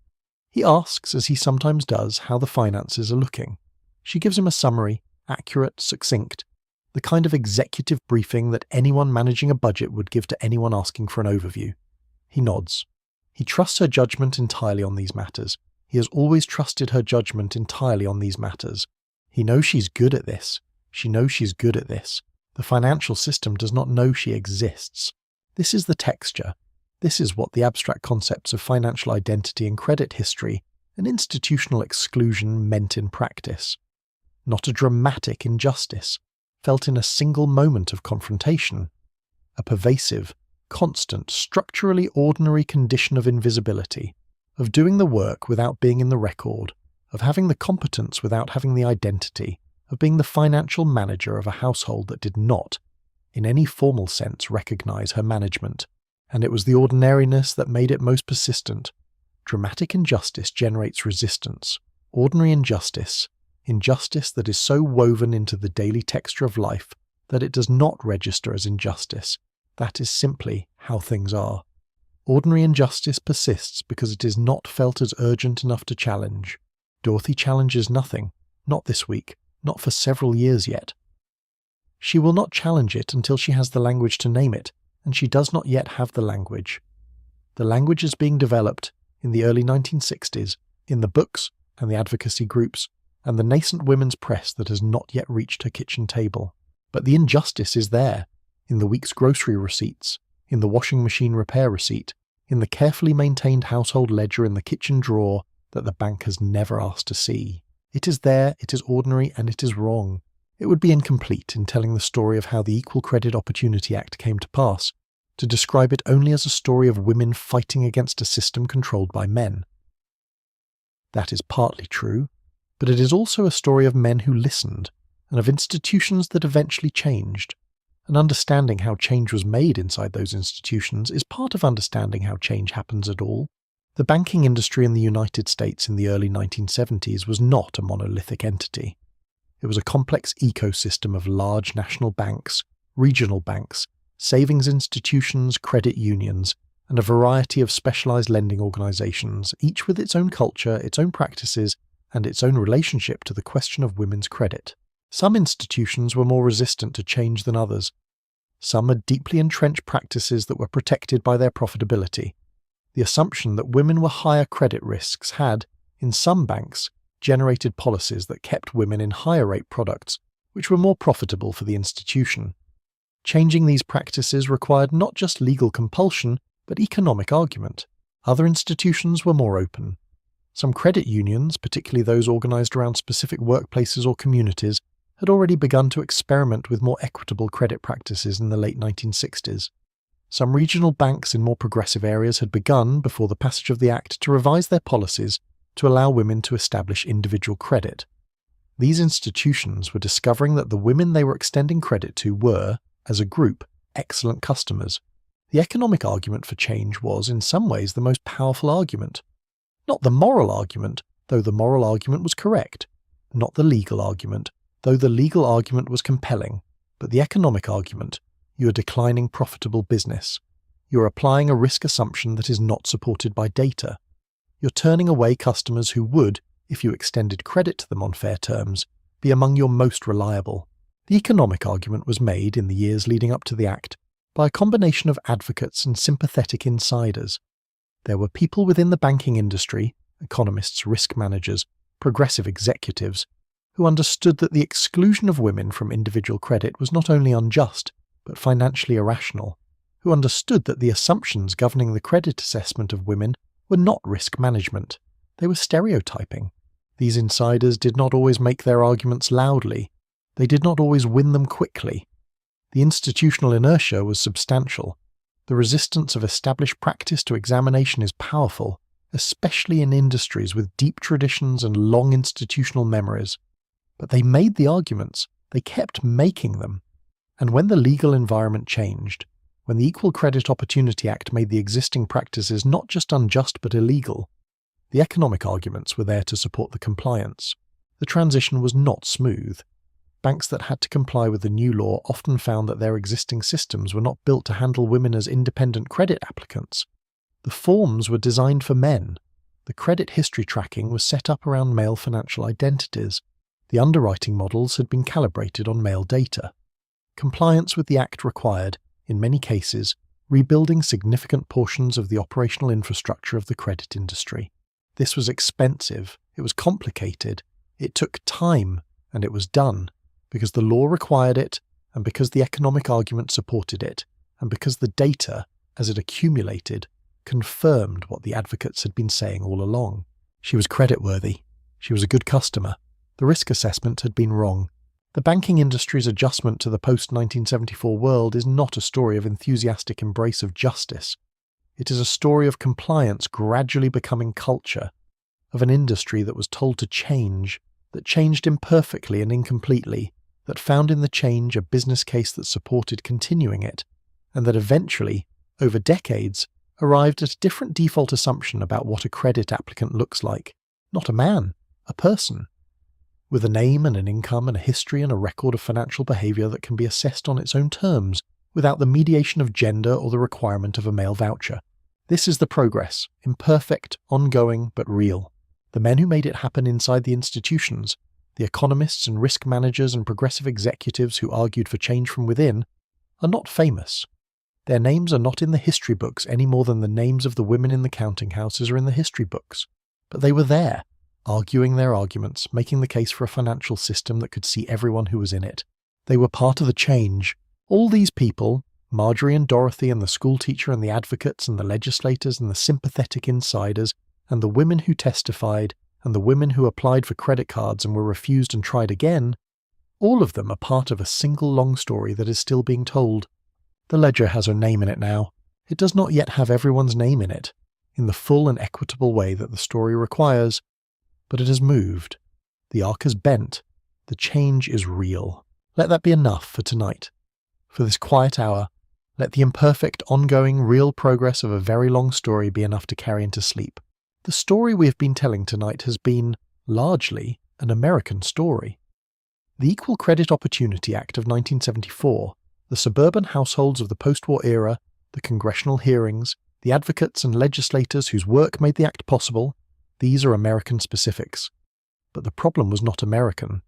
He asks, as he sometimes does, how the finances are looking. She gives him a summary, accurate, succinct, the kind of executive briefing that anyone managing a budget would give to anyone asking for an overview. He nods. He trusts her judgment entirely on these matters. He has always trusted her judgment entirely on these matters. He knows she's good at this. She knows she's good at this. The financial system does not know she exists. This is the texture. This is what the abstract concepts of financial identity and credit history and institutional exclusion meant in practice. Not a dramatic injustice, felt in a single moment of confrontation. A pervasive, constant, structurally ordinary condition of invisibility, of doing the work without being in the record, of having the competence without having the identity, of being the financial manager of a household that did not, in any formal sense, recognize her management. And it was the ordinariness that made it most persistent. Dramatic injustice generates resistance. Ordinary injustice, injustice that is so woven into the daily texture of life that it does not register as injustice. That is simply how things are. Ordinary injustice persists because it is not felt as urgent enough to challenge. Dorothy challenges nothing, not this week, not for several years yet. She will not challenge it until she has the language to name it, and she does not yet have the language. The language is being developed in the early 1960s, in the books and the advocacy groups, and the nascent women's press that has not yet reached her kitchen table. But the injustice is there, in the week's grocery receipts, in the washing machine repair receipt, in the carefully maintained household ledger in the kitchen drawer that the bank has never asked to see. It is there, it is ordinary, and it is wrong. It would be incomplete in telling the story of how the Equal Credit Opportunity Act came to pass, to describe it only as a story of women fighting against a system controlled by men. That is partly true, but it is also a story of men who listened, and of institutions that eventually changed. And understanding how change was made inside those institutions is part of understanding how change happens at all. The banking industry in the United States in the early 1970s was not a monolithic entity. It was a complex ecosystem of large national banks, regional banks, savings institutions, credit unions, and a variety of specialized lending organizations, each with its own culture, its own practices, and its own relationship to the question of women's credit. Some institutions were more resistant to change than others. Some had deeply entrenched practices that were protected by their profitability. The assumption that women were higher credit risks had, in some banks, generated policies that kept women in higher rate products, which were more profitable for the institution. Changing these practices required not just legal compulsion, but economic argument. Other institutions were more open. Some credit unions, particularly those organized around specific workplaces or communities, had already begun to experiment with more equitable credit practices in the late 1960s. Some regional banks in more progressive areas had begun, before the passage of the Act, to revise their policies to allow women to establish individual credit. These institutions were discovering that the women they were extending credit to were, as a group, excellent customers. The economic argument for change was, in some ways, the most powerful argument. Not the moral argument, though the moral argument was correct. Not the legal argument, though the legal argument was compelling. But the economic argument: you are declining profitable business. You are applying a risk assumption that is not supported by data. You're turning away customers who would, if you extended credit to them on fair terms, be among your most reliable. The economic argument was made, in the years leading up to the Act, by a combination of advocates and sympathetic insiders. There were people within the banking industry, economists, risk managers, progressive executives, who understood that the exclusion of women from individual credit was not only unjust, but financially irrational, who understood that the assumptions governing the credit assessment of women were not risk management. They were stereotyping. These insiders did not always make their arguments loudly. They did not always win them quickly. The institutional inertia was substantial. The resistance of established practice to examination is powerful, especially in industries with deep traditions and long institutional memories. But they made the arguments. They kept making them. And when the legal environment changed, when the Equal Credit Opportunity Act made the existing practices not just unjust but illegal, the economic arguments were there to support the compliance. The transition was not smooth. Banks that had to comply with the new law often found that their existing systems were not built to handle women as independent credit applicants. The forms were designed for men. The credit history tracking was set up around male financial identities. The underwriting models had been calibrated on male data. Compliance with the Act required, in many cases, rebuilding significant portions of the operational infrastructure of the credit industry. This was expensive, it was complicated, it took time, and it was done, because the law required it, and because the economic argument supported it, and because the data, as it accumulated, confirmed what the advocates had been saying all along. She was creditworthy. She was a good customer. The risk assessment had been wrong. The banking industry's adjustment to the post-1974 world is not a story of enthusiastic embrace of justice. It is a story of compliance gradually becoming culture, of an industry that was told to change, that changed imperfectly and incompletely, that found in the change a business case that supported continuing it, and that eventually, over decades, arrived at a different default assumption about what a credit applicant looks like. Not a man, a person, with a name and an income and a history and a record of financial behavior that can be assessed on its own terms, without the mediation of gender or the requirement of a male voucher. This is the progress, imperfect, ongoing, but real. The men who made it happen inside the institutions, the economists and risk managers and progressive executives who argued for change from within, are not famous. Their names are not in the history books any more than the names of the women in the counting houses are in the history books. But they were there, arguing their arguments, making the case for a financial system that could see everyone who was in it. They were part of the change. All these people, Marjorie and Dorothy and the schoolteacher and the advocates and the legislators and the sympathetic insiders and the women who testified and the women who applied for credit cards and were refused and tried again, all of them are part of a single long story that is still being told. The ledger has her name in it now. It does not yet have everyone's name in it, in the full and equitable way that the story requires, but it has moved. The arc has bent. The change is real. Let that be enough for tonight. For this quiet hour, let the imperfect, ongoing, real progress of a very long story be enough to carry into sleep. The story we have been telling tonight has been, largely, an American story. The Equal Credit Opportunity Act of 1974, the suburban households of the post-war era, the congressional hearings, the advocates and legislators whose work made the act possible, these are American specifics. But the problem was not American.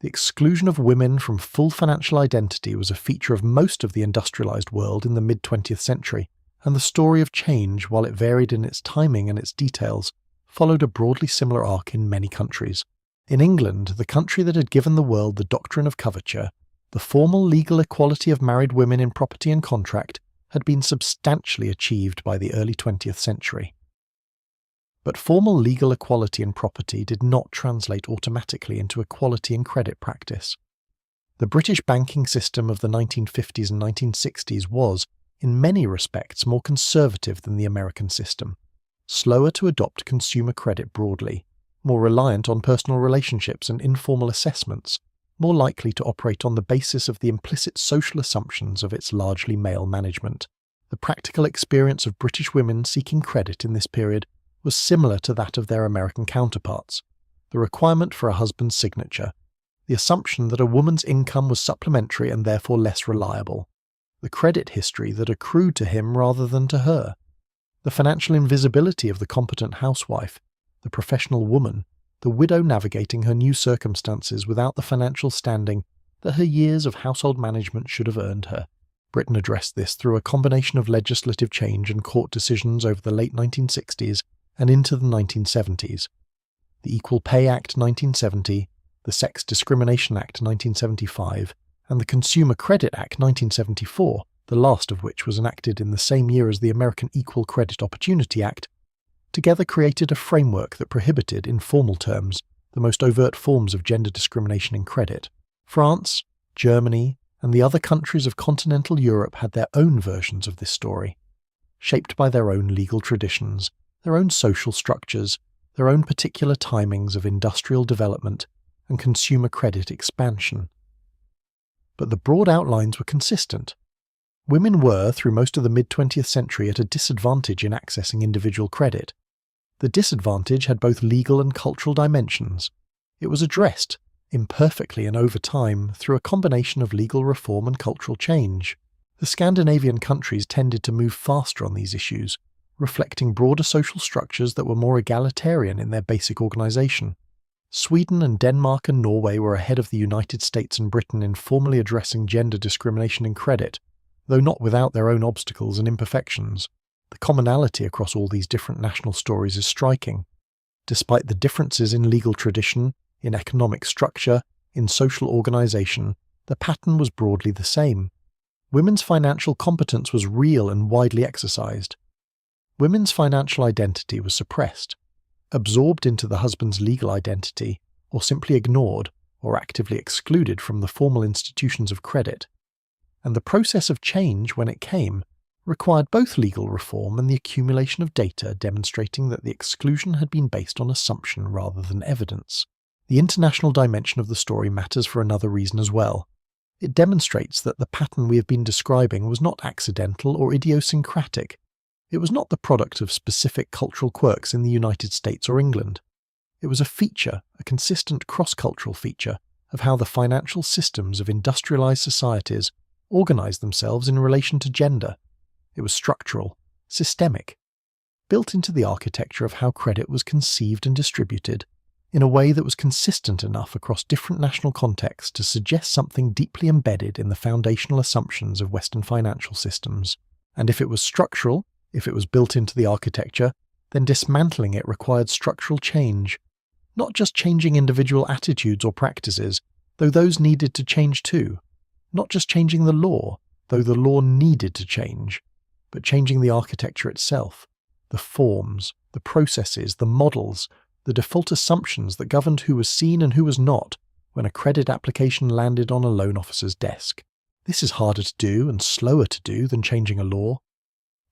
The exclusion of women from full financial identity was a feature of most of the industrialized world in the mid-20th century, and the story of change, while it varied in its timing and its details, followed a broadly similar arc in many countries. In England, the country that had given the world the doctrine of coverture, the formal legal equality of married women in property and contract had been substantially achieved by the early 20th century. But formal legal equality in property did not translate automatically into equality in credit practice. The British banking system of the 1950s and 1960s was, in many respects, more conservative than the American system, slower to adopt consumer credit broadly, more reliant on personal relationships and informal assessments, more likely to operate on the basis of the implicit social assumptions of its largely male management. The practical experience of British women seeking credit in this period was similar to that of their American counterparts: the requirement for a husband's signature, the assumption that a woman's income was supplementary and therefore less reliable, the credit history that accrued to him rather than to her, the financial invisibility of the competent housewife, the professional woman, the widow navigating her new circumstances without the financial standing that her years of household management should have earned her. Britain addressed this through a combination of legislative change and court decisions over the late 1960s and into the 1970s. The Equal Pay Act 1970, the Sex Discrimination Act 1975, and the Consumer Credit Act 1974, the last of which was enacted in the same year as the American Equal Credit Opportunity Act, together created a framework that prohibited, in formal terms, the most overt forms of gender discrimination in credit. France, Germany, and the other countries of continental Europe had their own versions of this story, shaped by their own legal traditions, their own social structures, their own particular timings of industrial development and consumer credit expansion. But the broad outlines were consistent. Women were, through most of the mid-20th century, at a disadvantage in accessing individual credit. The disadvantage had both legal and cultural dimensions. It was addressed, imperfectly and over time, through a combination of legal reform and cultural change. The Scandinavian countries tended to move faster on these issues, reflecting broader social structures that were more egalitarian in their basic organisation. Sweden and Denmark and Norway were ahead of the United States and Britain in formally addressing gender discrimination in credit, though not without their own obstacles and imperfections. The commonality across all these different national stories is striking. Despite the differences in legal tradition, in economic structure, in social organisation, the pattern was broadly the same. Women's financial competence was real and widely exercised. Women's financial identity was suppressed, absorbed into the husband's legal identity, or simply ignored or actively excluded from the formal institutions of credit. And the process of change, when it came, required both legal reform and the accumulation of data demonstrating that the exclusion had been based on assumption rather than evidence. The international dimension of the story matters for another reason as well. It demonstrates that the pattern we have been describing was not accidental or idiosyncratic. It was not the product of specific cultural quirks in the United States or England. It was a feature, a consistent cross-cultural feature, of how the financial systems of industrialized societies organized themselves in relation to gender. It was structural, systemic, built into the architecture of how credit was conceived and distributed, in a way that was consistent enough across different national contexts to suggest something deeply embedded in the foundational assumptions of Western financial systems. And if it was structural, if it was built into the architecture, then dismantling it required structural change, not just changing individual attitudes or practices, though those needed to change too, not just changing the law, though the law needed to change, but changing the architecture itself, the forms, the processes, the models, the default assumptions that governed who was seen and who was not when a credit application landed on a loan officer's desk. This is harder to do and slower to do than changing a law.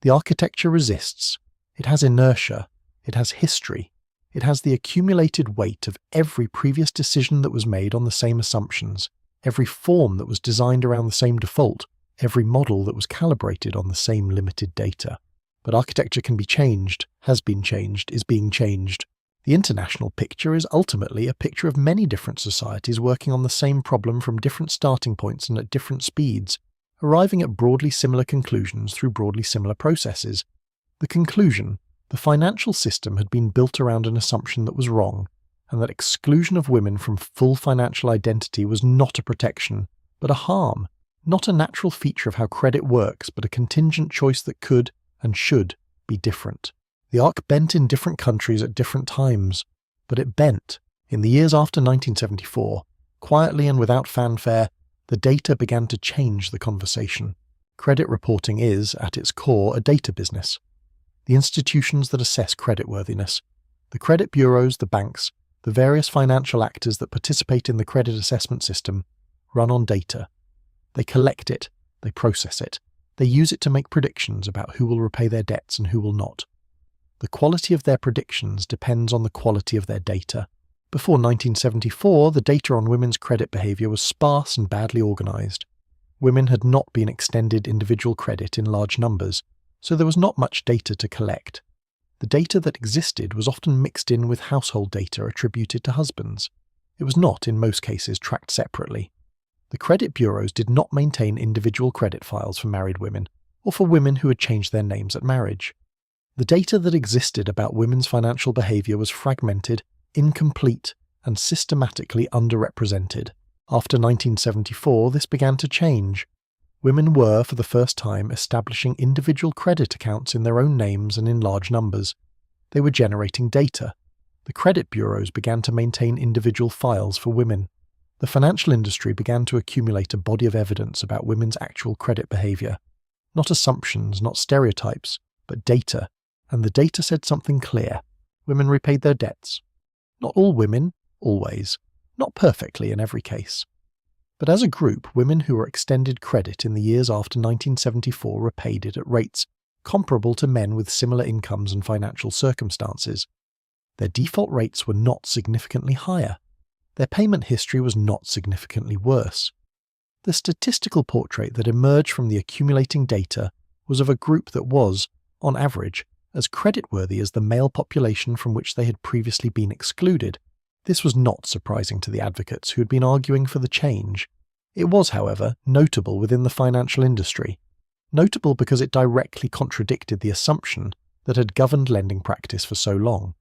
The architecture resists. It has inertia. It has history. It has the accumulated weight of every previous decision that was made on the same assumptions, every form that was designed around the same default, every model that was calibrated on the same limited data. But architecture can be changed, has been changed, is being changed. The international picture is ultimately a picture of many different societies working on the same problem from different starting points and at different speeds, arriving at broadly similar conclusions through broadly similar processes. The conclusion: the financial system had been built around an assumption that was wrong, and that exclusion of women from full financial identity was not a protection, but a harm, not a natural feature of how credit works, but a contingent choice that could and should be different. The arc bent in different countries at different times, but it bent. In the years after 1974, quietly and without fanfare, the data began to change the conversation. Credit reporting is, at its core, a data business. The institutions that assess creditworthiness, the credit bureaus, the banks, the various financial actors that participate in the credit assessment system, run on data. They collect it, they process it, they use it to make predictions about who will repay their debts and who will not. The quality of their predictions depends on the quality of their data. Before 1974, the data on women's credit behaviour was sparse and badly organised. Women had not been extended individual credit in large numbers, so there was not much data to collect. The data that existed was often mixed in with household data attributed to husbands. It was not, in most cases, tracked separately. The credit bureaus did not maintain individual credit files for married women, or for women who had changed their names at marriage. The data that existed about women's financial behaviour was fragmented, incomplete, and systematically underrepresented. After 1974, this began to change. Women were, for the first time, establishing individual credit accounts in their own names and in large numbers. They were generating data. The credit bureaus began to maintain individual files for women. The financial industry began to accumulate a body of evidence about women's actual credit behaviour. Not assumptions, not stereotypes, but data. And the data said something clear. Women repaid their debts. Not all women, always. Not perfectly in every case. But as a group, women who were extended credit in the years after 1974 repaid it at rates comparable to men with similar incomes and financial circumstances. Their default rates were not significantly higher. Their payment history was not significantly worse. The statistical portrait that emerged from the accumulating data was of a group that was, on average, as creditworthy as the male population from which they had previously been excluded. This was not surprising to the advocates who had been arguing for the change. It was, however, notable within the financial industry. Notable because it directly contradicted the assumption that had governed lending practice for so long.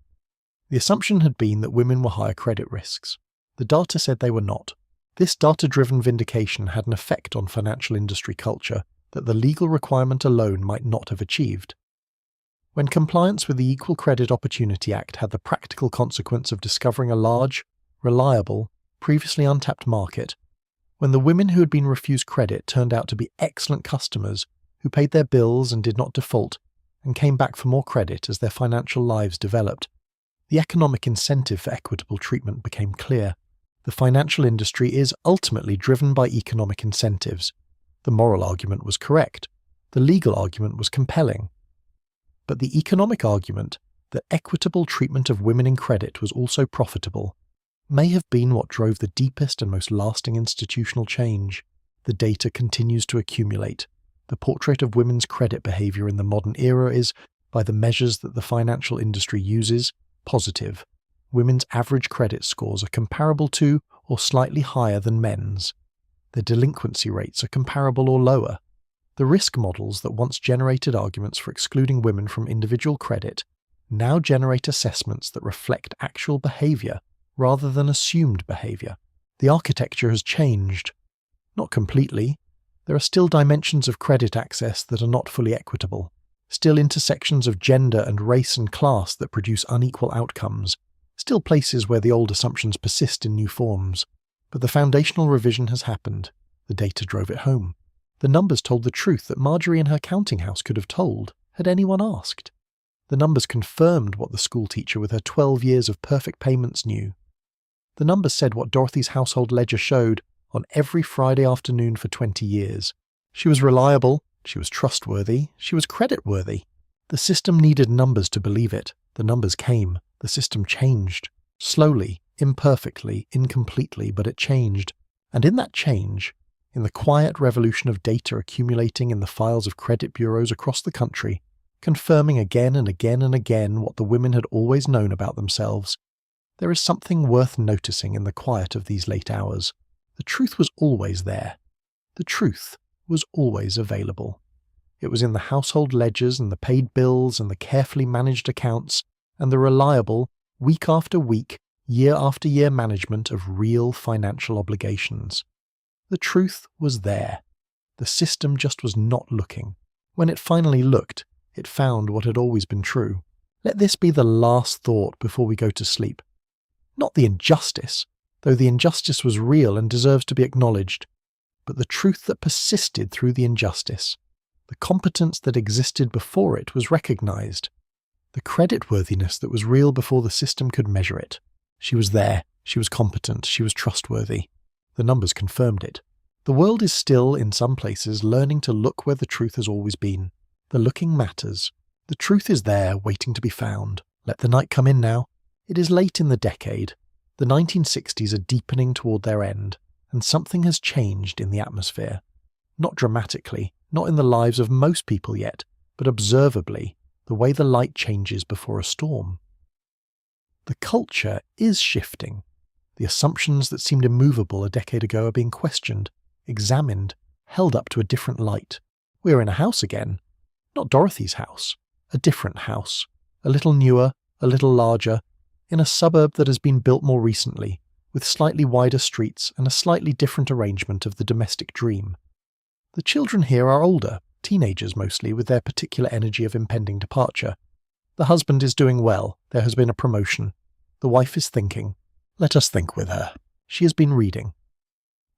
The assumption had been that women were higher credit risks. The data said they were not. This data-driven vindication had an effect on financial industry culture that the legal requirement alone might not have achieved. When compliance with the Equal Credit Opportunity Act had the practical consequence of discovering a large, reliable, previously untapped market, when the women who had been refused credit turned out to be excellent customers who paid their bills and did not default and came back for more credit as their financial lives developed, the economic incentive for equitable treatment became clear. The financial industry is ultimately driven by economic incentives. The moral argument was correct. The legal argument was compelling. But the economic argument that equitable treatment of women in credit was also profitable may have been what drove the deepest and most lasting institutional change. The data continues to accumulate. The portrait of women's credit behaviour in the modern era is, by the measures that the financial industry uses, positive. Women's average credit scores are comparable to or slightly higher than men's. Their delinquency rates are comparable or lower. The risk models that once generated arguments for excluding women from individual credit now generate assessments that reflect actual behaviour rather than assumed behaviour. The architecture has changed. Not completely. There are still dimensions of credit access that are not fully equitable, still intersections of gender and race and class that produce unequal outcomes, still places where the old assumptions persist in new forms. But the foundational revision has happened. The data drove it home. The numbers told the truth that Marjorie in her counting house could have told, had anyone asked. The numbers confirmed what the schoolteacher with her 12 years of perfect payments knew. The numbers said what Dorothy's household ledger showed on every Friday afternoon for 20 years. She was reliable, she was trustworthy, she was creditworthy. The system needed numbers to believe it. The numbers came. The system changed. Slowly, imperfectly, incompletely, but it changed. And in that change, in the quiet revolution of data accumulating in the files of credit bureaus across the country, confirming again and again and again what the women had always known about themselves, there is something worth noticing in the quiet of these late hours. The truth was always there. The truth was always available. It was in the household ledgers and the paid bills and the carefully managed accounts and the reliable, week after week, year after year management of real financial obligations. The truth was there. The system just was not looking. When it finally looked, it found what had always been true. Let this be the last thought before we go to sleep. Not the injustice, though the injustice was real and deserves to be acknowledged, but the truth that persisted through the injustice. The competence that existed before it was recognized. The creditworthiness that was real before the system could measure it. She was there, she was competent, she was trustworthy. The numbers confirmed it. The world is still, in some places, learning to look where the truth has always been. The looking matters. The truth is there, waiting to be found. Let the night come in now. It is late in the decade. The 1960s are deepening toward their end, and something has changed in the atmosphere. Not dramatically, not in the lives of most people yet, but observably, the way the light changes before a storm. The culture is shifting. The assumptions that seemed immovable a decade ago are being questioned, examined, held up to a different light. We are in a house again. Not Dorothy's house. A different house. A little newer, a little larger, in a suburb that has been built more recently, with slightly wider streets and a slightly different arrangement of the domestic dream. The children here are older, teenagers mostly, with their particular energy of impending departure. The husband is doing well. There has been a promotion. The wife is thinking. Let us think with her. She has been reading.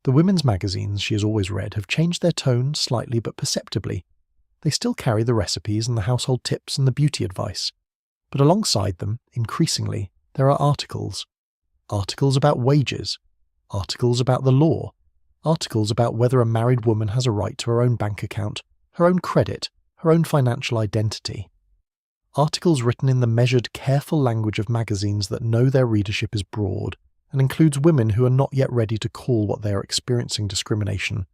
The women's magazines she has always read have changed their tone slightly but perceptibly. They still carry the recipes and the household tips and the beauty advice. But alongside them, increasingly, there are articles. Articles about wages. Articles about the law. Articles about whether a married woman has a right to her own bank account, her own credit, her own financial identity. Articles written in the measured, careful language of magazines that know their readership is broad and includes women who are not yet ready to call what they are experiencing discrimination,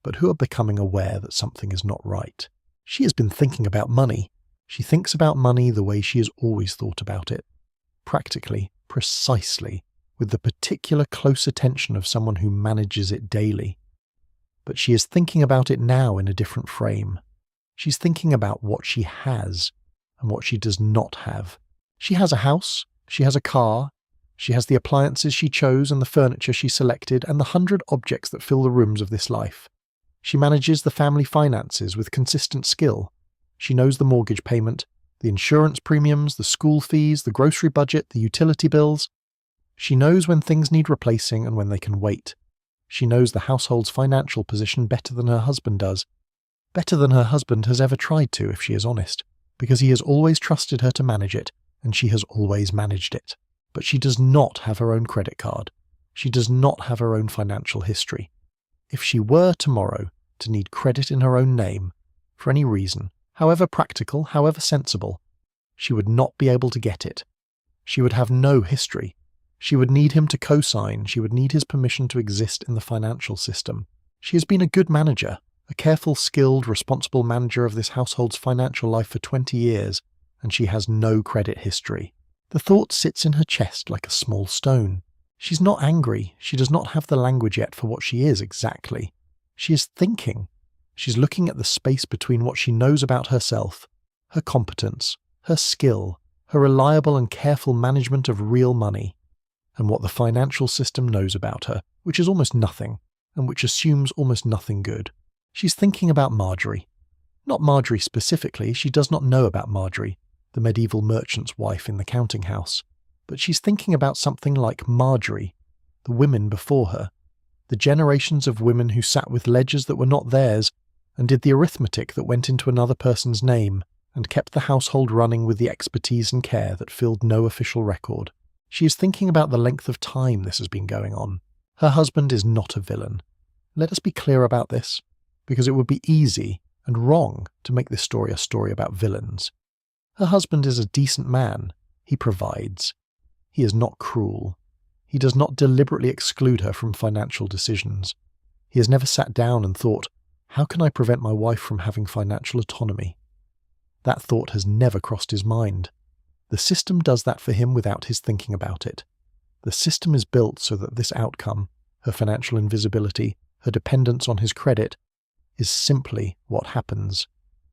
but who are becoming aware that something is not right. She has been thinking about money. She thinks about money the way she has always thought about it. Practically, precisely, with the particular close attention of someone who manages it daily. But she is thinking about it now in a different frame. She's thinking about what she has and what she does not have. She has a house, she has a car, she has the appliances she chose and the furniture she selected and the 100 objects that fill the rooms of this life. She manages the family finances with consistent skill. She knows the mortgage payment, the insurance premiums, the school fees, the grocery budget, the utility bills. She knows when things need replacing and when they can wait. She knows the household's financial position better than her husband does. Better than her husband has ever tried to, if she is honest, because he has always trusted her to manage it, and she has always managed it. But she does not have her own credit card. She does not have her own financial history. If she were tomorrow to need credit in her own name, for any reason, however practical, however sensible, she would not be able to get it. She would have no history. She would need him to co-sign. She would need his permission to exist in the financial system. She has been a good manager, a careful, skilled, responsible manager of this household's financial life for 20 years, and she has no credit history. The thought sits in her chest like a small stone. She's not angry. She does not have the language yet for what she is exactly. She is thinking. She's looking at the space between what she knows about herself, her competence, her skill, her reliable and careful management of real money, and what the financial system knows about her, which is almost nothing, and which assumes almost nothing good. She's thinking about Marjorie. Not Marjorie specifically, she does not know about Marjorie, the medieval merchant's wife in the counting house, but she's thinking about something like Marjorie, the women before her, the generations of women who sat with ledgers that were not theirs and did the arithmetic that went into another person's name and kept the household running with the expertise and care that filled no official record. She is thinking about the length of time this has been going on. Her husband is not a villain. Let us be clear about this, because it would be easy and wrong to make this story a story about villains. Her husband is a decent man. He provides. He is not cruel. He does not deliberately exclude her from financial decisions. He has never sat down and thought, how can I prevent my wife from having financial autonomy? That thought has never crossed his mind. The system does that for him without his thinking about it. The system is built so that this outcome, her financial invisibility, her dependence on his credit, is simply what happens.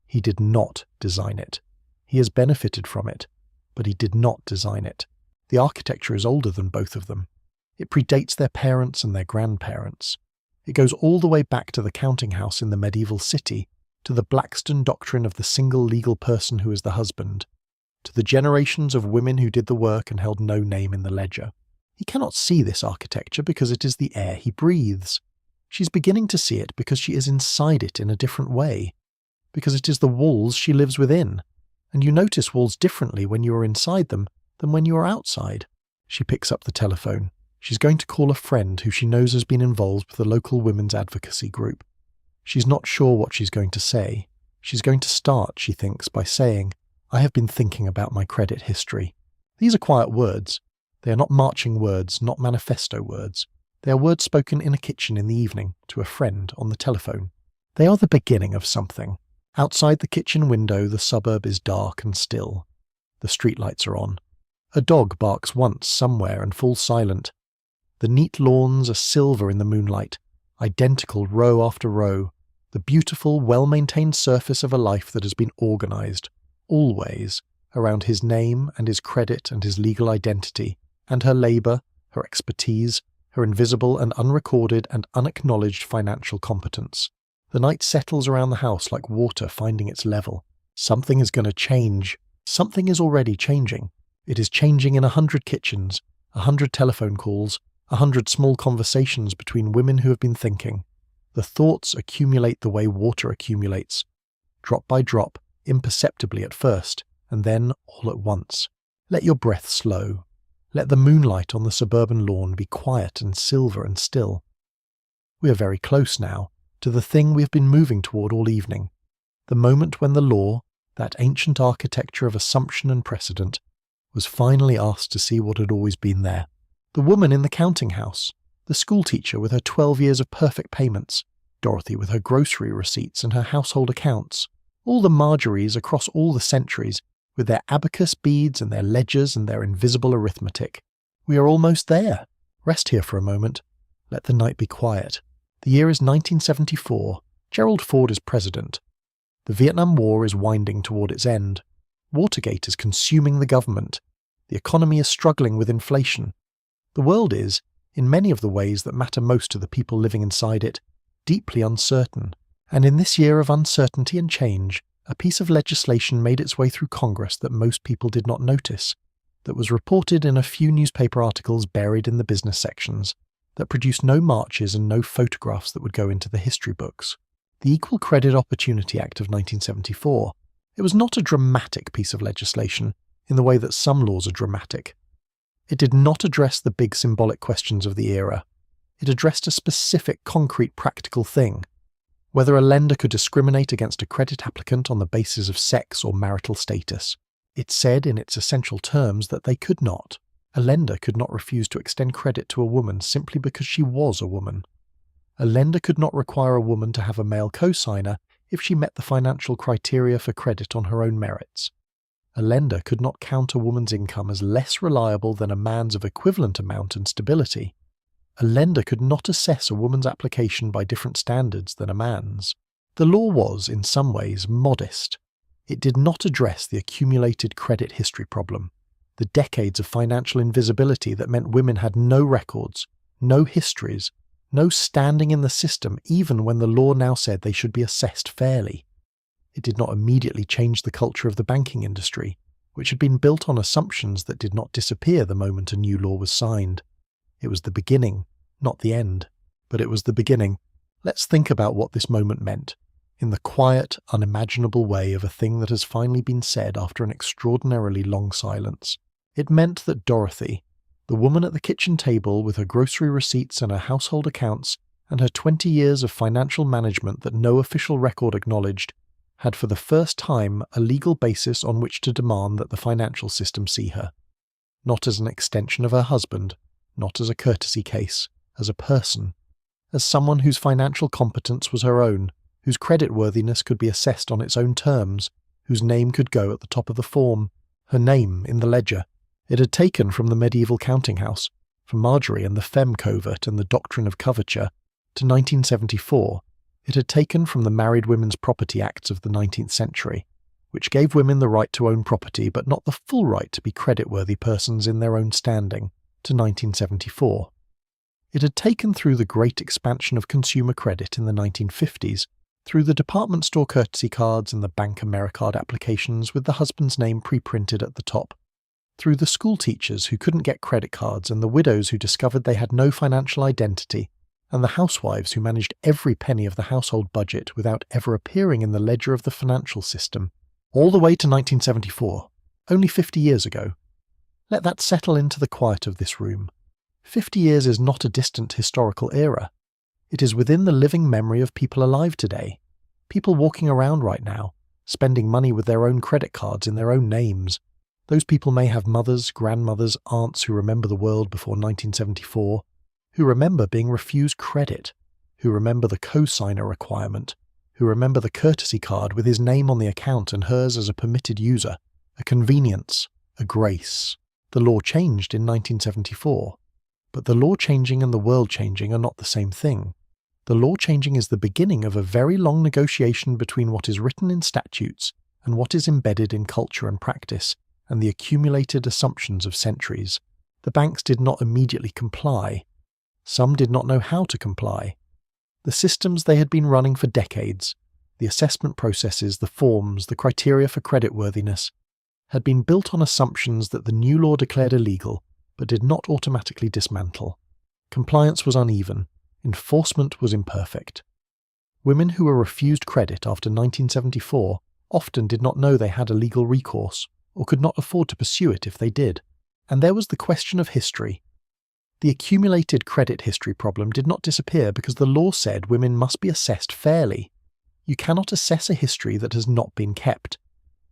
He did not design it. He has benefited from it, but he did not design it. The architecture is older than both of them. It predates their parents and their grandparents. It goes all the way back to the counting house in the medieval city, to the Blackstone doctrine of the single legal person who is the husband, to the generations of women who did the work and held no name in the ledger. He cannot see this architecture because it is the air he breathes. She's beginning to see it because she is inside it in a different way, because it is the walls she lives within, and you notice walls differently when you are inside them than when you are outside. She picks up the telephone. She's going to call a friend who she knows has been involved with the local women's advocacy group. She's not sure what she's going to say. She's going to start, she thinks, by saying, "I have been thinking about my credit history." These are quiet words. They are not marching words, not manifesto words. They are words spoken in a kitchen in the evening to a friend on the telephone. They are the beginning of something. Outside the kitchen window, the suburb is dark and still. The streetlights are on. A dog barks once somewhere and falls silent. The neat lawns are silver in the moonlight, identical row after row, the beautiful, well-maintained surface of a life that has been organised, always, around his name and his credit and his legal identity, and her labour, her expertise, her invisible and unrecorded and unacknowledged financial competence. The night settles around the house like water finding its level. Something is going to change. Something is already changing. It is changing in 100 kitchens, 100 telephone calls, 100 small conversations between women who have been thinking. The thoughts accumulate the way water accumulates, drop by drop, imperceptibly at first, and then all at once. Let your breath slow. Let the moonlight on the suburban lawn be quiet and silver and still. We are very close now to the thing we have been moving toward all evening, the moment when the law, that ancient architecture of assumption and precedent, was finally asked to see what had always been there. The woman in the counting house, the schoolteacher with her 12 years of perfect payments, Dorothy with her grocery receipts and her household accounts, all the Marjories across all the centuries with their abacus beads and their ledgers and their invisible arithmetic. We are almost there. Rest here for a moment. Let the night be quiet. The year is 1974. Gerald Ford is president. The Vietnam War is winding toward its end. Watergate is consuming the government. The economy is struggling with inflation. The world is, in many of the ways that matter most to the people living inside it, deeply uncertain. And in this year of uncertainty and change, a piece of legislation made its way through Congress that most people did not notice, that was reported in a few newspaper articles buried in the business sections, that produced no marches and no photographs that would go into the history books. The Equal Credit Opportunity Act of 1974. It was not a dramatic piece of legislation in the way that some laws are dramatic. It did not address the big symbolic questions of the era. It addressed a specific, concrete, practical thing. Whether a lender could discriminate against a credit applicant on the basis of sex or marital status. It said in its essential terms that they could not. A lender could not refuse to extend credit to a woman simply because she was a woman. A lender could not require a woman to have a male co-signer if she met the financial criteria for credit on her own merits. A lender could not count a woman's income as less reliable than a man's of equivalent amount and stability. A lender could not assess a woman's application by different standards than a man's. The law was, in some ways, modest. It did not address the accumulated credit history problem, the decades of financial invisibility that meant women had no records, no histories, no standing in the system even when the law now said they should be assessed fairly. It did not immediately change the culture of the banking industry, which had been built on assumptions that did not disappear the moment a new law was signed. It was the beginning, not the end, but it was the beginning. Let's think about what this moment meant, in the quiet, unimaginable way of a thing that has finally been said after an extraordinarily long silence. It meant that Dorothy, the woman at the kitchen table with her grocery receipts and her household accounts and her 20 years of financial management that no official record acknowledged, had for the first time a legal basis on which to demand that the financial system see her. Not as an extension of her husband, not as a courtesy case, as a person, as someone whose financial competence was her own, whose creditworthiness could be assessed on its own terms, whose name could go at the top of the form, her name in the ledger. It had taken from the medieval counting house, from Marjorie and the femme covert and the doctrine of coverture, to 1974, it had taken from the Married Women's Property Acts of the 19th century, which gave women the right to own property but not the full right to be creditworthy persons in their own standing, to 1974. It had taken through the great expansion of consumer credit in the 1950s, through the department store courtesy cards and the bank AmeriCard applications with the husband's name pre-printed at the top, through the school teachers who couldn't get credit cards and the widows who discovered they had no financial identity, and the housewives who managed every penny of the household budget without ever appearing in the ledger of the financial system, all the way to 1974, only 50 years ago. Let that settle into the quiet of this room. 50 years is not a distant historical era. It is within the living memory of people alive today, people walking around right now, spending money with their own credit cards in their own names. Those people may have mothers, grandmothers, aunts who remember the world before 1974, who remember being refused credit, who remember the co-signer requirement, who remember the courtesy card with his name on the account and hers as a permitted user, a convenience, a grace. The law changed in 1974. But the law changing and the world changing are not the same thing. The law changing is the beginning of a very long negotiation between what is written in statutes and what is embedded in culture and practice, and the accumulated assumptions of centuries. The banks did not immediately comply. Some did not know how to comply. The systems they had been running for decades, the assessment processes, the forms, the criteria for creditworthiness, had been built on assumptions that the new law declared illegal, but did not automatically dismantle. Compliance was uneven. Enforcement was imperfect. Women who were refused credit after 1974 often did not know they had a legal recourse, or could not afford to pursue it if they did. And there was the question of history. The accumulated credit history problem did not disappear because the law said women must be assessed fairly. You cannot assess a history that has not been kept.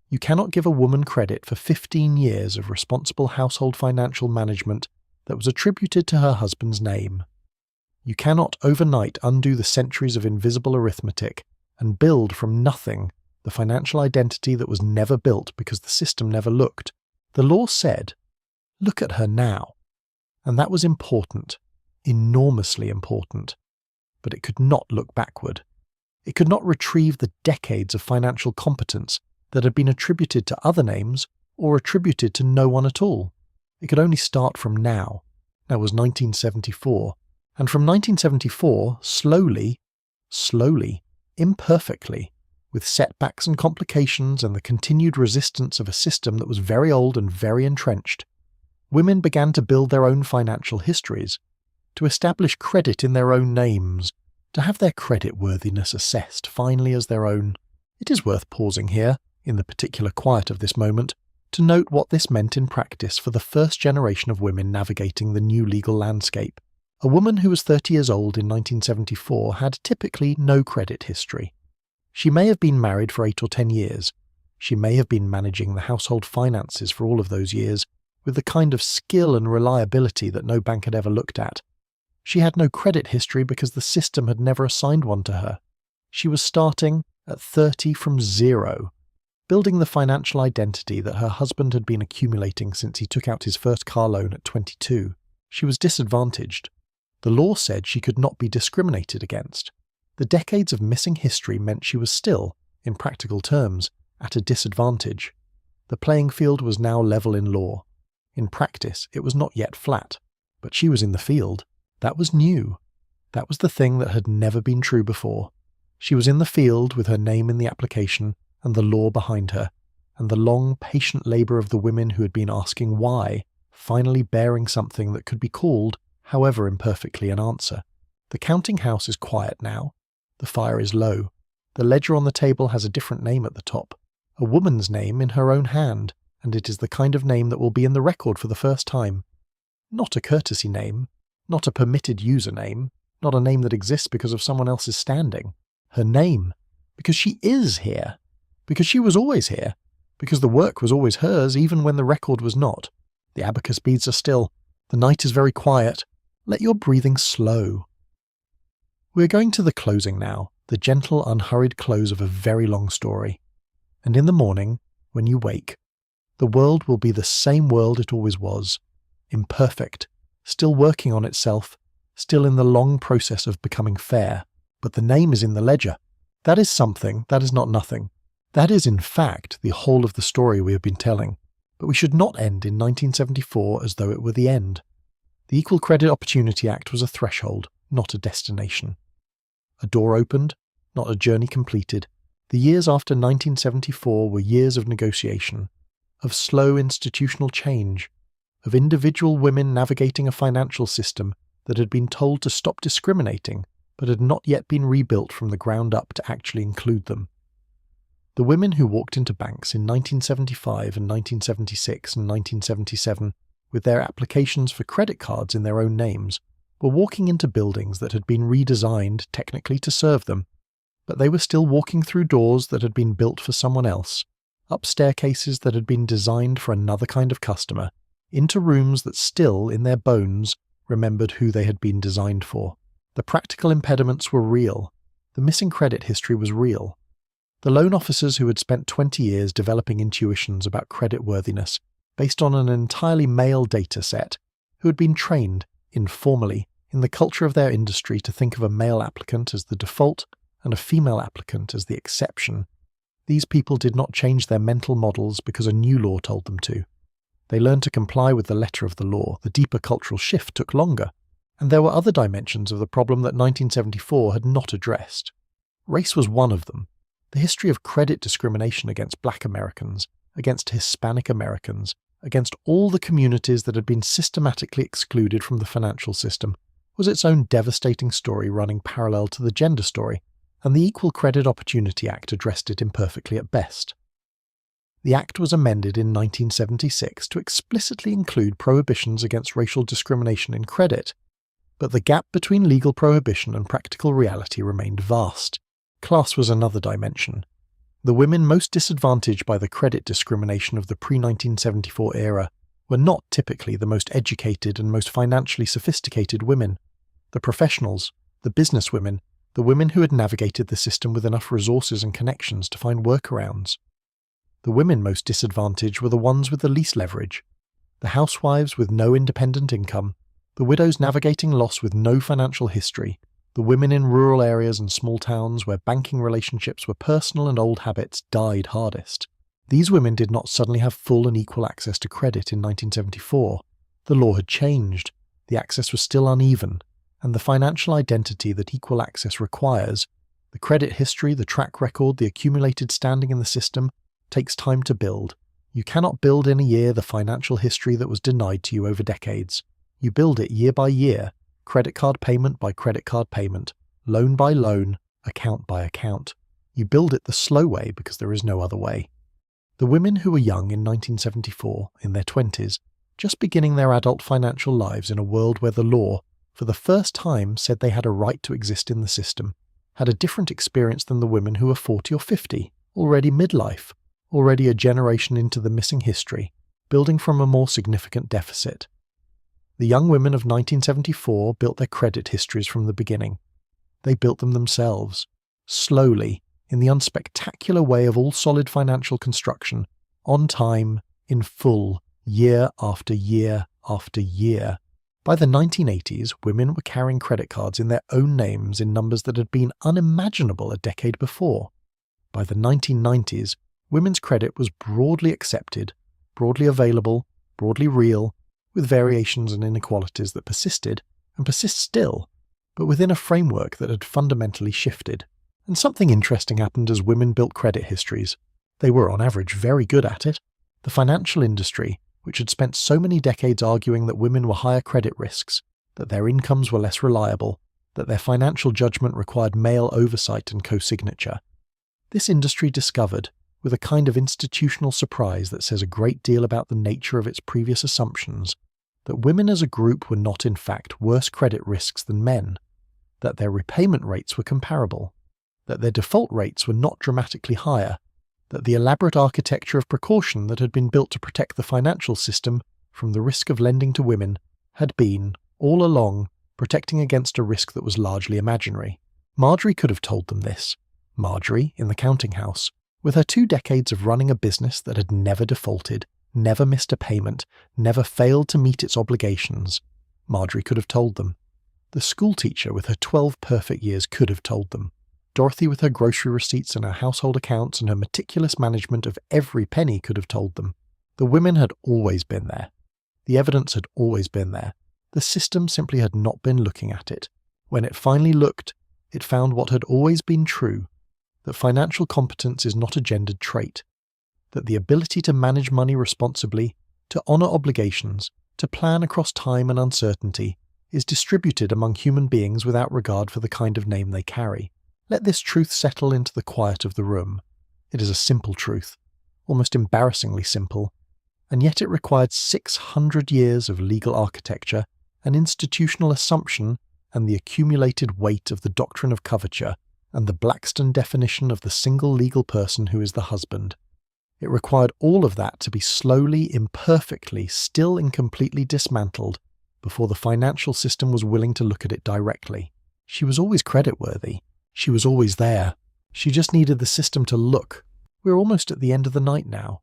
You cannot give a woman credit for 15 years of responsible household financial management that was attributed to her husband's name. You cannot overnight undo the centuries of invisible arithmetic and build from nothing the financial identity that was never built because the system never looked. The law said, "Look at her now." And that was important, enormously important. But it could not look backward. It could not retrieve the decades of financial competence that had been attributed to other names or attributed to no one at all. It could only start from now. That was 1974. And from 1974, slowly, imperfectly, with setbacks and complications and the continued resistance of a system that was very old and very entrenched, women began to build their own financial histories, to establish credit in their own names, to have their creditworthiness assessed finally as their own. It is worth pausing here, in the particular quiet of this moment, to note what this meant in practice for the first generation of women navigating the new legal landscape. A woman who was 30 years old in 1974 had typically no credit history. She may have been married for 8 or 10 years. She may have been managing the household finances for all of those years, with the kind of skill and reliability that no bank had ever looked at. She had no credit history because the system had never assigned one to her. She was starting at 30 from zero, building the financial identity that her husband had been accumulating since he took out his first car loan at 22. She was disadvantaged. The law said she could not be discriminated against. The decades of missing history meant she was still, in practical terms, at a disadvantage. The playing field was now level in law. In practice, it was not yet flat. But she was in the field. That was new. That was the thing that had never been true before. She was in the field with her name in the application and the law behind her, and the long, patient labour of the women who had been asking why, finally bearing something that could be called, however imperfectly, an answer. The counting house is quiet now. The fire is low. The ledger on the table has a different name at the top, a woman's name in her own hand, and it is the kind of name that will be in the record for the first time. Not a courtesy name, not a permitted user name, not a name that exists because of someone else's standing. Her name, because she is here, because she was always here, because the work was always hers even when the record was not. The abacus beads are still. The night is very quiet. Let your breathing slow. We are going to the closing now, the gentle, unhurried close of a very long story. And in the morning, when you wake, the world will be the same world it always was, imperfect, still working on itself, still in the long process of becoming fair, but the name is in the ledger. That is something, that is not nothing. That is, in fact, the whole of the story we have been telling, but we should not end in 1974 as though it were the end. The Equal Credit Opportunity Act was a threshold, not a destination. A door opened, not a journey completed. The years after 1974 were years of negotiation, of slow institutional change, of individual women navigating a financial system that had been told to stop discriminating but had not yet been rebuilt from the ground up to actually include them. The women who walked into banks in 1975 and 1976 and 1977 with their applications for credit cards in their own names were walking into buildings that had been redesigned technically to serve them, but they were still walking through doors that had been built for someone else, up staircases that had been designed for another kind of customer, into rooms that still, in their bones, remembered who they had been designed for. The practical impediments were real. The missing credit history was real. The loan officers who had spent 20 years developing intuitions about creditworthiness based on an entirely male data set, who had been trained, informally, in the culture of their industry to think of a male applicant as the default and a female applicant as the exception, these people did not change their mental models because a new law told them to. They learned to comply with the letter of the law. The deeper cultural shift took longer, and there were other dimensions of the problem that 1974 had not addressed. Race was one of them. The history of credit discrimination against Black Americans, against Hispanic Americans, against all the communities that had been systematically excluded from the financial system, was its own devastating story running parallel to the gender story, and the Equal Credit Opportunity Act addressed it imperfectly at best. The Act was amended in 1976 to explicitly include prohibitions against racial discrimination in credit, but the gap between legal prohibition and practical reality remained vast. Class was another dimension. The women most disadvantaged by the credit discrimination of the pre-1974 era were not typically the most educated and most financially sophisticated women. The professionals, the businesswomen, the women who had navigated the system with enough resources and connections to find workarounds. The women most disadvantaged were the ones with the least leverage, the housewives with no independent income, the widows navigating loss with no financial history, the women in rural areas and small towns where banking relationships were personal and old habits died hardest. These women did not suddenly have full and equal access to credit in 1974. The law had changed, the access was still uneven, and the financial identity that equal access requires, the credit history, the track record, the accumulated standing in the system, takes time to build. You cannot build in a year the financial history that was denied to you over decades. You build it year by year, credit card payment by credit card payment, loan by loan, account by account. You build it the slow way because there is no other way. The women who were young in 1974, in their 20s, just beginning their adult financial lives in a world where the law, for the first time, said they had a right to exist in the system, had a different experience than the women who were 40 or 50, already midlife, already a generation into the missing history, building from a more significant deficit. The young women of 1974 built their credit histories from the beginning. They built them themselves, slowly, in the unspectacular way of all solid financial construction, on time, in full, year after year after year. By the 1980s, women were carrying credit cards in their own names in numbers that had been unimaginable a decade before. By the 1990s, women's credit was broadly accepted, broadly available, broadly real, with variations and inequalities that persisted, and persist still, but within a framework that had fundamentally shifted. And something interesting happened as women built credit histories. They were, on average, very good at it. The financial industry, which had spent so many decades arguing that women were higher credit risks, that their incomes were less reliable, that their financial judgment required male oversight and co-signature. This industry discovered, with a kind of institutional surprise that says a great deal about the nature of its previous assumptions, that women as a group were not in fact worse credit risks than men, that their repayment rates were comparable, that their default rates were not dramatically higher, that the elaborate architecture of precaution that had been built to protect the financial system from the risk of lending to women had been, all along, protecting against a risk that was largely imaginary. Marjorie could have told them this. Marjorie, in the counting house, with her 2 decades of running a business that had never defaulted, never missed a payment, never failed to meet its obligations, Marjorie could have told them. The schoolteacher with her 12 perfect years could have told them. Dorothy, with her grocery receipts and her household accounts and her meticulous management of every penny, could have told them. The women had always been there. The evidence had always been there. The system simply had not been looking at it. When it finally looked, it found what had always been true, that financial competence is not a gendered trait, that the ability to manage money responsibly, to honour obligations, to plan across time and uncertainty, is distributed among human beings without regard for the kind of name they carry. Let this truth settle into the quiet of the room. It is a simple truth, almost embarrassingly simple, and yet it required 600 years of legal architecture, an institutional assumption, and the accumulated weight of the doctrine of coverture, and the Blackstone definition of the single legal person who is the husband. It required all of that to be slowly, imperfectly, still incompletely dismantled before the financial system was willing to look at it directly. She was always creditworthy. She was always there. She just needed the system to look. We're almost at the end of the night now.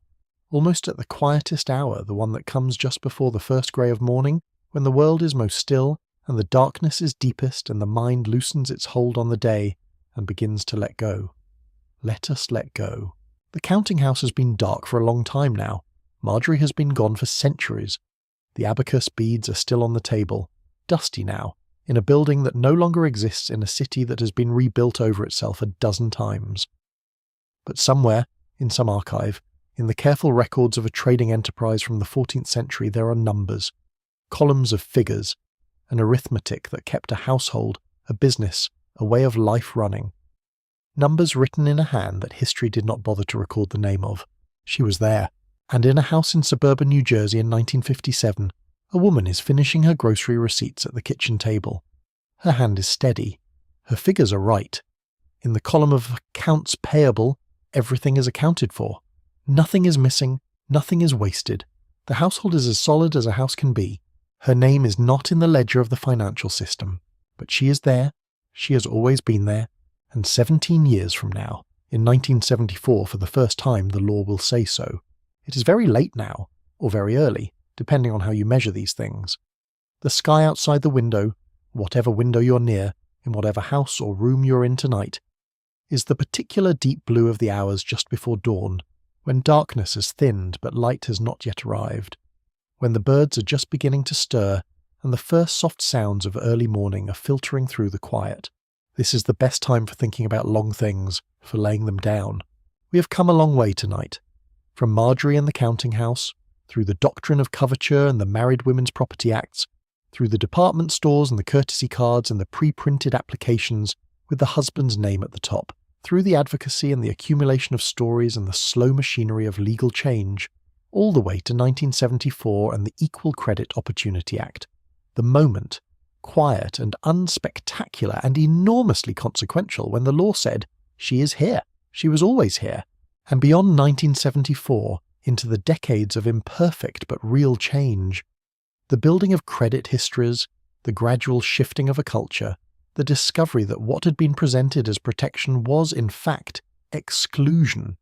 Almost at the quietest hour, the one that comes just before the first grey of morning, when the world is most still and the darkness is deepest and the mind loosens its hold on the day and begins to let go. Let us let go. The counting house has been dark for a long time now. Marjorie has been gone for centuries. The abacus beads are still on the table, dusty now, in a building that no longer exists in a city that has been rebuilt over itself a dozen times. But somewhere, in some archive, in the careful records of a trading enterprise from the 14th century, there are numbers, columns of figures, an arithmetic that kept a household, a business, a way of life running. Numbers written in a hand that history did not bother to record the name of. She was there, and in a house in suburban New Jersey in 1957, a woman is finishing her grocery receipts at the kitchen table. Her hand is steady. Her figures are right. In the column of accounts payable, everything is accounted for. Nothing is missing, nothing is wasted. The household is as solid as a house can be. Her name is not in the ledger of the financial system, but she is there, she has always been there, and 17 years from now, in 1974 for the first time, the law will say so. It is very late now, or very early, depending on how you measure these things. The sky outside the window, whatever window you're near, in whatever house or room you're in tonight, is the particular deep blue of the hours just before dawn, when darkness has thinned but light has not yet arrived, when the birds are just beginning to stir and the first soft sounds of early morning are filtering through the quiet. This is the best time for thinking about long things, for laying them down. We have come a long way tonight. From Marjorie and the counting house, through the doctrine of coverture and the Married Women's Property Acts, through the department stores and the courtesy cards and the pre-printed applications with the husband's name at the top, through the advocacy and the accumulation of stories and the slow machinery of legal change, all the way to 1974 and the Equal Credit Opportunity Act. The moment, quiet and unspectacular and enormously consequential, when the law said, she is here, she was always here, and beyond 1974 into the decades of imperfect but real change, the building of credit histories, the gradual shifting of a culture, the discovery that what had been presented as protection was in fact exclusion,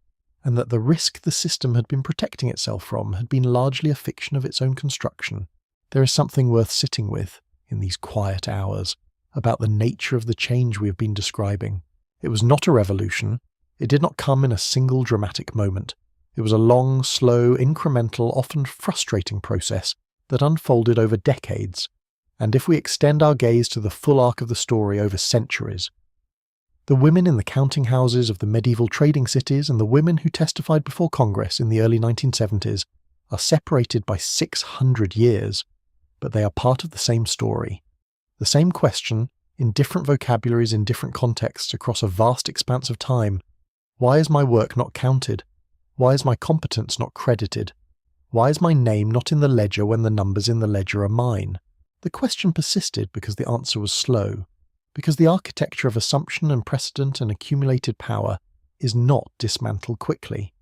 and that the risk the system had been protecting itself from had been largely a fiction of its own construction. There is something worth sitting with, in these quiet hours, about the nature of the change we have been describing. It was not a revolution. It did not come in a single dramatic moment. It was a long, slow, incremental, often frustrating process that unfolded over decades, and if we extend our gaze to the full arc of the story, over centuries. The women in the counting houses of the medieval trading cities and the women who testified before Congress in the early 1970s are separated by 600 years, but they are part of the same story. The same question, in different vocabularies in different contexts across a vast expanse of time. Why is my work not counted? Why is my competence not credited? Why is my name not in the ledger when the numbers in the ledger are mine? The question persisted because the answer was slow, because the architecture of assumption and precedent and accumulated power is not dismantled quickly,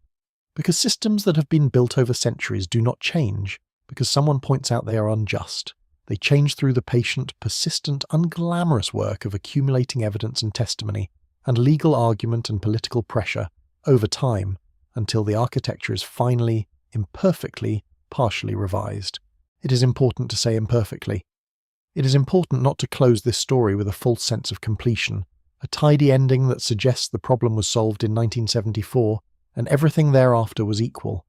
because systems that have been built over centuries do not change because someone points out they are unjust. They change through the patient, persistent, unglamorous work of accumulating evidence and testimony, and legal argument and political pressure, over time, until the architecture is finally, imperfectly, partially revised. It is important to say imperfectly. It is important not to close this story with a false sense of completion, A tidy ending that suggests the problem was solved in 1974 and everything thereafter was equal.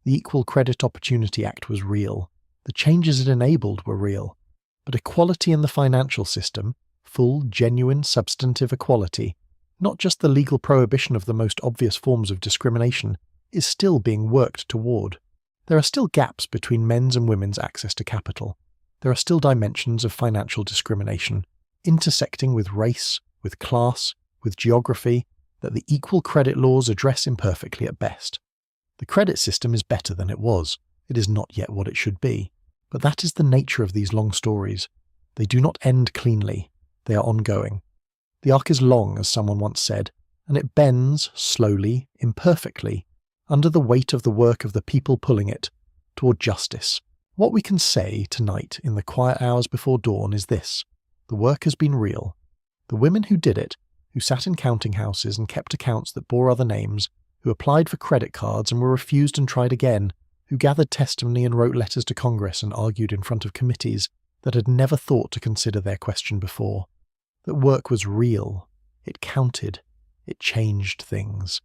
The Equal Credit Opportunity Act was real. The changes it enabled were real. But equality in the financial system, full, genuine, substantive equality, not just the legal prohibition of the most obvious forms of discrimination, is still being worked toward. There are still gaps between men's and women's access to capital. There are still dimensions of financial discrimination, intersecting with race, with class, with geography, that the equal credit laws address imperfectly at best. The credit system is better than it was. It is not yet what it should be. But that is the nature of these long stories. They do not end cleanly. They are ongoing. The arc is long, as someone once said, and it bends, slowly, imperfectly, under the weight of the work of the people pulling it, toward justice. What we can say tonight in the quiet hours before dawn is this: the work has been real. The women who did it, who sat in counting houses and kept accounts that bore other names, who applied for credit cards and were refused and tried again, who gathered testimony and wrote letters to Congress and argued in front of committees that had never thought to consider their question before. That work was real. It counted. It changed things.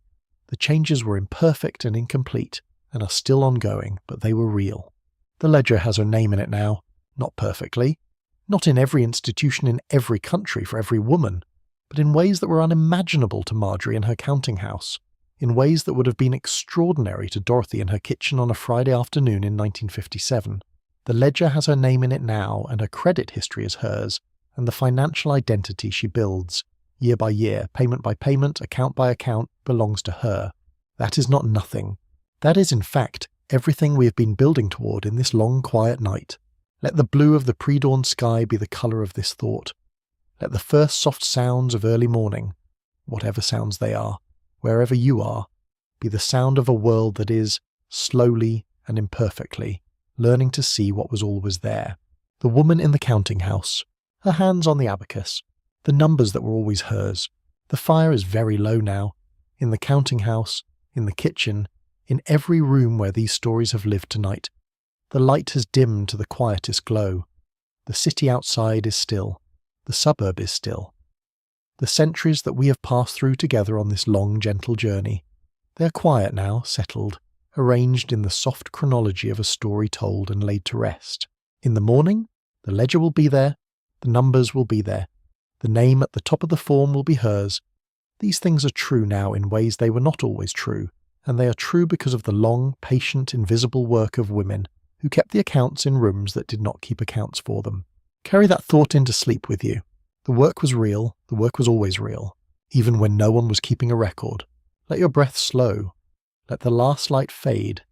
The changes were imperfect and incomplete and are still ongoing, but they were real. The ledger has her name in it now. Not perfectly. Not in every institution in every country for every woman, but in ways that were unimaginable to Marjorie in her counting house, in ways that would have been extraordinary to Dorothy in her kitchen on a Friday afternoon in 1957. The ledger has her name in it now, and her credit history is hers, and the financial identity she builds, year by year, payment by payment, account by account, belongs to her. That is not nothing. That is, in fact, everything we have been building toward in this long, quiet night. Let the blue of the pre-dawn sky be the colour of this thought. Let the first soft sounds of early morning, whatever sounds they are, wherever you are, be the sound of a world that is, slowly and imperfectly, learning to see what was always there. The woman in the counting house, her hands on the abacus, the numbers that were always hers. The fire is very low now, in the counting house, in the kitchen, in every room where these stories have lived tonight. The light has dimmed to the quietest glow. The city outside is still. The suburb is still. The centuries that we have passed through together on this long, gentle journey, they are quiet now, settled, arranged in the soft chronology of a story told and laid to rest. In the morning, the ledger will be there, the numbers will be there, the name at the top of the form will be hers. These things are true now in ways they were not always true, and they are true because of the long, patient, invisible work of women who kept the accounts in rooms that did not keep accounts for them. Carry that thought into sleep with you. The work was real, the work was always real, even when no one was keeping a record. Let your breath slow. Let the last light fade.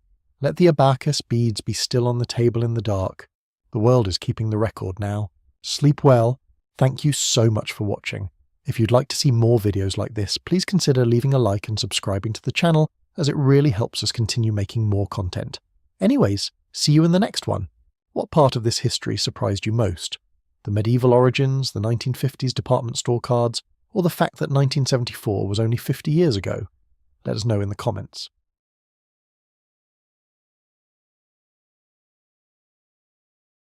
Let the abacus beads be still on the table in the dark. The world is keeping the record now. Sleep well. Thank you so much for watching. If you'd like to see more videos like this, please consider leaving a like and subscribing to the channel, as it really helps us continue making more content. Anyways, see you in the next one. What part of this history surprised you most? The medieval origins, the 1950s department store cards, or the fact that 1974 was only 50 years ago? Let us know in the comments.